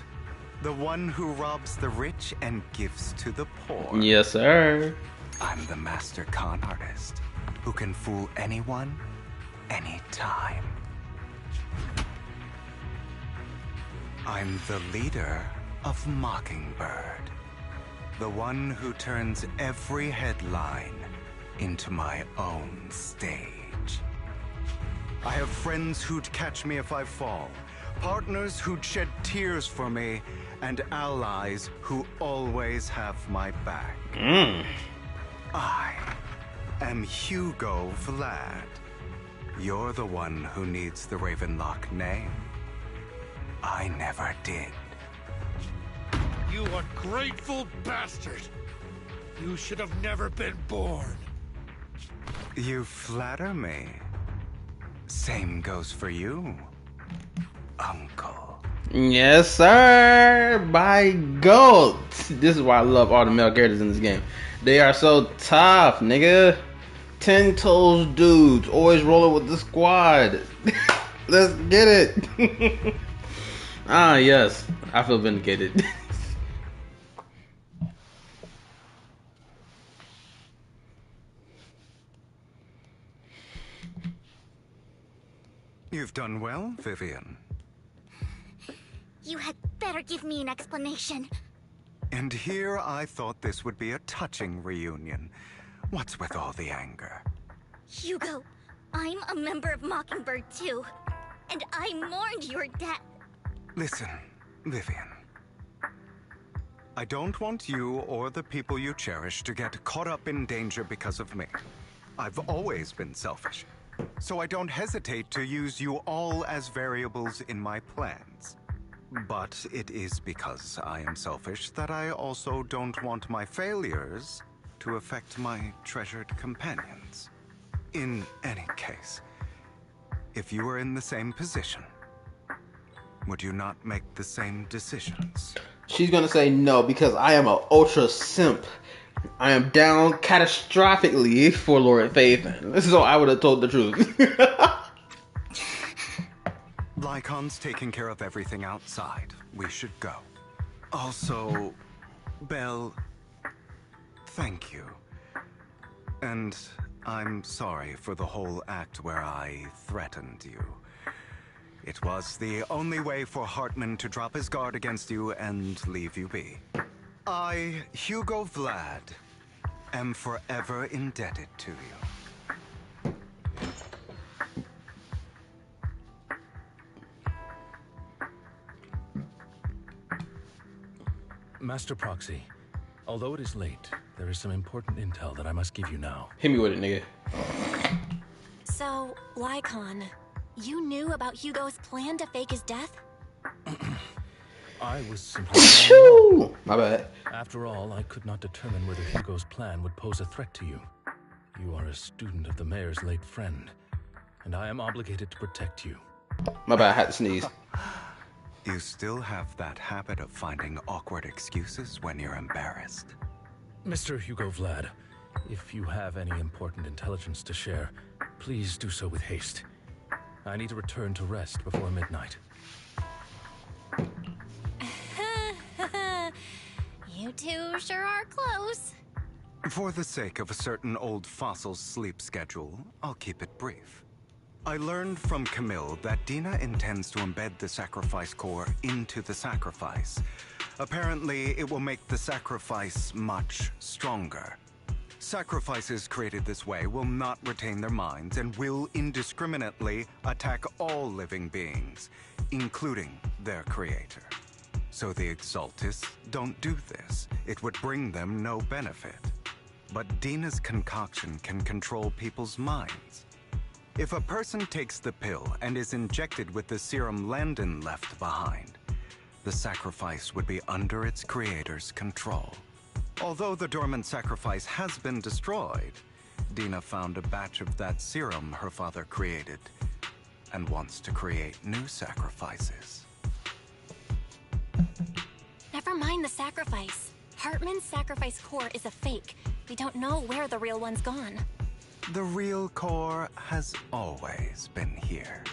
The one who robs the rich and gives to the poor. Yes, sir. I'm the master con artist who can fool anyone, anytime. I'm the leader of Mockingbird. The one who turns every headline into my own stage. I have friends who'd catch me if I fall, partners who'd shed tears for me, and allies who always have my back. I am Hugo Vlad. You're the one who needs the Ravenlock name. I never did. You ungrateful bastard! You should have never been born. You flatter me. Same goes for you, Uncle. Yes, sir. By goat. This is why I love all the male characters in this game. They are so tough, nigga. 10 toes dudes, always rolling with the squad. Let's get it. Yes. I feel vindicated. You've done well, Vivian. You had better give me an explanation. And here I thought this would be a touching reunion. What's with all the anger? Hugo, I'm a member of Mockingbird too. And I mourned your death. Listen, Vivian. I don't want you or the people you cherish to get caught up in danger because of me. I've always been selfish, so I don't hesitate to use you all as variables in my plans. But it is because I am selfish that I also don't want my failures to affect my treasured companions. In any case, if you were in the same position, would you not make the same decisions? She's gonna say no because I am an ultra simp. I am down catastrophically for Lord Faith. This is all I would have told the truth. Lycon's taking care of everything outside. We should go. Also, Belle, thank you. And I'm sorry for the whole act where I threatened you. It was the only way for Hartman to drop his guard against you and leave you be. I, Hugo Vlad, am forever indebted to you. Master Proxy, although it is late, there is some important intel that I must give you now. Hit me with it, nigga. So, Lycon, you knew about Hugo's plan to fake his death? I was simply... My bad. After all, I could not determine whether Hugo's plan would pose a threat to you. You are a student of the mayor's late friend, and I am obligated to protect you. My bad, I had to sneeze. You still have that habit of finding awkward excuses when you're embarrassed. Mr. Hugo Vlad, if you have any important intelligence to share, please do so with haste. I need to return to rest before midnight. You two sure are close. For the sake of a certain old fossil's sleep schedule, I'll keep it brief. I learned from Camille that Dina intends to embed the sacrifice core into the sacrifice. Apparently, it will make the sacrifice much stronger. Sacrifices created this way will not retain their minds and will indiscriminately attack all living beings, including their creator. So the Exaltists don't do this. It would bring them no benefit. But Dina's concoction can control people's minds. If a person takes the pill and is injected with the serum Landon left behind, the sacrifice would be under its creator's control. Although the dormant sacrifice has been destroyed, Dina found a batch of that serum her father created and wants to create new sacrifices. Never mind the sacrifice. Hartman's sacrifice core is a fake. We don't know where the real one's gone. The real core has always been here.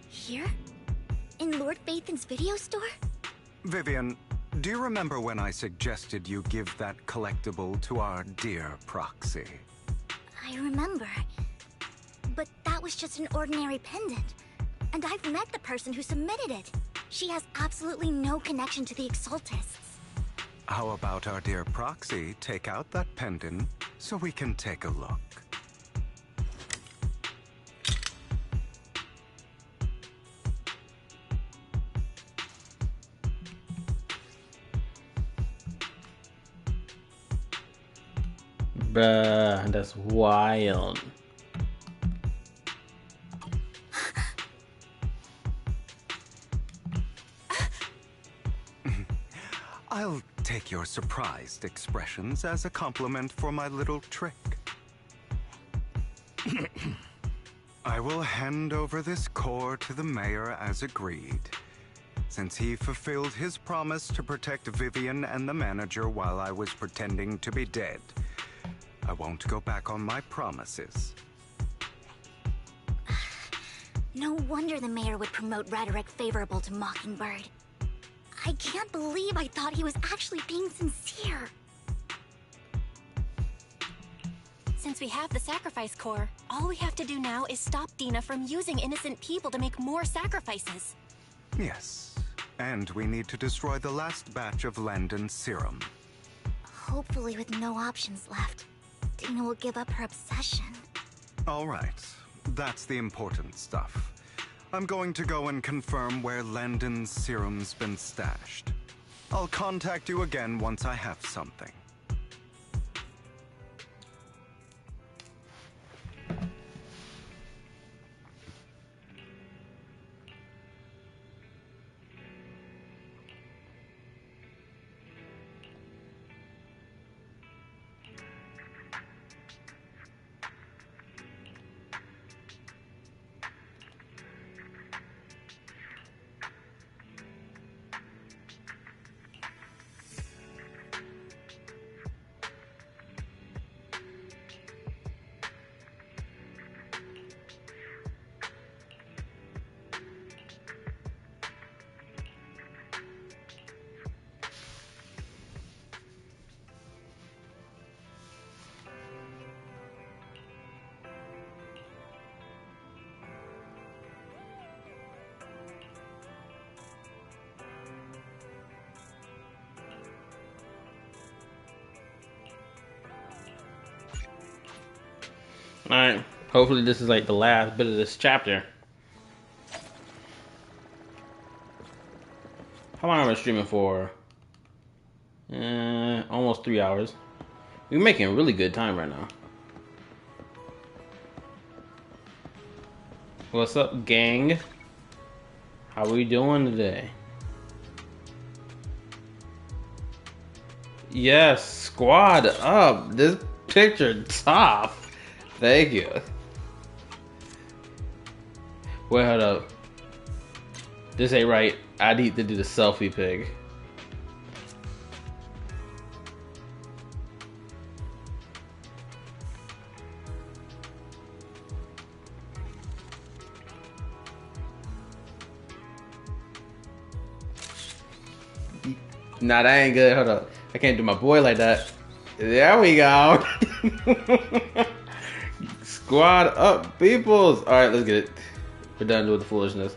Here? In Lord Phaethan's video store? Vivian, do you remember when I suggested you give that collectible to our dear Proxy? I remember. But that was just an ordinary pendant. And I've met the person who submitted it. She has absolutely no connection to the Exaltists. How about our dear Proxy take out that pendant so we can take a look? Bruh, that's wild. I'll take your surprised expressions as a compliment for my little trick. I will hand over this core to the mayor as agreed. Since he fulfilled his promise to protect Vivian and the manager while I was pretending to be dead, I won't go back on my promises. No wonder the mayor would promote rhetoric favorable to Mockingbird. I can't believe I thought he was actually being sincere. Since we have the sacrifice core, all we have to do now is stop Dina from using innocent people to make more sacrifices. Yes, and we need to destroy the last batch of Landon's serum. Hopefully with no options left, Dina will give up her obsession. All right, that's the important stuff. I'm going to go and confirm where Landon's serum's been stashed. I'll contact you again once I have something. Alright, hopefully this is like the last bit of this chapter. How long am I streaming for? Almost 3 hours. We're making really good time right now. What's up, gang? How we doing today? Yes, squad up. This picture top. Thank you. Wait, hold up. This ain't right. I need to do the selfie pig. Nah, that ain't good. Hold up. I can't do my boy like that. There we go. Squad up, peoples. Alright, let's get it. We're done with the foolishness.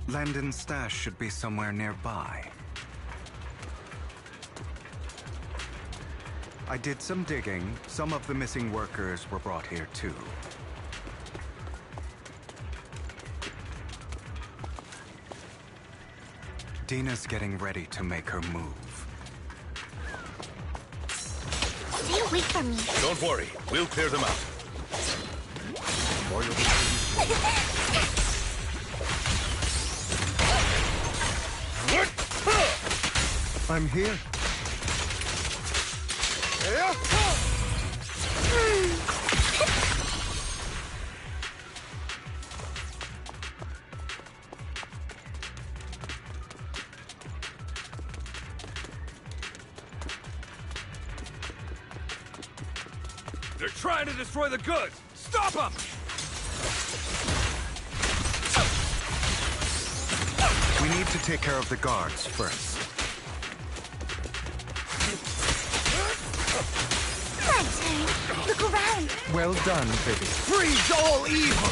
Landon's stash should be somewhere nearby. I did some digging. Some of the missing workers were brought here too. Dina's getting ready to make her move. Stay away from me. Don't worry, we'll clear them out. Or you'll be I'm here. They're trying to destroy the goods! Stop them! We need to take care of the guards first. My turn. Look around. Well done, baby. Freeze all evil!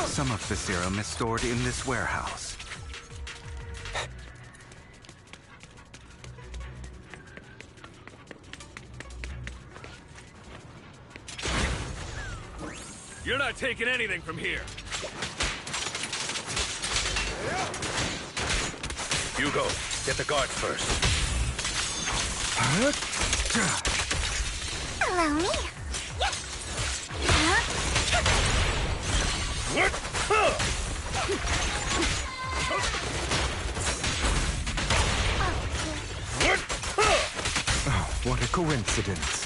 Some of the serum is stored in this warehouse. You're not taking anything from here. You go. Get the guards first. Allow me. Oh, what a coincidence.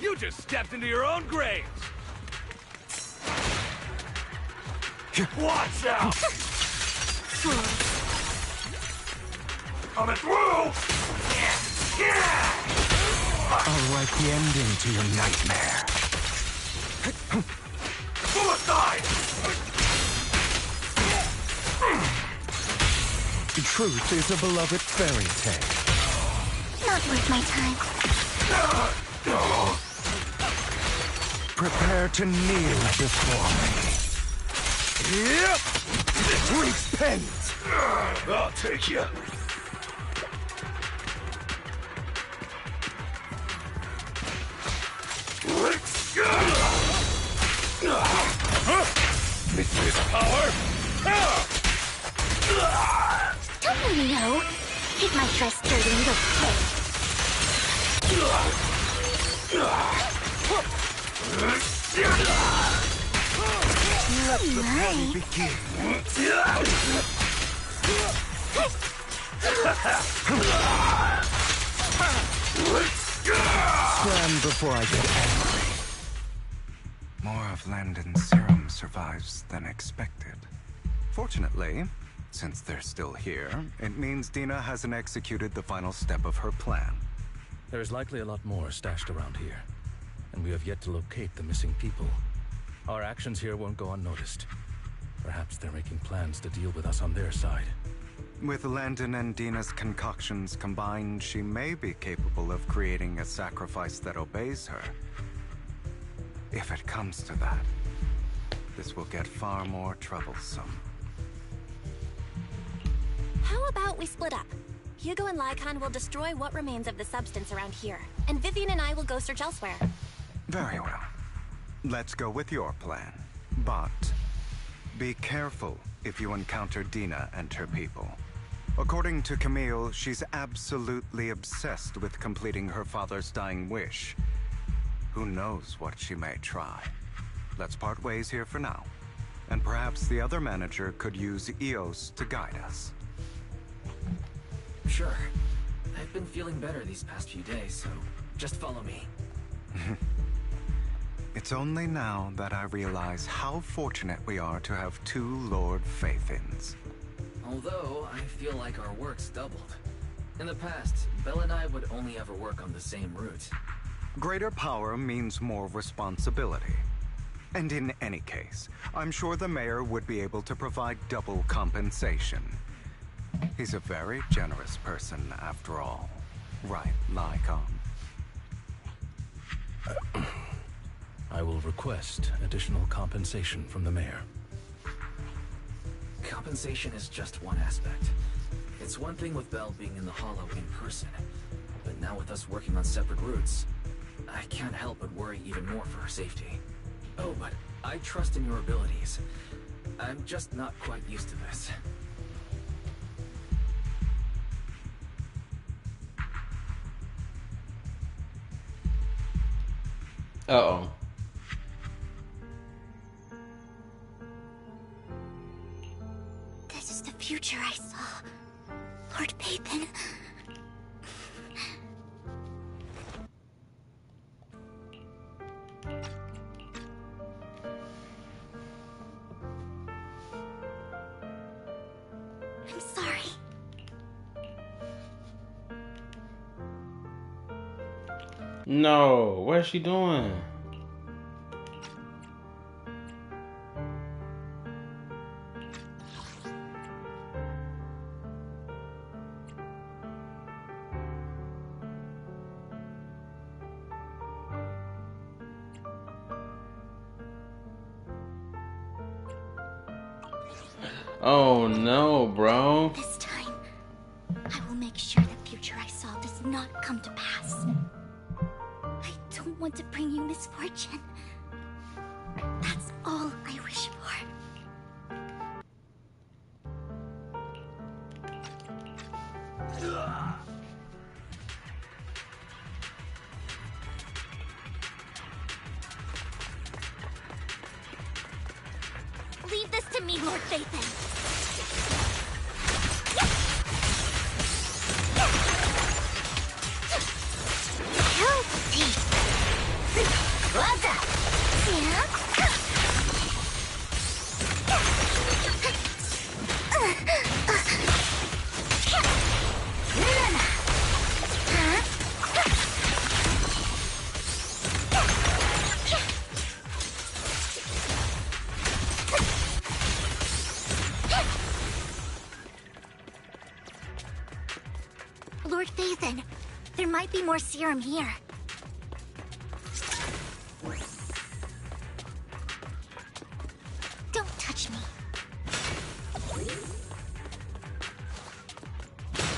You just stepped into your own grave! Watch out! Coming through! I'll write the ending to your nightmare. Suicide! Truth is a beloved fairy tale. Not worth my time. Prepare to kneel before me. Yep! Repent! I'll take you. This power? Don't you know? Keep my dress dirty and you'll pay. Let the party begin. Stand before I get angry. More of of Landon's serum survives than expected. Fortunately, since they're still here, it means Dina hasn't executed the final step of her plan. There's likely a lot more stashed around here, and we have yet to locate the missing people. Our actions here won't go unnoticed. Perhaps they're making plans to deal with us on their side. With Landon and Dina's concoctions combined, she may be capable of creating a sacrifice that obeys her. If it comes to that, this will get far more troublesome. How about we split up? Hugo and Lycon will destroy what remains of the substance around here, and Vivian and I will go search elsewhere. Very well. Let's go with your plan. But be careful if you encounter Dina and her people. According to Camille, she's absolutely obsessed with completing her father's dying wish. Who knows what she may try. Let's part ways here for now. And perhaps the other manager could use EOS to guide us. Sure. I've been feeling better these past few days, so just follow me. It's only now that I realize how fortunate we are to have two Lord Faithins. Although, I feel like our work's doubled. In the past, Belle and I would only ever work on the same route. Greater power means more responsibility. And in any case, I'm sure the mayor would be able to provide double compensation. He's a very generous person, after all. Right, Lycon? I will request additional compensation from the mayor. Compensation is just one aspect. It's one thing with Belle being in the Hollow in person, but now with us working on separate routes, I can't help but worry even more for her safety. Oh, but I trust in your abilities. I'm just not quite used to this. Uh-oh. This is the future I saw. Lord Pathan. I'm sorry. No, what is she doing? Oh no, bro. This time, I will make sure the future I saw does not come to pass. I don't want to bring you misfortune. That's all I wish for. Leave this to me, Lord Phaethon. Lord Phaethon, there might be more serum here. Don't touch me.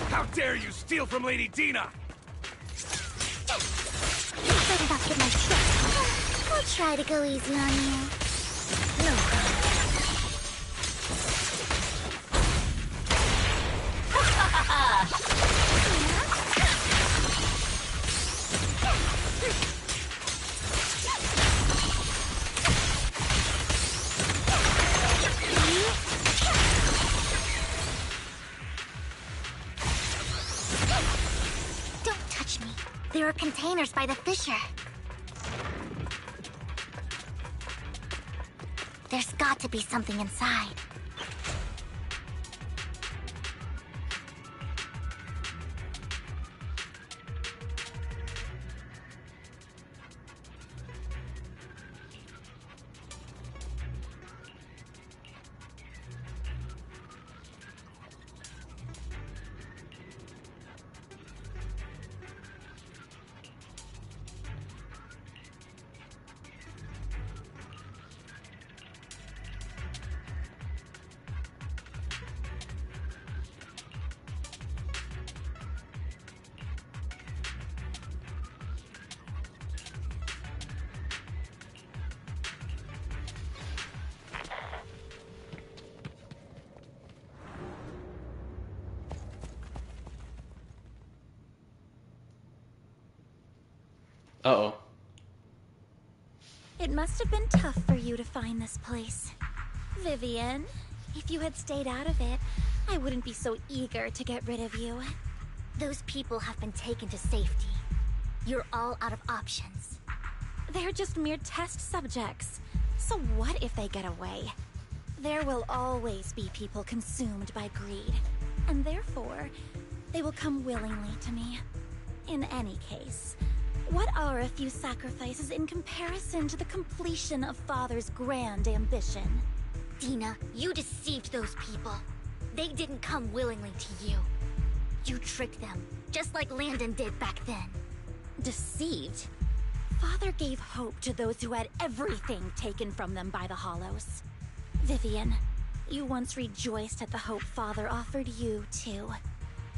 How dare you steal from Lady Dina! You better not get my trick. I'll try to go easy on you. No problem. Don't touch me. There are containers by the fissure. There's got to be something inside. Uh-oh. It must have been tough for you to find this place. Vivian, if you had stayed out of it, I wouldn't be so eager to get rid of you. Those people have been taken to safety. You're all out of options. They're just mere test subjects. So what if they get away? There will always be people consumed by greed. And therefore, they will come willingly to me. In any case, what are a few sacrifices in comparison to the completion of Father's grand ambition? Dina, you deceived those people. They didn't come willingly to you. You tricked them, just like Landon did back then. Deceived? Father gave hope to those who had everything taken from them by the Hollows. Vivian, you once rejoiced at the hope Father offered you, too.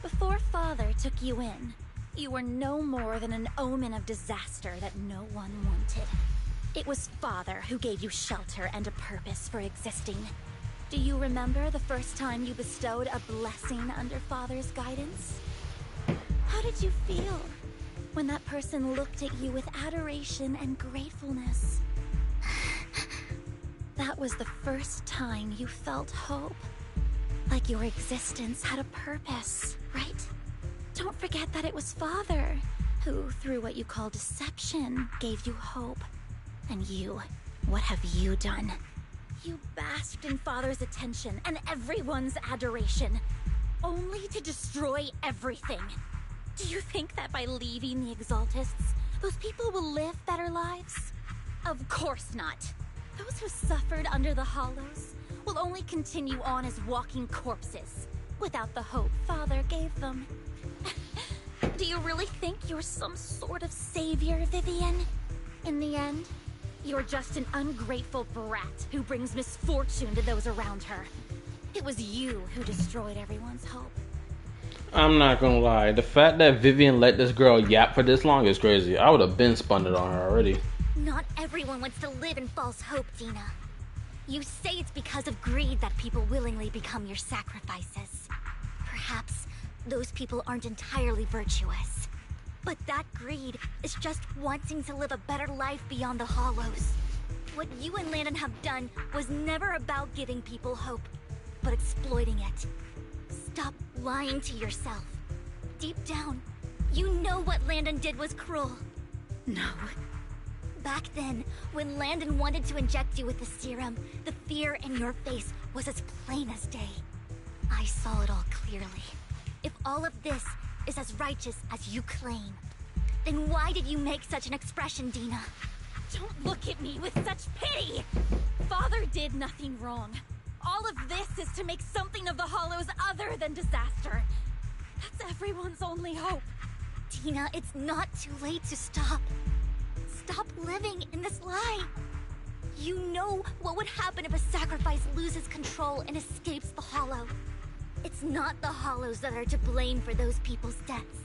Before Father took you in, you were no more than an omen of disaster that no one wanted. It was Father who gave you shelter and a purpose for existing. Do you remember the first time you bestowed a blessing under Father's guidance? How did you feel when that person looked at you with adoration and gratefulness? That was the first time you felt hope. Like your existence had a purpose, right? Don't forget that it was Father who, through what you call deception, gave you hope. And you, what have you done? You basked in Father's attention and everyone's adoration, only to destroy everything. Do you think that by leaving the Exaltists, those people will live better lives? Of course not. Those who suffered under the Hollows will only continue on as walking corpses, without the hope Father gave them. Do you really think you're some sort of savior, Vivian? In the end, you're just an ungrateful brat who brings misfortune to those around her. It was you who destroyed everyone's hope. I'm not gonna lie, the fact that Vivian let this girl yap for this long is crazy. I would have been spun it on her already. Not everyone wants to live in false hope, Dina. You say it's because of greed that people willingly become your sacrifices. Perhaps those people aren't entirely virtuous. But that greed is just wanting to live a better life beyond the Hollows. What you and Landon have done was never about giving people hope, but exploiting it. Stop lying to yourself. Deep down, you know what Landon did was cruel. No. Back then, when Landon wanted to inject you with the serum, the fear in your face was as plain as day. I saw it all clearly. If all of this is as righteous as you claim, then why did you make such an expression, Dina? Don't look at me with such pity! Father did nothing wrong. All of this is to make something of the Hollows other than disaster. That's everyone's only hope. Dina, it's not too late to stop. Stop living in this lie. You know what would happen if a sacrifice loses control and escapes the Hollow. It's not the Hollows that are to blame for those people's deaths,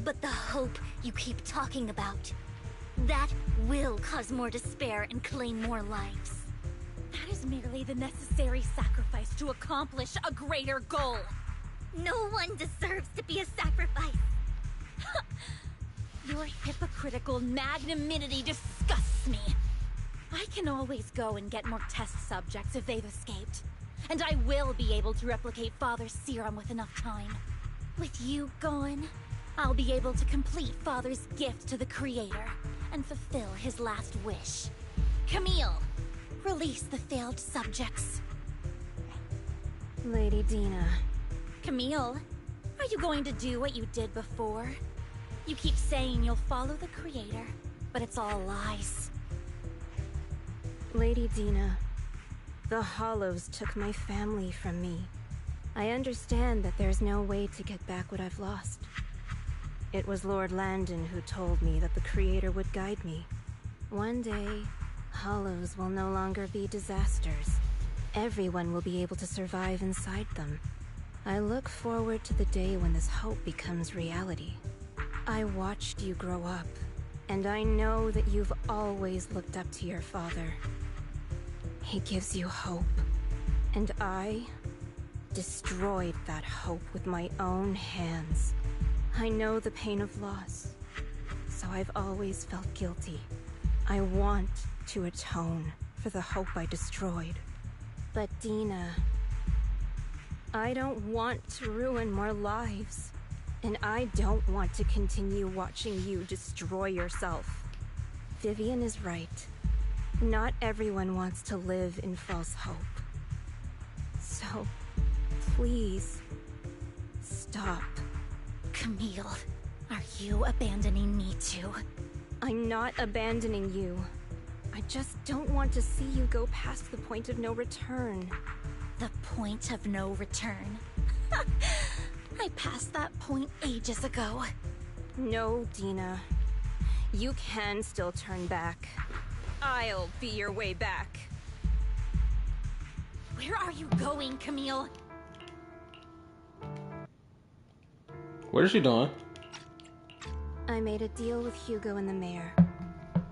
but the hope you keep talking about. That will cause more despair and claim more lives. That is merely the necessary sacrifice to accomplish a greater goal. No one deserves to be a sacrifice. Your hypocritical magnanimity disgusts me. I can always go and get more test subjects if they've escaped. And I will be able to replicate Father's serum with enough time. With you gone, I'll be able to complete Father's gift to the Creator and fulfill his last wish. Camille, Release the failed subjects. Lady Dina. Camille, are you going to do what you did before? You keep saying you'll follow the creator, but it's all lies. Lady Dina, the Hollows took my family from me. I understand that there's no way to get back what I've lost. It was Lord Landon who told me that the Creator would guide me. One day, Hollows will no longer be disasters. Everyone will be able to survive inside them. I look forward to the day when this hope becomes reality. I watched you grow up, and I know that you've always looked up to your father. He gives you hope, and I destroyed that hope with my own hands. I know the pain of loss, so I've always felt guilty. I want to atone for the hope I destroyed. But Dina, I don't want to ruin more lives, and I don't want to continue watching you destroy yourself. Vivian is right. Not everyone wants to live in false hope. So, please, stop. Camille, are you abandoning me too? I'm not abandoning you. I just don't want to see you go past the point of no return. The point of no return? I passed that point ages ago. No, Dina. You can still turn back. I'll be your way back. Where are you going, Camille? What is she doing? I made a deal with Hugo and the mayor.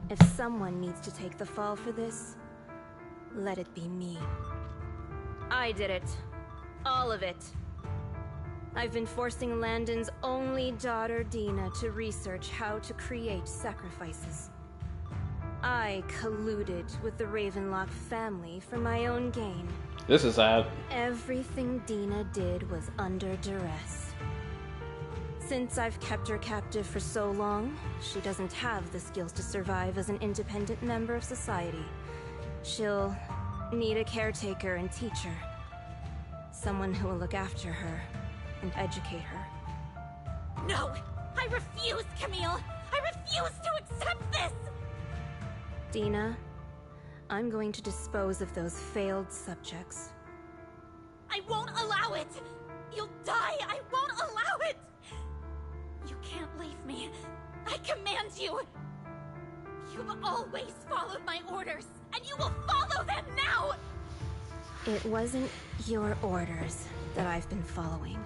If someone needs to take the fall for this, let it be me. I did it. All of it. I've been forcing Landon's only daughter, Dina, to research how to create sacrifices. I colluded with the Ravenlock family for my own gain. This is sad. Everything Dina did was under duress. Since I've kept her captive for so long, she doesn't have the skills to survive as an independent member of society. She'll need a caretaker and teacher. Someone who will look after her and educate her. No! I refuse, Camille! I refuse to accept this! Dina, I'm going to dispose of those failed subjects. I won't allow it! You'll die! I won't allow it! You can't leave me. I command you! You've always followed my orders, and you will follow them now! It wasn't your orders that I've been following.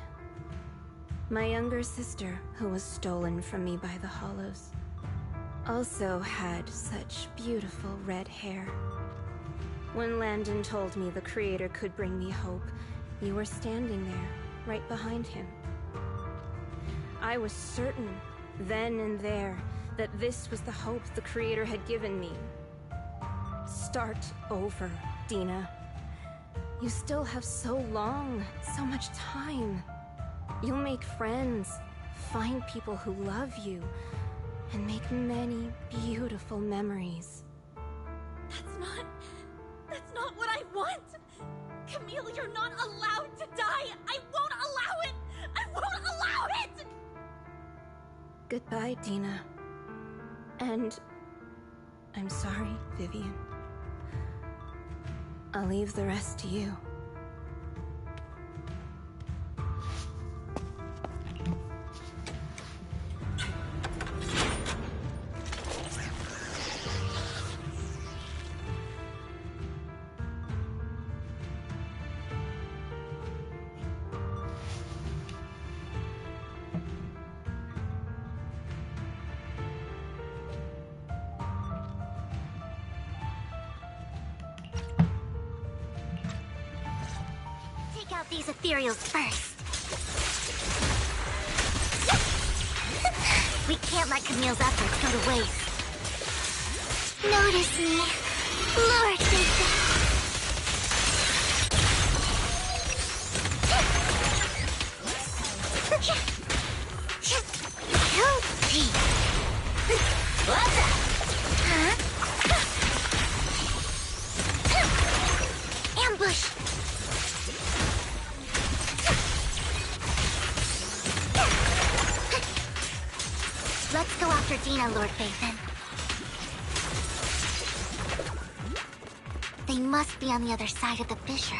My younger sister, who was stolen from me by the Hollows, also had such beautiful red hair. When Landon told me the Creator could bring me hope, you were standing there, right behind him. I was certain, then and there, that this was the hope the Creator had given me. Start over, Dina. You still have so long, so much time. You'll make friends, find people who love you, and make many beautiful memories. That's not what I want! Camille, you're not allowed to die! I won't allow it! I won't allow it! Goodbye, Dina. And I'm sorry, Vivian. I'll leave the rest to you. These ethereals first. We can't let Camille's efforts go to waste. Notice me. Lord ZZZ. Guilty. What the? Huh? push. Let's go after Dina, Lord Vathan. They must be on the other side of the fissure.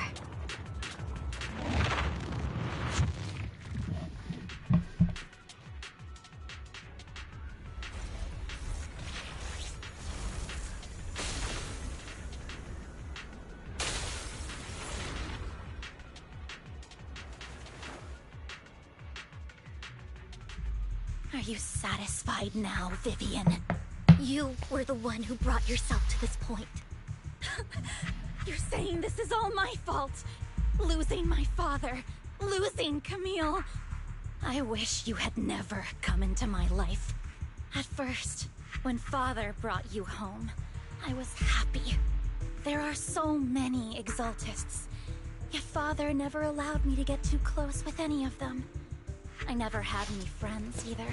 Are you satisfied now, Vivian? You were the one who brought yourself to this point. You're saying this is all my fault? Losing my father, losing Camille. I wish you had never come into my life. At first, when Father brought you home, I was happy. There are so many Exaltists, yet Father never allowed me to get too close with any of them. I never had any friends either.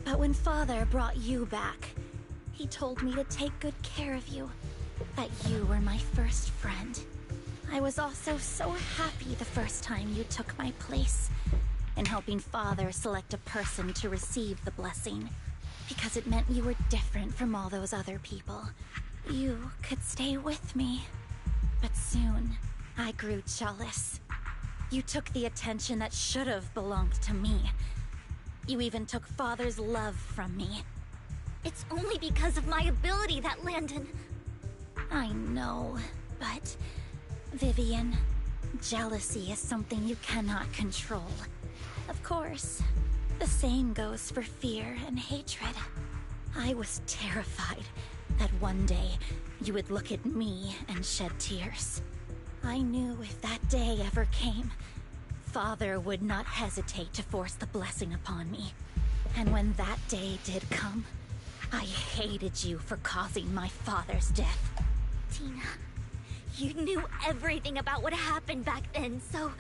But when Father brought you back, he told me to take good care of you. That you were my first friend. I was also so happy the first time you took my place in helping Father select a person to receive the blessing. Because it meant you were different from all those other people. You could stay with me. But soon, I grew jealous. You took the attention that should have belonged to me. You even took Father's love from me. It's only because of my ability that Landon... I know, but... Vivian, jealousy is something you cannot control. Of course, the same goes for fear and hatred. I was terrified that one day you would look at me and shed tears. I knew if that day ever came, Father would not hesitate to force the blessing upon me. And when that day did come, I hated you for causing my father's death. Tina, you knew everything about what happened back then, so...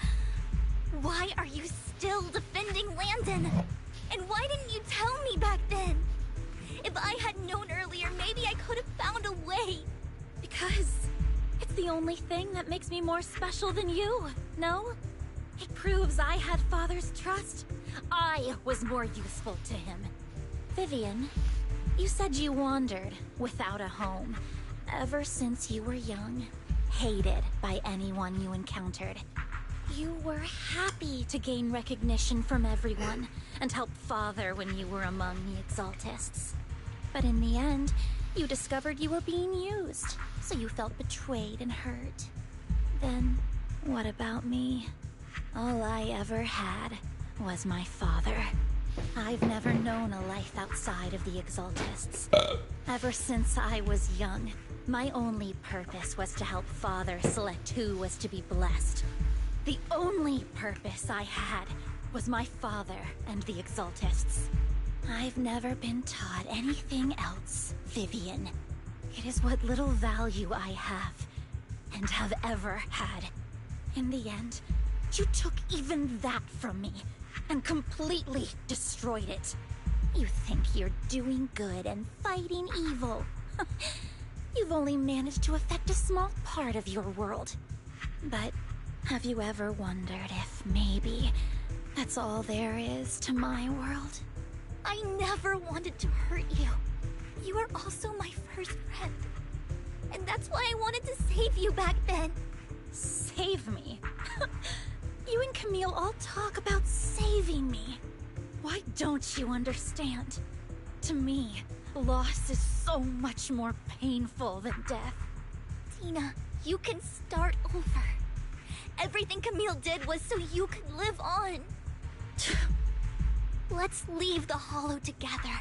why are you still defending Landon? And why didn't you tell me back then? If I had known earlier, maybe I could have found a way. Because it's the only thing that makes me more special than you, no? It proves I had Father's trust. I was more useful to him. Vivian, you said you wandered without a home ever since you were young, hated by anyone you encountered. You were happy to gain recognition from everyone and help Father when you were among the Exaltists. But in the end, you discovered you were being used, so you felt betrayed and hurt. Then, what about me? All I ever had was my father. I've never known a life outside of the Exaltists. Ever since I was young, my only purpose was to help Father select who was to be blessed. The only purpose I had was my father and the Exaltists. I've never been taught anything else, Vivian. It is what little value I have, and have ever had. In the end, you took even that from me, and completely destroyed it. You think you're doing good and fighting evil. You've only managed to affect a small part of your world. But have you ever wondered if maybe that's all there is to my world? I never wanted to hurt you. You were also my first friend. And that's why I wanted to save you back then. Save me? You and Camille all talk about saving me. Why don't you understand? To me, loss is so much more painful than death. Tina, you can start over. Everything Camille did was so you could live on. Let's leave the Hollow together.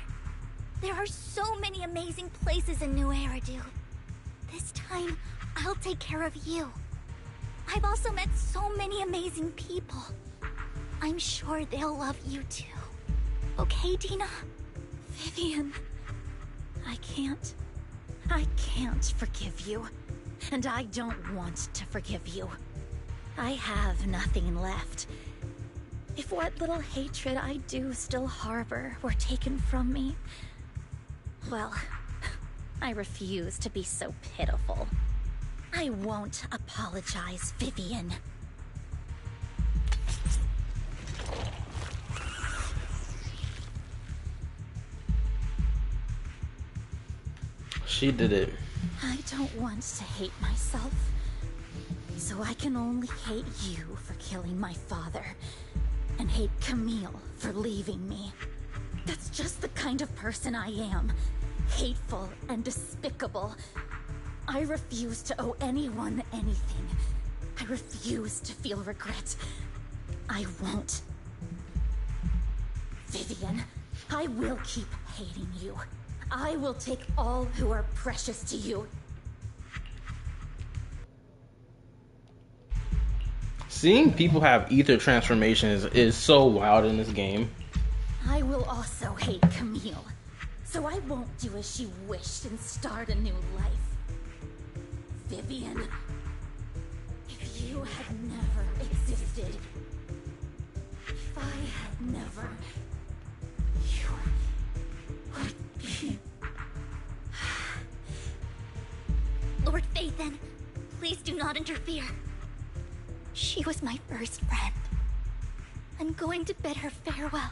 There are so many amazing places in New Eridu. This time, I'll take care of you. I've also met so many amazing people. I'm sure they'll love you too. Okay, Dina? Vivian, I can't forgive you. And I don't want to forgive you. I have nothing left. If what little hatred I do still harbor were taken from me, well, I refuse to be so pitiful. I won't apologize, Vivian. She did it. I don't want to hate myself. So I can only hate you for killing my father. And hate Camille for leaving me. That's just the kind of person I am. Hateful and despicable. I refuse to owe anyone anything. I refuse to feel regret. I won't. Vivian, I will keep hating you. I will take all who are precious to you. Seeing people have ether transformations is so wild in this game. I will also hate Camille. So I won't do as she wished and start a new life. Vivian, if you had never existed, if I had never, you would be... Lord Phaethon, please do not interfere. She was my first friend. I'm going to bid her farewell.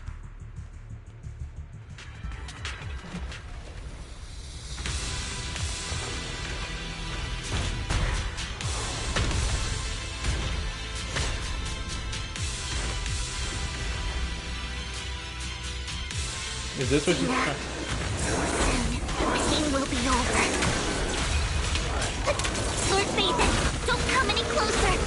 Is this what you want? The pain will be over. Lord Phaethon, don't come any closer.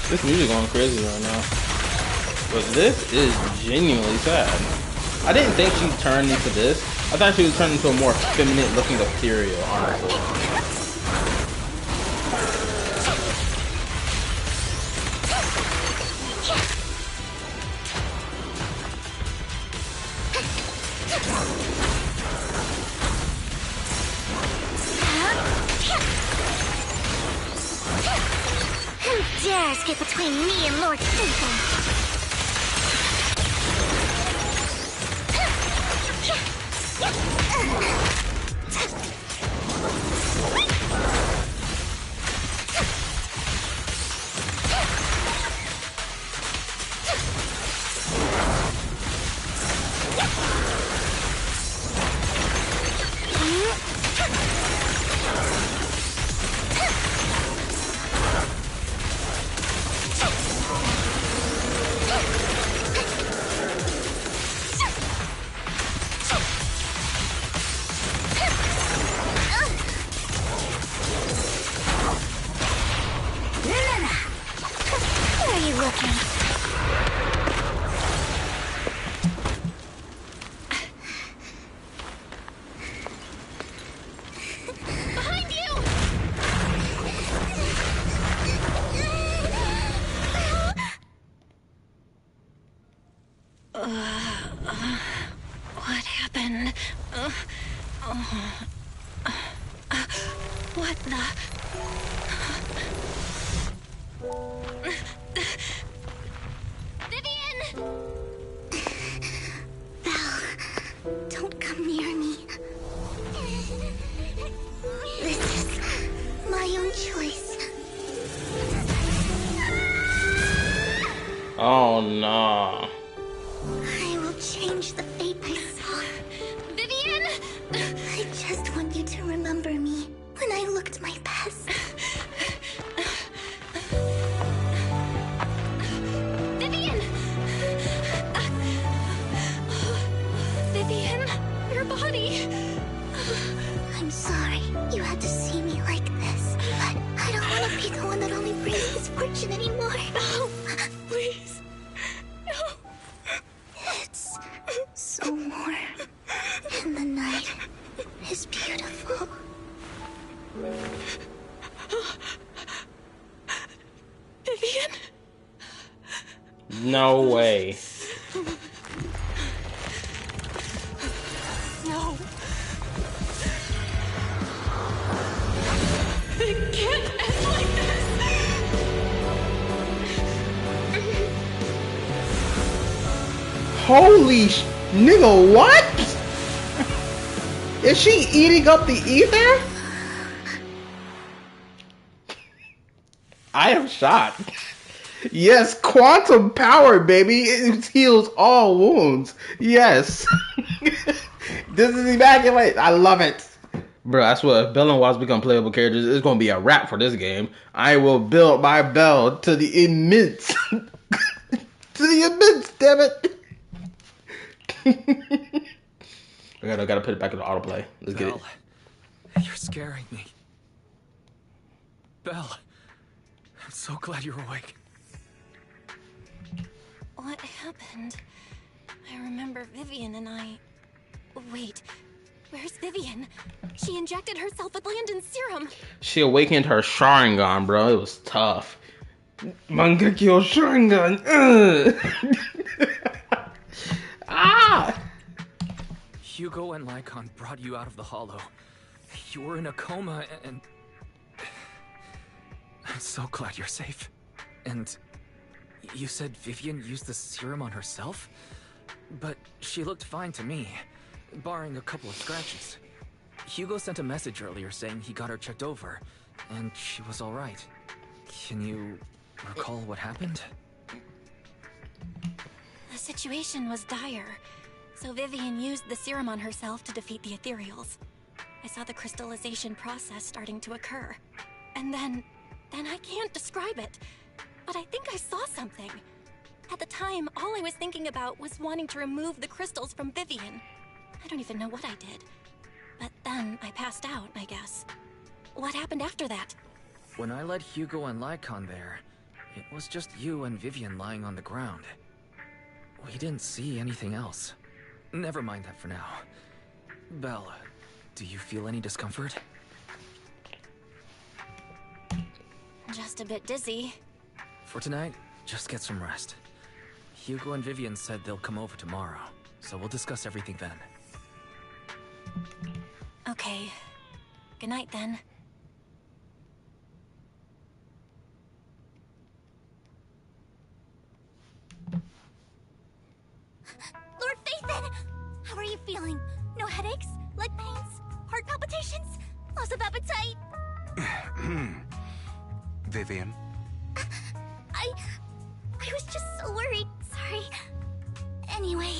This music going crazy right now. But this is genuinely sad. I didn't think she'd turn into this. I thought she would turn into a more feminine looking ethereal, honestly. Who dares get between me and Lord Phaethon? Where are you looking? Behind you! What happened? What the? Vivian! Val, don't come near me. This is my own choice. Oh no. I will change the fate I saw. Vivian! I just want you to remember me when I looked my best. Vivian! Vivian, your body. I'm sorry you had to see me like this. the one that only brings misfortune anymore. No, please. No. It's so warm. And the night is beautiful. Vivian? No way. No. It can't end like this. Holy nigga, what? Is she eating up the ether? I am shocked. Yes, quantum power, baby. It heals all wounds. Yes. This is immaculate. I love it. Bro, I swear, if Bell and Watts become playable characters, it's going to be a wrap for this game. I will build my Bell to the immense. To the immense, damn it. I gotta put it back in the autoplay. Let's get it. You're scaring me. Belle, I'm so glad you're awake. What happened? I remember Vivian and I... Wait, where's Vivian? She injected herself with Landon's serum. She awakened her Sharingan, bro. It was tough. Mangekyo Sharingan. Ah! Hugo and Lycon brought you out of the hollow. You were in a coma and... I'm so glad you're safe. And you said Vivian used the serum on herself? But she looked fine to me, barring a couple of scratches. Hugo sent a message earlier saying he got her checked over, and she was alright. Can you recall what happened? The situation was dire, so Vivian used the serum on herself to defeat the ethereals. I saw the crystallization process starting to occur. And then I can't describe it, but I think I saw something. At the time, all I was thinking about was wanting to remove the crystals from Vivian. I don't even know what I did. But then I passed out, I guess. What happened after that? When I led Hugo and Lycon there, it was just you and Vivian lying on the ground. We didn't see anything else. Never mind that for now. Belle, do you feel any discomfort? Just a bit dizzy. For tonight, just get some rest. Hugo and Vivian said they'll come over tomorrow, so we'll discuss everything then. Okay. Good night then. Lord Phaethon! How are you feeling? No headaches? Leg pains? Heart palpitations? Loss of appetite? Vivian? I was just so worried. Sorry. Anyway,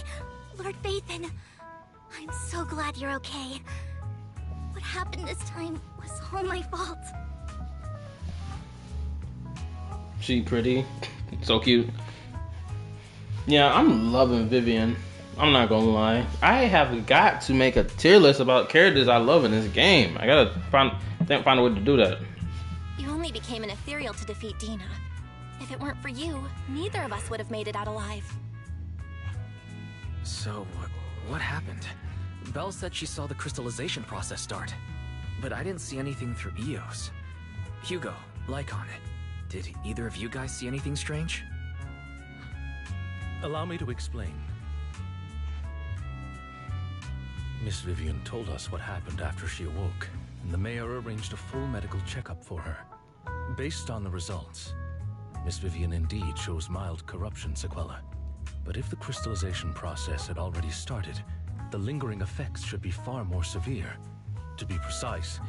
Lord Phaethon, I'm so glad you're okay. What happened this time was all my fault. She pretty. So cute. Yeah, I'm loving Vivian. I'm not gonna lie. I have got to make a tier list about characters I love in this game. I gotta find a way to do that. You only became an ethereal to defeat Dina. If it weren't for you, neither of us would have made it out alive. So, what happened? Belle said she saw the crystallization process start, but I didn't see anything through Eos. Hugo, Lycon, did either of you guys see anything strange? Allow me to explain. Miss Vivian told us what happened after she awoke, and the mayor arranged a full medical checkup for her. Based on the results, Miss Vivian indeed shows mild corruption sequela. But if the crystallization process had already started, the lingering effects should be far more severe. To be precise,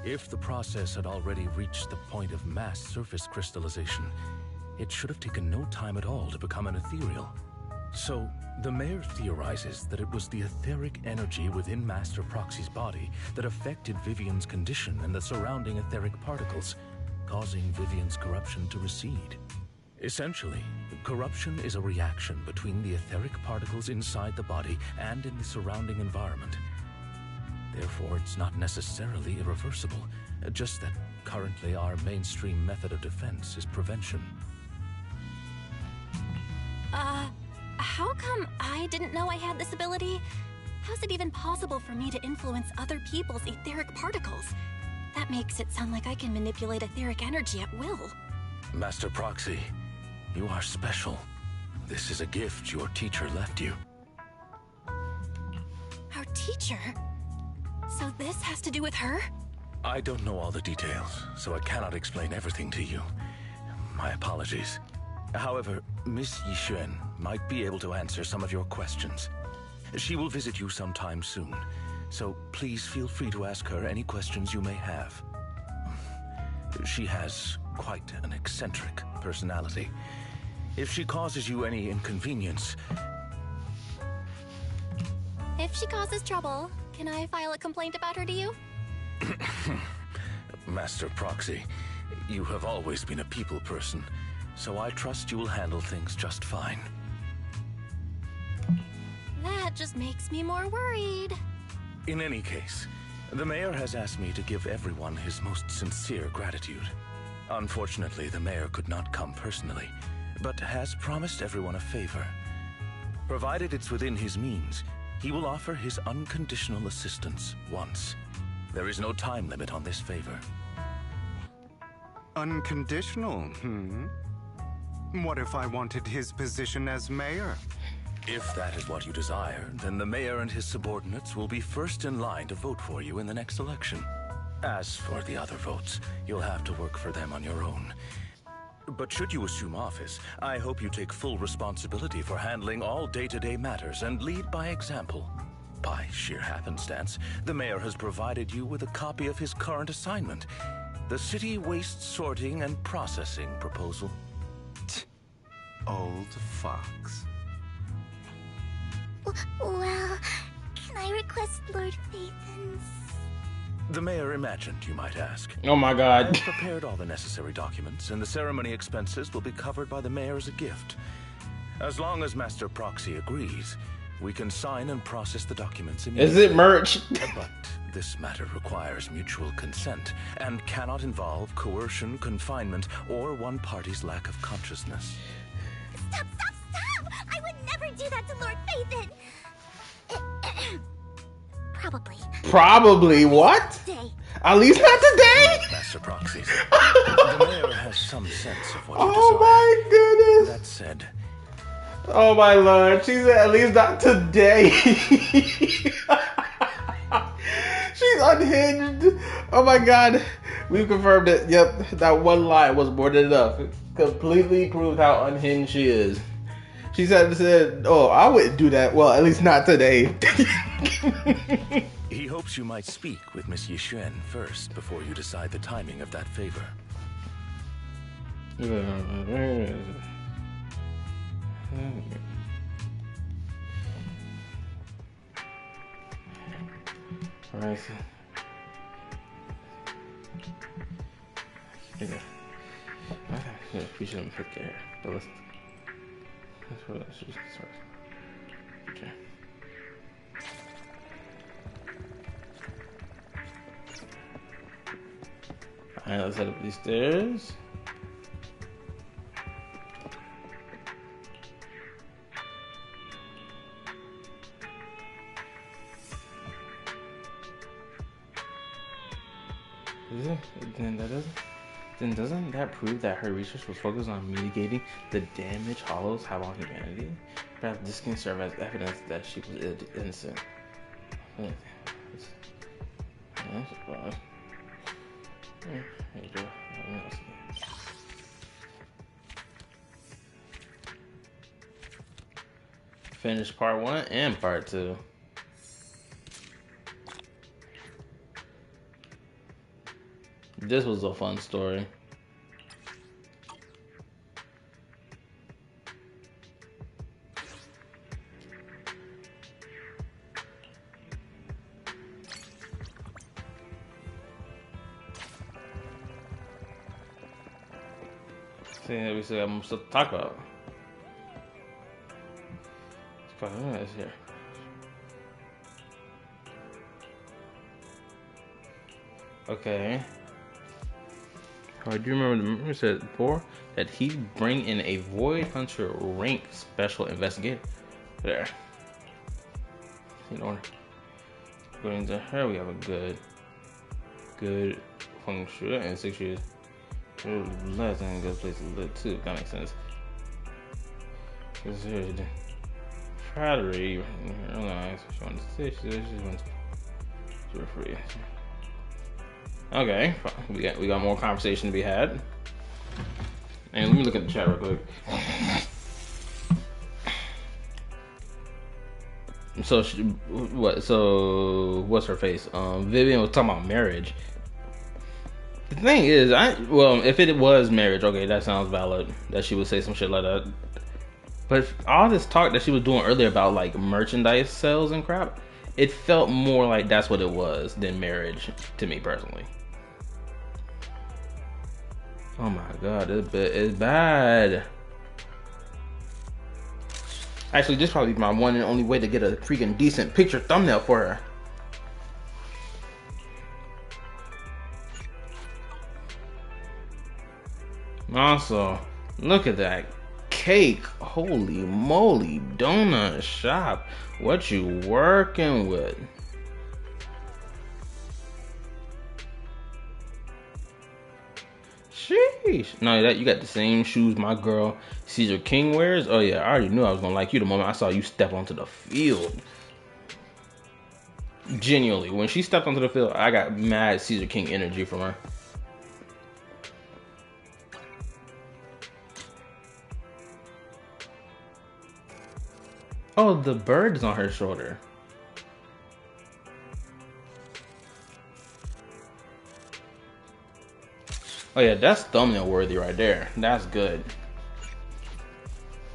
if the process had already reached the point of mass surface crystallization, it should have taken no time at all to become an ethereal. So, the mayor theorizes that it was the etheric energy within Master Proxy's body that affected Vivian's condition and the surrounding etheric particles, causing Vivian's corruption to recede. Essentially, corruption is a reaction between the etheric particles inside the body and in the surrounding environment. Therefore, it's not necessarily irreversible. Just that currently our mainstream method of defense is prevention. How come I didn't know I had this ability? How's it even possible for me to influence other people's etheric particles? That makes it sound like I can manipulate etheric energy at will. Master Proxy, you are special. This is a gift your teacher left you. Our teacher? So this has to do with her? I don't know all the details, so I cannot explain everything to you. My apologies. However, Miss Yixuan might be able to answer some of your questions. She will visit you sometime soon, so please feel free to ask her any questions you may have. She has quite an eccentric personality. If she causes you any inconvenience... If she causes trouble, can I file a complaint about her to you? Master Proxy, you have always been a people person, so I trust you will handle things just fine. That just makes me more worried. In any case, the mayor has asked me to give everyone his most sincere gratitude. Unfortunately, the mayor could not come personally, but has promised everyone a favor. Provided it's within his means, he will offer his unconditional assistance once. There is no time limit on this favor. Unconditional, What if I wanted his position as mayor? If that is what you desire, then the mayor and his subordinates will be first in line to vote for you in the next election. As for the other votes, you'll have to work for them on your own. But should you assume office, I hope you take full responsibility for handling all day-to-day matters and lead by example. By sheer happenstance, the mayor has provided you with a copy of his current assignment, the City Waste Sorting and Processing proposal. Old fox. Well, can I request Lord Phaethon's? The mayor imagined, you might ask. Oh my god. I've prepared all the necessary documents, and the ceremony expenses will be covered by the mayor as a gift. As long as Master Proxy agrees, we can sign and process the documents immediately. Is it merch? But this matter requires mutual consent, and cannot involve coercion, confinement, or one party's lack of consciousness. Stop! I would never do that to Lord Phaethon! Probably. What? Today. At least not today? Master Proxy, the mayor has some sense of what you desire. Oh my goodness. That said... Oh my lord, she said at least not today. She's unhinged. Oh my god. We've confirmed it. Yep, that one lie was more than enough. It completely proved how unhinged she is. She said, oh, I wouldn't do that. Well, at least not today. He hopes you might speak with Miss Yixuan first before you decide the timing of that favor. Alright. We shouldn't pick there, but let's just start. Okay. Alright, let's head up these stairs. Then doesn't that prove that her research was focused on mitigating the damage Hollows have on humanity? Perhaps this can serve as evidence that she was innocent. Finish part 1 and part 2. This was a fun story. See, we still have more stuff to talk about. It's here. Okay. I do remember the member said before that he'd bring in a Void Hunter rank special investigator. There. In order. According to her, we have a good function and 6 years. Less than a good place to live too. That makes sense. Because here's the frattery. Realize she wants to say she wants to free. Okay, we got more conversation to be had. And let me look at the chat real quick. So what's her face? Vivian was talking about marriage. The thing is, if it was marriage, okay, that sounds valid. That she would say some shit like that. But all this talk that she was doing earlier about like merchandise sales and crap, it felt more like that's what it was than marriage to me personally. Oh my god, this bit is bad. Actually, this probably my one and only way to get a freaking decent picture thumbnail for her. Also, look at that cake. Holy moly, donut shop. What you working with? Sheesh. No, that you got the same shoes my girl Caesar King wears. Oh yeah, I already knew I was gonna like you the moment I saw you step onto the field. Genuinely, when she stepped onto the field, I got mad Caesar King energy from her. Oh, the bird is on her shoulder. Oh yeah, that's thumbnail worthy right there. That's good.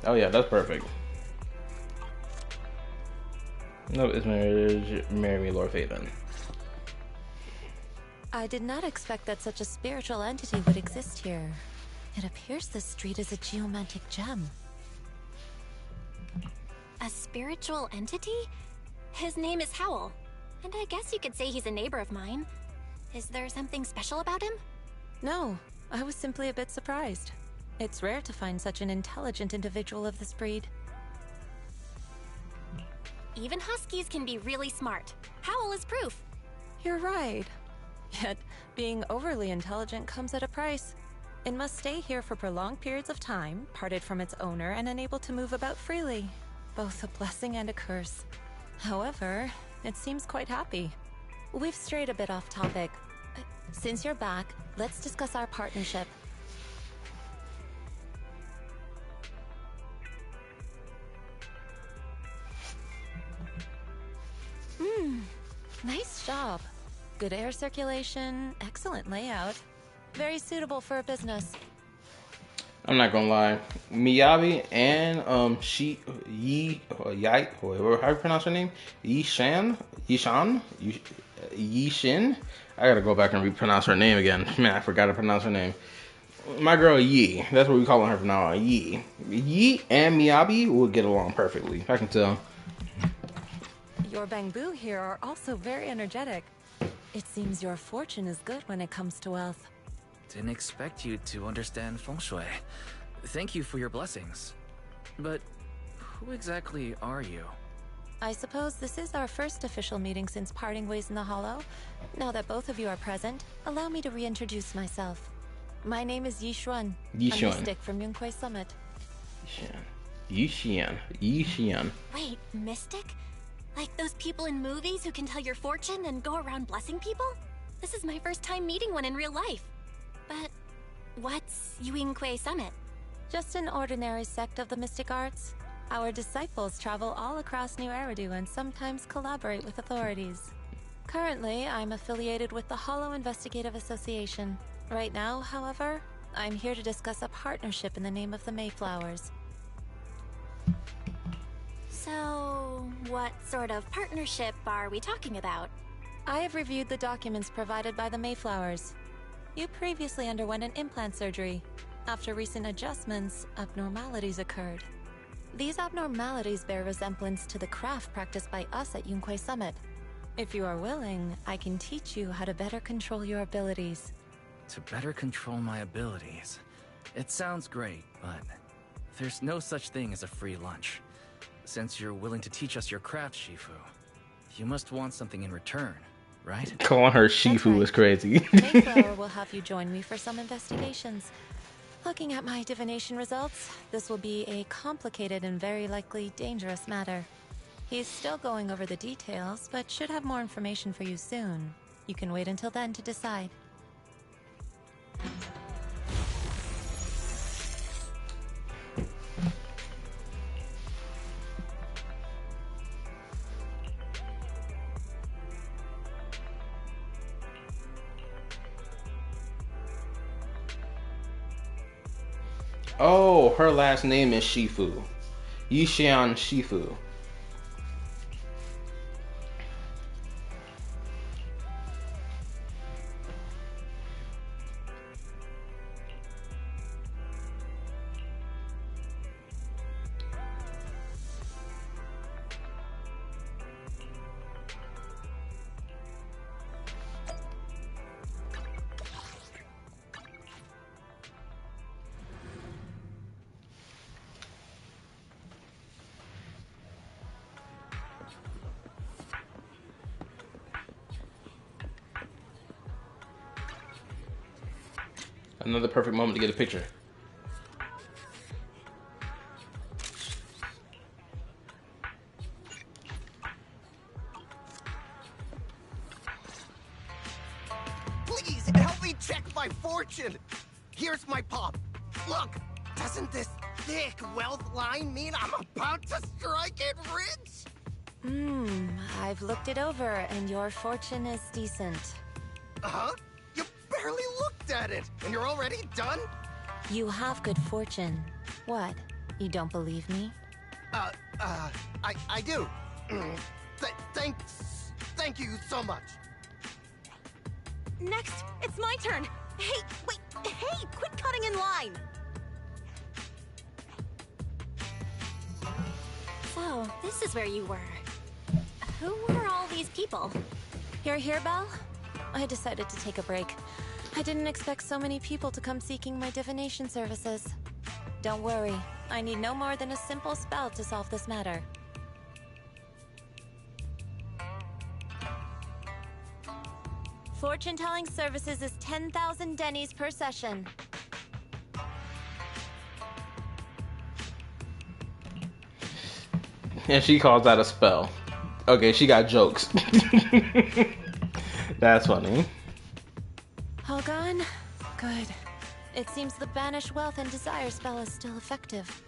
Oh yeah, that's perfect. No, it's marry me, Lord Faven. I did not expect that such a spiritual entity would exist here. It appears this street is a geomantic gem. A spiritual entity? His name is Howl, and I guess you could say he's a neighbor of mine. Is there something special about him? No, I was simply a bit surprised. It's rare to find such an intelligent individual of this breed. Even huskies can be really smart. Howl is proof. You're right. Yet, being overly intelligent comes at a price. It must stay here for prolonged periods of time, parted from its owner and unable to move about freely. Both a blessing and a curse. However, it seems quite happy. We've strayed a bit off topic. Since you're back, let's discuss our partnership. Nice job. Good air circulation, excellent layout. Very suitable for a business. I'm not gonna lie, Miyabi and how you pronounce her name? Yishin. I gotta go back and repronounce her name again. Man, I forgot to pronounce her name. My girl Yi. That's what we calling her from now on. Yi. Yi and Miyabi will get along perfectly. I can tell. Your bamboo here are also very energetic. It seems your fortune is good when it comes to wealth. Didn't expect you to understand feng shui. Thank you for your blessings. But who exactly are you? I suppose this is our first official meeting since parting ways in the Hollow. Now that both of you are present, allow me to reintroduce myself. My name is Yishuan. Yishuan. A mystic from Yunquay Summit. Yishuan. Wait, mystic? Like those people in movies who can tell your fortune and go around blessing people? This is my first time meeting one in real life. But what's Yunquay Summit? Just an ordinary sect of the mystic arts. Our disciples travel all across New Eridu and sometimes collaborate with authorities. Currently, I'm affiliated with the Hollow Investigative Association. Right now, however, I'm here to discuss a partnership in the name of the Mayflowers. So, what sort of partnership are we talking about? I have reviewed the documents provided by the Mayflowers. You previously underwent an implant surgery. After recent adjustments, abnormalities occurred. These abnormalities bear resemblance to the craft practiced by us at Yunquay Summit. If you are willing, I can teach you how to better control your abilities. To better control my abilities. It sounds great, but there's no such thing as a free lunch. Since you're willing to teach us your craft, Shifu, you must want something in return, right? Calling her Shifu is crazy. Mayflower will have you join me for some investigations. Looking at my divination results, this will be a complicated and very likely dangerous matter. He's still going over the details, but should have more information for you soon. You can wait until then to decide. Oh, her last name is Shifu. Yishan Shifu. Another perfect moment to get a picture. Please help me check my fortune. Here's my pop. Look, doesn't this thick wealth line mean I'm about to strike it rich? I've looked it over, and your fortune is decent. Huh? You barely looked at it, and you're already done? You have good fortune. What? You don't believe me? I do. Thank you so much. Next, it's my turn. Hey, wait, hey, quit cutting in line. So, this is where you were. Who were all these people? You're here, Belle? I decided to take a break. I didn't expect so many people to come seeking my divination services. Don't worry, I need no more than a simple spell to solve this matter. Fortune-telling services is 10,000 dennies per session. And she calls that a spell. Okay, she got jokes. That's funny. All gone? Good. It seems the Banish Wealth and Desire spell is still effective.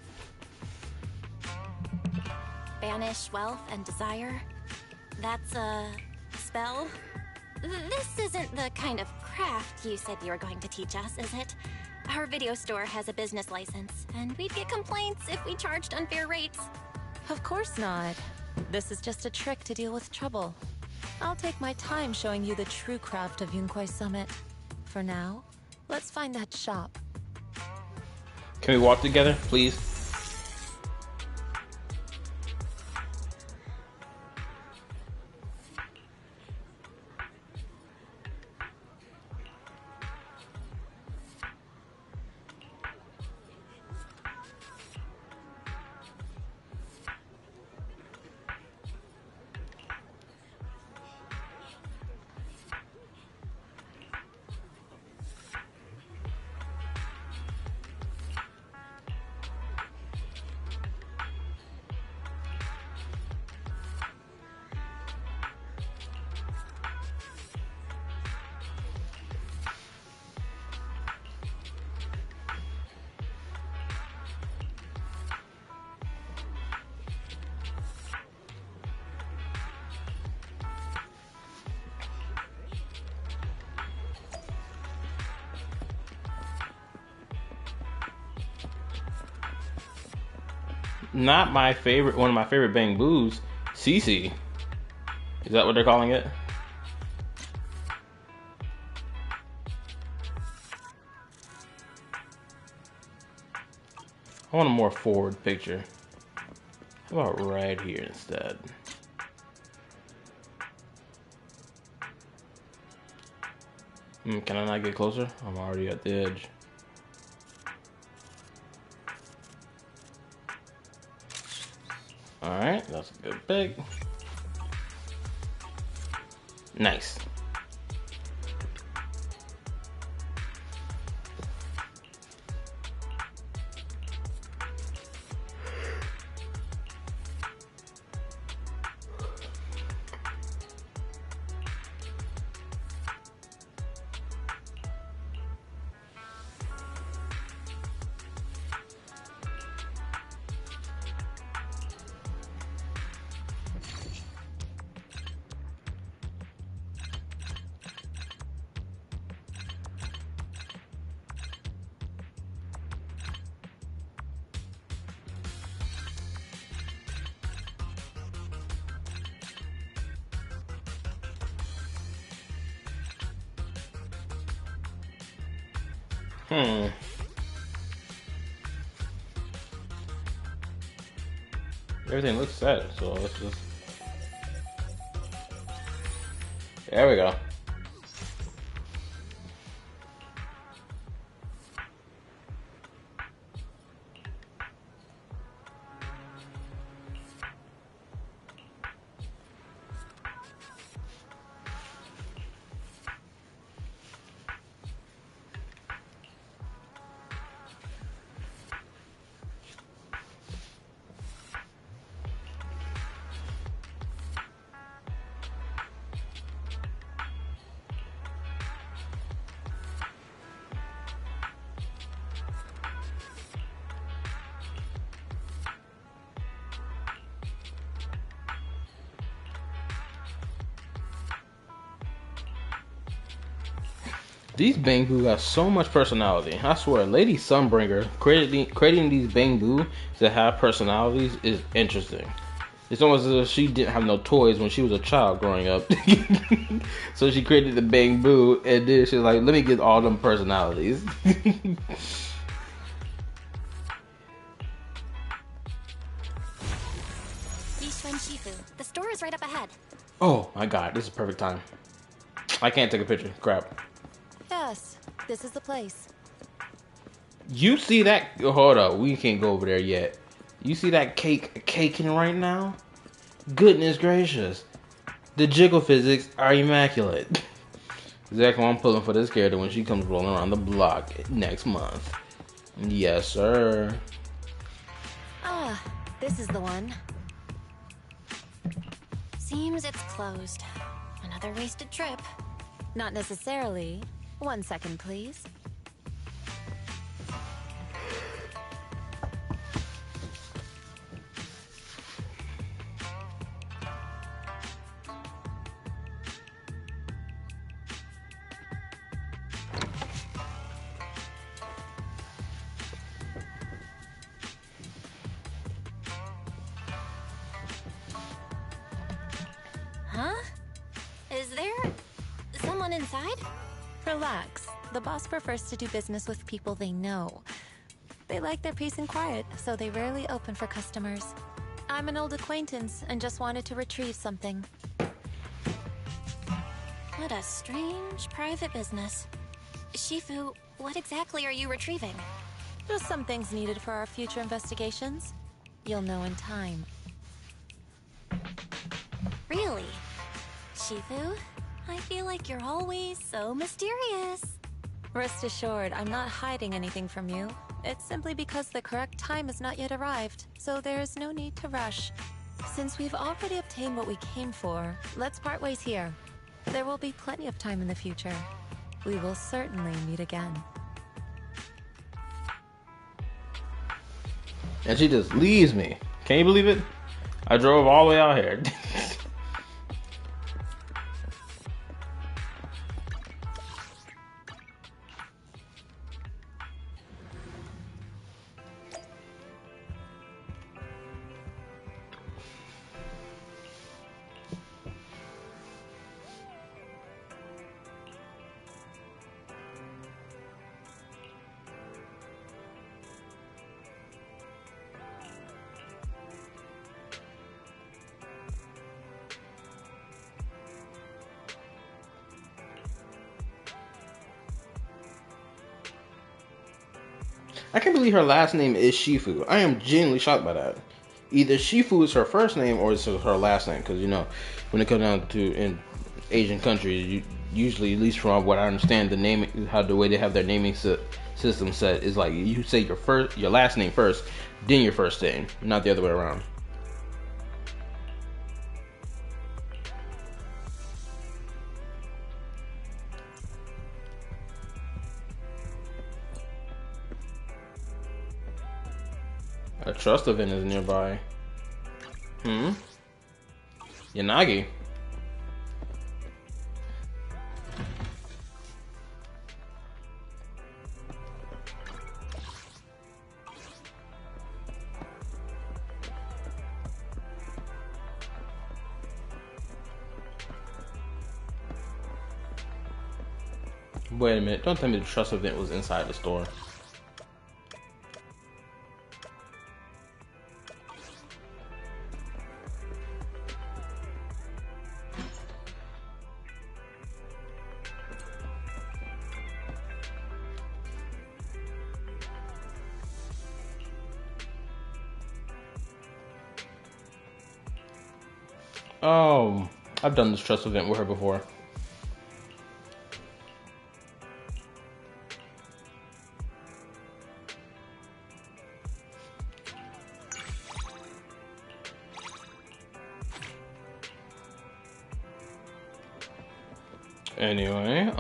Banish wealth and desire? That's a spell? This isn't the kind of craft you said you were going to teach us, is it? Our video store has a business license, and we'd get complaints if we charged unfair rates. Of course not. This is just a trick to deal with trouble. I'll take my time showing you the true craft of Yunkwai Summit. For now, let's find that shop. Can we walk together, please? Not my favorite, one of my favorite Bang Boos, Cece. Is that what they're calling it? I want a more forward picture. How about right here instead? Can I not get closer? I'm already at the edge. Alright, that's a good pick. Nice. Everything looks set, so let's just... There we go. These Bangboo got so much personality. I swear, Lady Sunbringer creating these Bangboo to have personalities is interesting. It's almost as if she didn't have no toys when she was a child growing up. So she created the Bangboo, and then she's like, let me get all them personalities. Shifu. The store is right up ahead. Oh my god, this is perfect time. I can't take a picture. Crap. Yes, this is the place. You see that? Hold up, we can't go over there yet. You see that cake caking right now? Goodness gracious. The jiggle physics are immaculate. Exactly what I'm pulling for this character when she comes rolling around the block next month. Yes, sir. Ah, this is the one. Seems it's closed. Another wasted trip. Not necessarily. 1 second, please. Huh? Is there someone inside? Relax. The boss prefers to do business with people they know. They like their peace and quiet, so they rarely open for customers. I'm an old acquaintance and just wanted to retrieve something. What a strange private business. Shifu, what exactly are you retrieving? Just some things needed for our future investigations. You'll know in time. Really? Shifu, I feel like you're always so mysterious. Rest assured, I'm not hiding anything from you. It's simply because the correct time has not yet arrived, so there is no need to rush. Since we've already obtained what we came for, let's part ways here. There will be plenty of time in the future. We will certainly meet again. And she just leaves me. Can you believe it? I drove all the way out here. I can't believe her last name is Shifu. I am genuinely shocked by that. Either Shifu is her first name or it's her last name. Because, you know, when it comes down to in Asian countries, usually, at least from what I understand, the way they have their naming system set is like you say your last name first, then your first name, not the other way around. A trust event is nearby. Yanagi. Wait a minute, don't tell me the trust event was inside the store. Oh, I've done this trust event with her before. Anyway,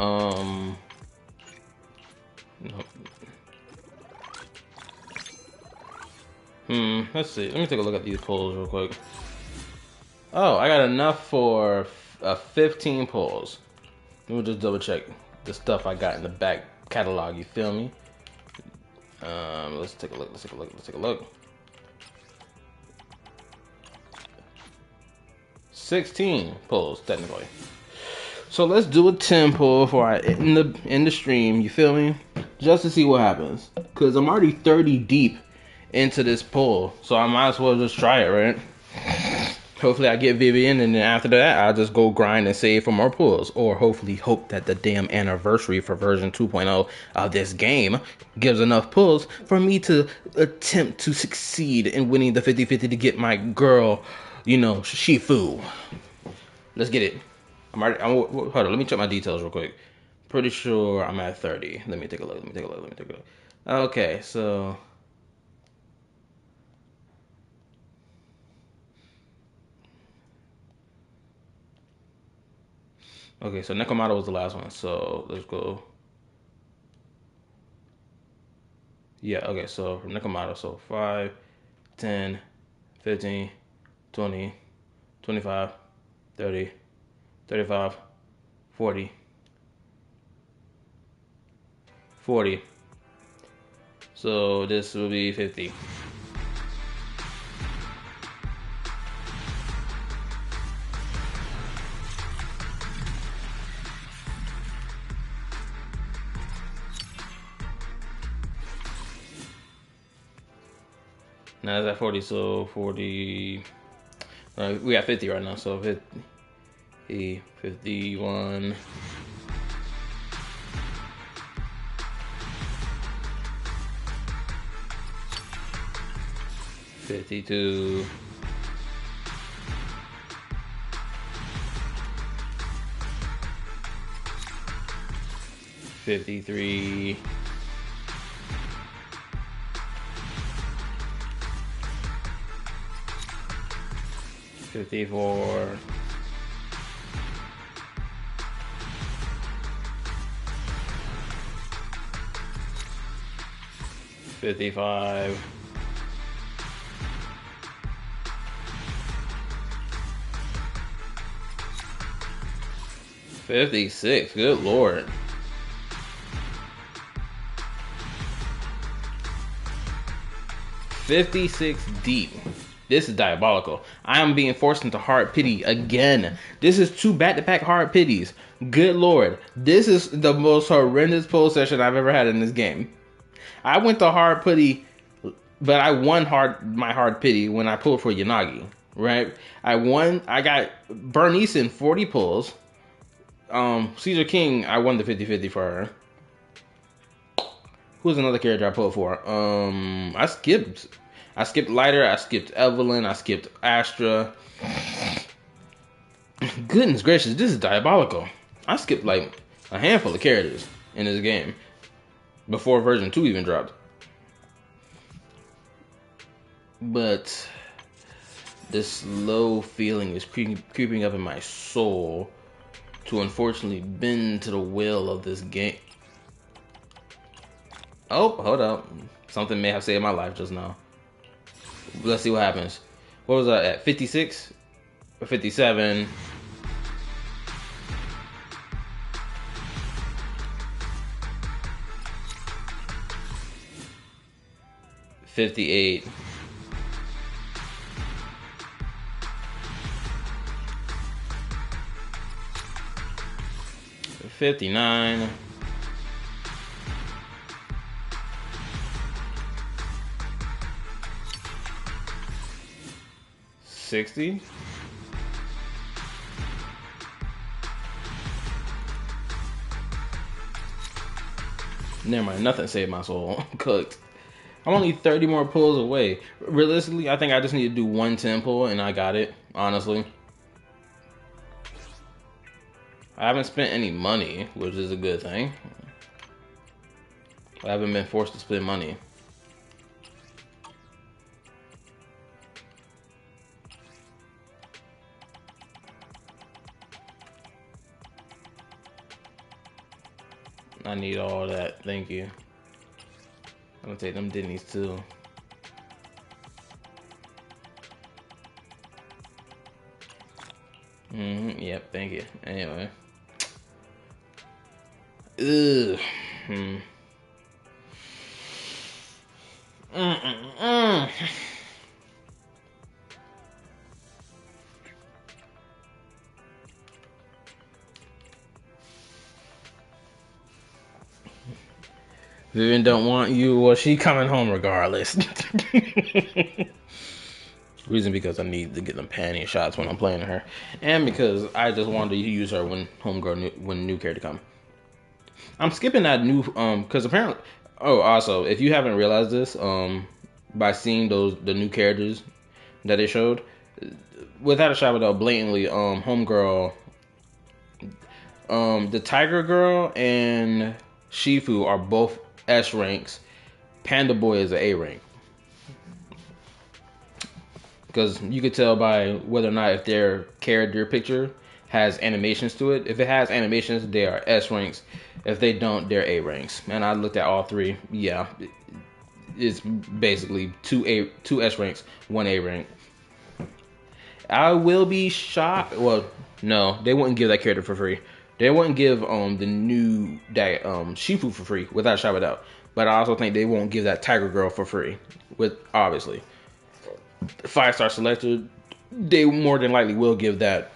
let's see. Let me take a look at these pulls real quick. Oh, I got enough for 15 pulls. We'll just double check the stuff I got in the back catalog. You feel me? Let's take a look. 16 pulls technically. So let's do a 10 pull before I end the stream. You feel me? Just to see what happens. Cause I'm already 30 deep into this pull, so I might as well just try it, right? Hopefully I get Vivian, and then after that I'll just go grind and save for more pulls, or hopefully hope that the damn anniversary for version 2.0 of this game gives enough pulls for me to attempt to succeed in winning the 50-50 to get my girl, you know, Shifu. Let's get it. Hold on, let me check my details real quick. Pretty sure I'm at 30. Let me take a look. Okay, so Nekomato was the last one, so let's go. Yeah, okay, so from Nekomato, so 5, 10, 15, 20, 25, 30, 35, 40. So this will be 50. Now it's at 40, so 40. We got 50 right now, so 50, 51. 52. 53. 54. 55. 56. Good lord. $56 deep. This is diabolical. I am being forced into hard pity again. This is 2 back-to-back hard pities. Good lord. This is the most horrendous pull session I've ever had in this game. I went to hard pity, but I won my hard pity when I pulled for Yanagi, right? I got Bernice in 40 pulls. Caesar King, I won the 50-50 for her. Who's another character I pulled for? I skipped Lighter, I skipped Evelyn, I skipped Astra. Goodness gracious, this is diabolical. I skipped like a handful of characters in this game before version 2 even dropped. But this low feeling is creeping up in my soul to unfortunately bend to the will of this game. Oh, hold up. Something may have saved my life just now. Let's see what happens. What was I at? 56? Or 57? $58. 59. 60. 'Never mind, nothing saved my soul. Cooked. I'm only 30 more pulls away. Realistically, I think I just need to do 110 pull and I got it, honestly. I haven't spent any money, which is a good thing. I haven't been forced to spend money. I need all that, thank you. I'm gonna take them Disneys too. Yep, thank you. Anyway. Ugh. Vivian don't want you, well, she coming home regardless. Reason because I need to get them panty shots when I'm playing her, and because I just wanted to use her when when new character come. I'm skipping that new because apparently. Oh, also, if you haven't realized this, by seeing the new characters that they showed, without a shadow of a doubt, blatantly, homegirl, the Tiger Girl and Shifu are both S ranks. Panda Boy is an A rank. Because you could tell by whether or not if their character picture has animations to it. If it has animations, they are S ranks. If they don't, they're A ranks. And I looked at all three. Yeah, it's basically two S ranks, one A rank. I will be shocked. Well, no, they wouldn't give that character for free. They wouldn't give the new Shifu for free, without a shadow of a doubt. But I also think they won't give that Tiger Girl for free. With obviously 5-star selector, they more than likely will give that.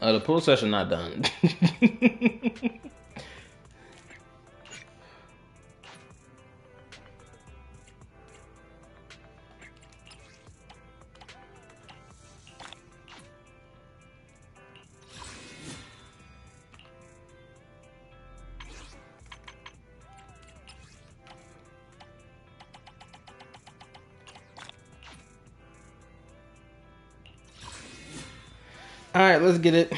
The pool session not done. All right, let's get it.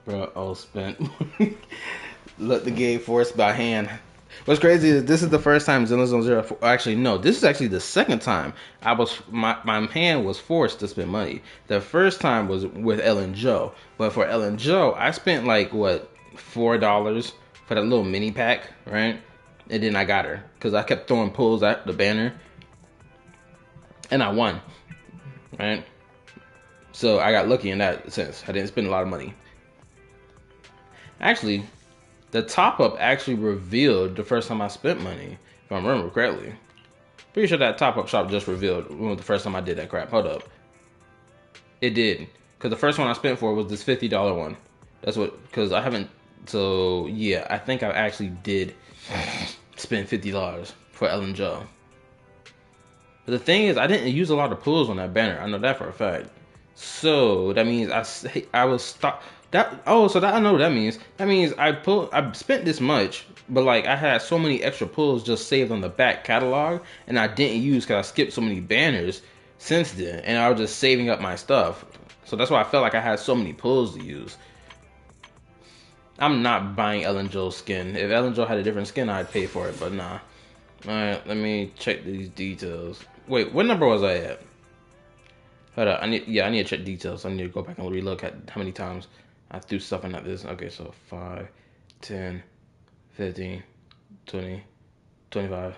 Bro, all spent. Let the game force by hand. What's crazy is this is the first time Zone 0. Actually, no, this is actually the second time my hand was forced to spend money. The first time was with Ellen Joe, but for Ellen Joe, I spent like what $4 for that little mini pack, right? And then I got her because I kept throwing pulls at the banner, and I won, right? So I got lucky in that sense. I didn't spend a lot of money. Actually, the top up actually revealed the first time I spent money, if I remember correctly. Pretty sure that top up shop just revealed when was the first time I did that crap. Hold up. It did. Because the first one I spent for was this $50 one. That's what, because I haven't, so yeah, I think I actually did spend $50 for Ellen Joe. But the thing is, I didn't use a lot of pulls on that banner. I know that for a fact. So that means I was stopped. So that I know what that means. That means I spent this much, but like I had so many extra pulls just saved on the back catalog, and I didn't use because I skipped so many banners since then, and I was just saving up my stuff. So that's why I felt like I had so many pulls to use. I'm not buying Ellen Joe's skin. If Ellen Joe had a different skin, I'd pay for it, but nah. Alright, let me check these details. Wait, what number was I at? Hold up, I need to check details. I need to go back and relook at how many times I threw stuff in at this. Okay, so 5, 10, 15, 20, 25,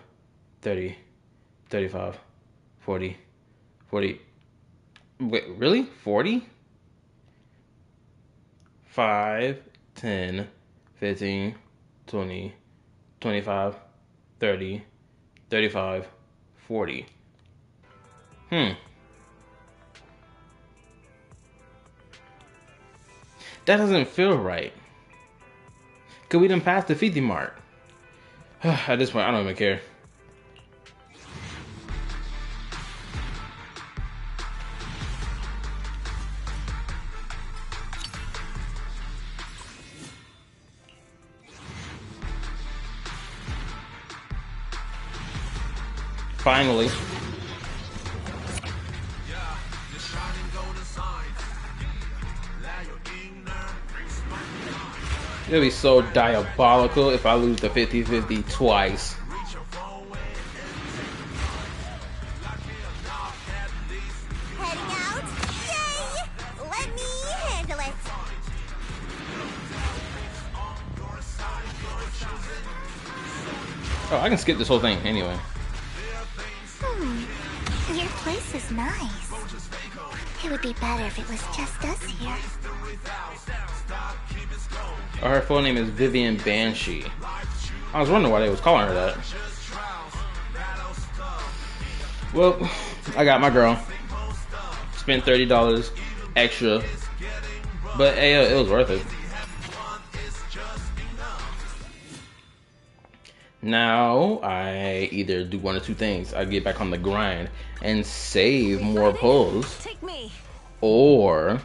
30, 35, 40, 40. Wait, really? 40? 5, 10, 15, 20, 25, 30, 35, 40. That doesn't feel right. Cause we done passed the 50 mark. At this point, I don't even care. Finally. It'll be so diabolical if I lose the 50-50 twice. Heading out? Yay! Let me handle it. Oh, I can skip this whole thing anyway. Your place is nice. It would be better if it was just us here. Oh, her full name is Vivian Banshee. I was wondering why they was calling her that. Well, I got my girl. Spent $30 extra. But hey, it was worth it. Now, I either do one or two things. I get back on the grind and save more pulls. Take me. Or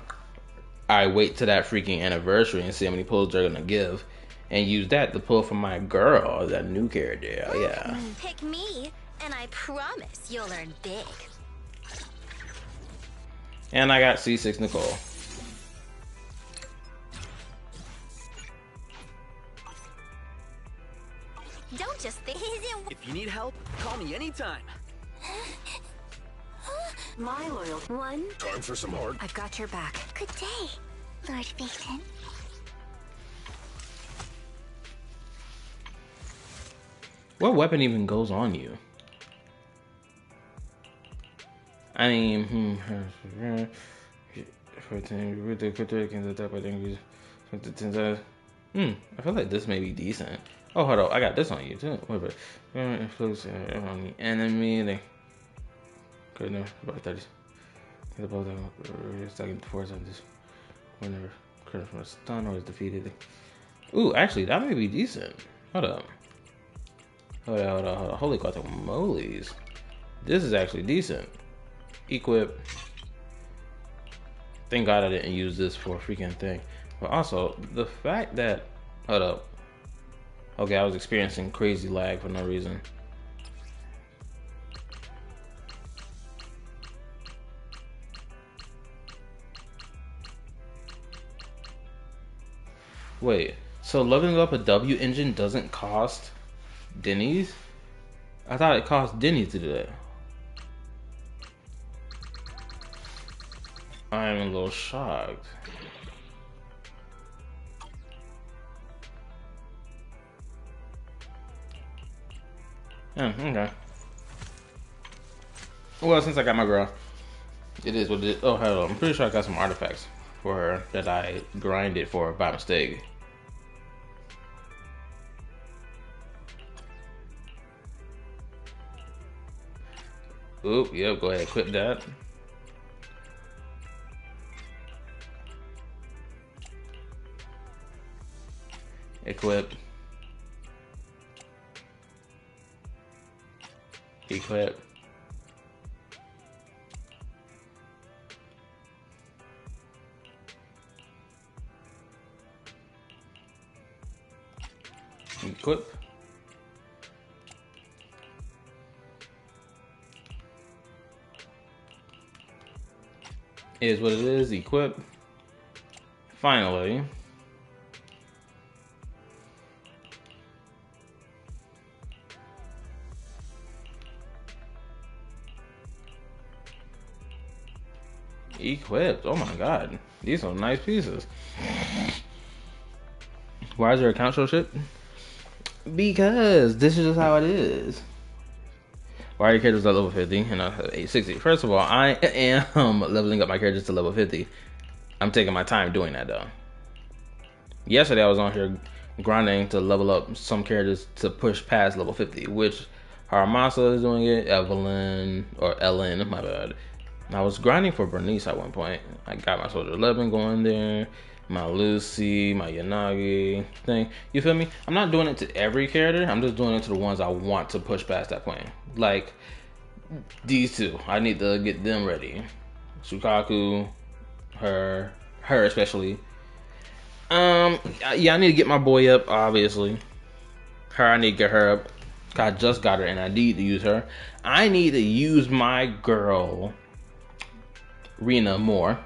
I wait till that freaking anniversary and see how many pulls they're gonna give and use that to pull from my girl, that new character. Oh, yeah. Pick me, and I promise you'll earn big. And I got C6 Nicole. Don't just think If you need help, call me anytime. My loyal one. Time for some hard. I've got your back. Good day, Lord Phaeton. What weapon even goes on you? I mean, I feel like this may be decent. Oh, hold on, I got this on you too. Whatever. Enemy, they good enough. About 30. About second force on this. Whenever credit from a stun or is defeated. Ooh, actually, that may be decent. Hold up. Hold on. Holy guacamoles. This is actually decent. Equip. Thank God I didn't use this for a freaking thing. But also, the fact that... Hold up. Okay, I was experiencing crazy lag for no reason. Wait, so leveling up a W engine doesn't cost Denny's? I thought it cost Denny's to do that. I'm a little shocked. Okay. Well, since I got my girl, it is what it is. Oh, hello. I'm pretty sure I got some artifacts for her that I grinded for by mistake. Oop, yep, go ahead, equip that. Equip. Equip. Equip. Is what it is. Equip. Finally. Equipped. Oh my god. These are nice pieces. Why is there a count show shit? Because this is just how it is. Why are your characters at level 50 and I have 860? First of all, I am leveling up my characters to level 50. I'm taking my time doing that though. Yesterday I was on here grinding to level up some characters to push past level 50, which Haramasa is doing it, Evelyn, or Ellen, my bad. I was grinding for Bernice at one point. I got my Soldier 11 going there, my Lucy, my Yanagi thing. You feel me? I'm not doing it to every character. I'm just doing it to the ones I want to push past that point. Like these two. I need to get them ready. Sukaku, her especially. Yeah, I need to get my boy up, obviously. Her, I need to get her up. I just got her and I need to use her. I need to use my girl Rena more.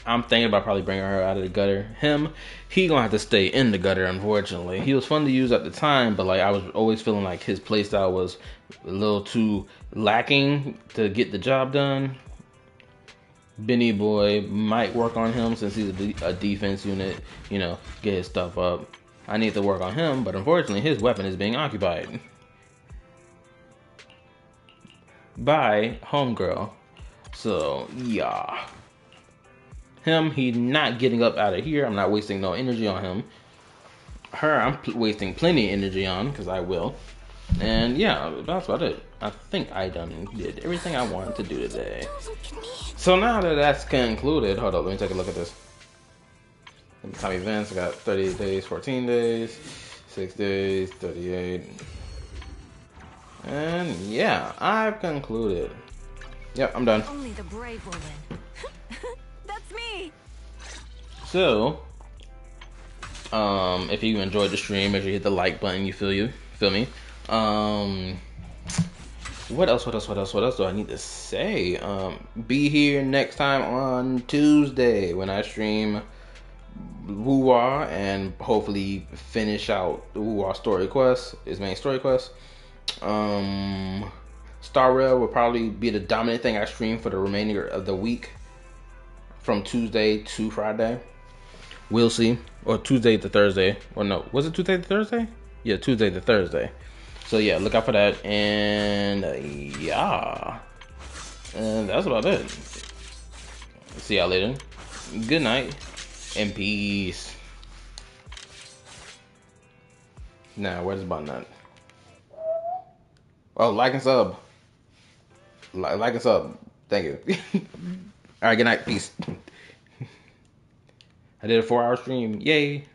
I'm thinking about probably bringing her out of the gutter. He gonna have to stay in the gutter, unfortunately. He was fun to use at the time, but like I was always feeling like his playstyle was a little too lacking to get the job done. Benny boy might work on him since he's a defense unit, you know, get his stuff up. I need to work on him, but unfortunately his weapon is being occupied by homegirl. So yeah, he's not getting up out of here. I'm not wasting no energy on him. Her, I'm wasting plenty of energy on because I will. And yeah, that's about it. I think I did everything I wanted to do today. So now that that's concluded, hold up, let me take a look at this. Time events, I got 38 days, 14 days, 6 days, 38. And yeah, I've concluded. Yep, I'm done. Only the brave will win. That's me. So, if you enjoyed the stream, make sure you hit the like button. You feel me? What else do I need to say? Be here next time on Tuesday when I stream Woo-Wah and hopefully finish out the Woo-Wah story quest, his main story quest. Star Rail will probably be the dominant thing I stream for the remainder of the week from Tuesday to Friday. We'll see. Or Tuesday to Thursday. Or no, was it Tuesday to Thursday? Yeah, Tuesday to Thursday. So yeah, look out for that. And yeah. And that's about it. See y'all later. Good night. And peace. Now, where's the button at? Oh, like and sub. Like and sub. Thank you. Alright, good night. Peace. I did a 4-hour stream. Yay.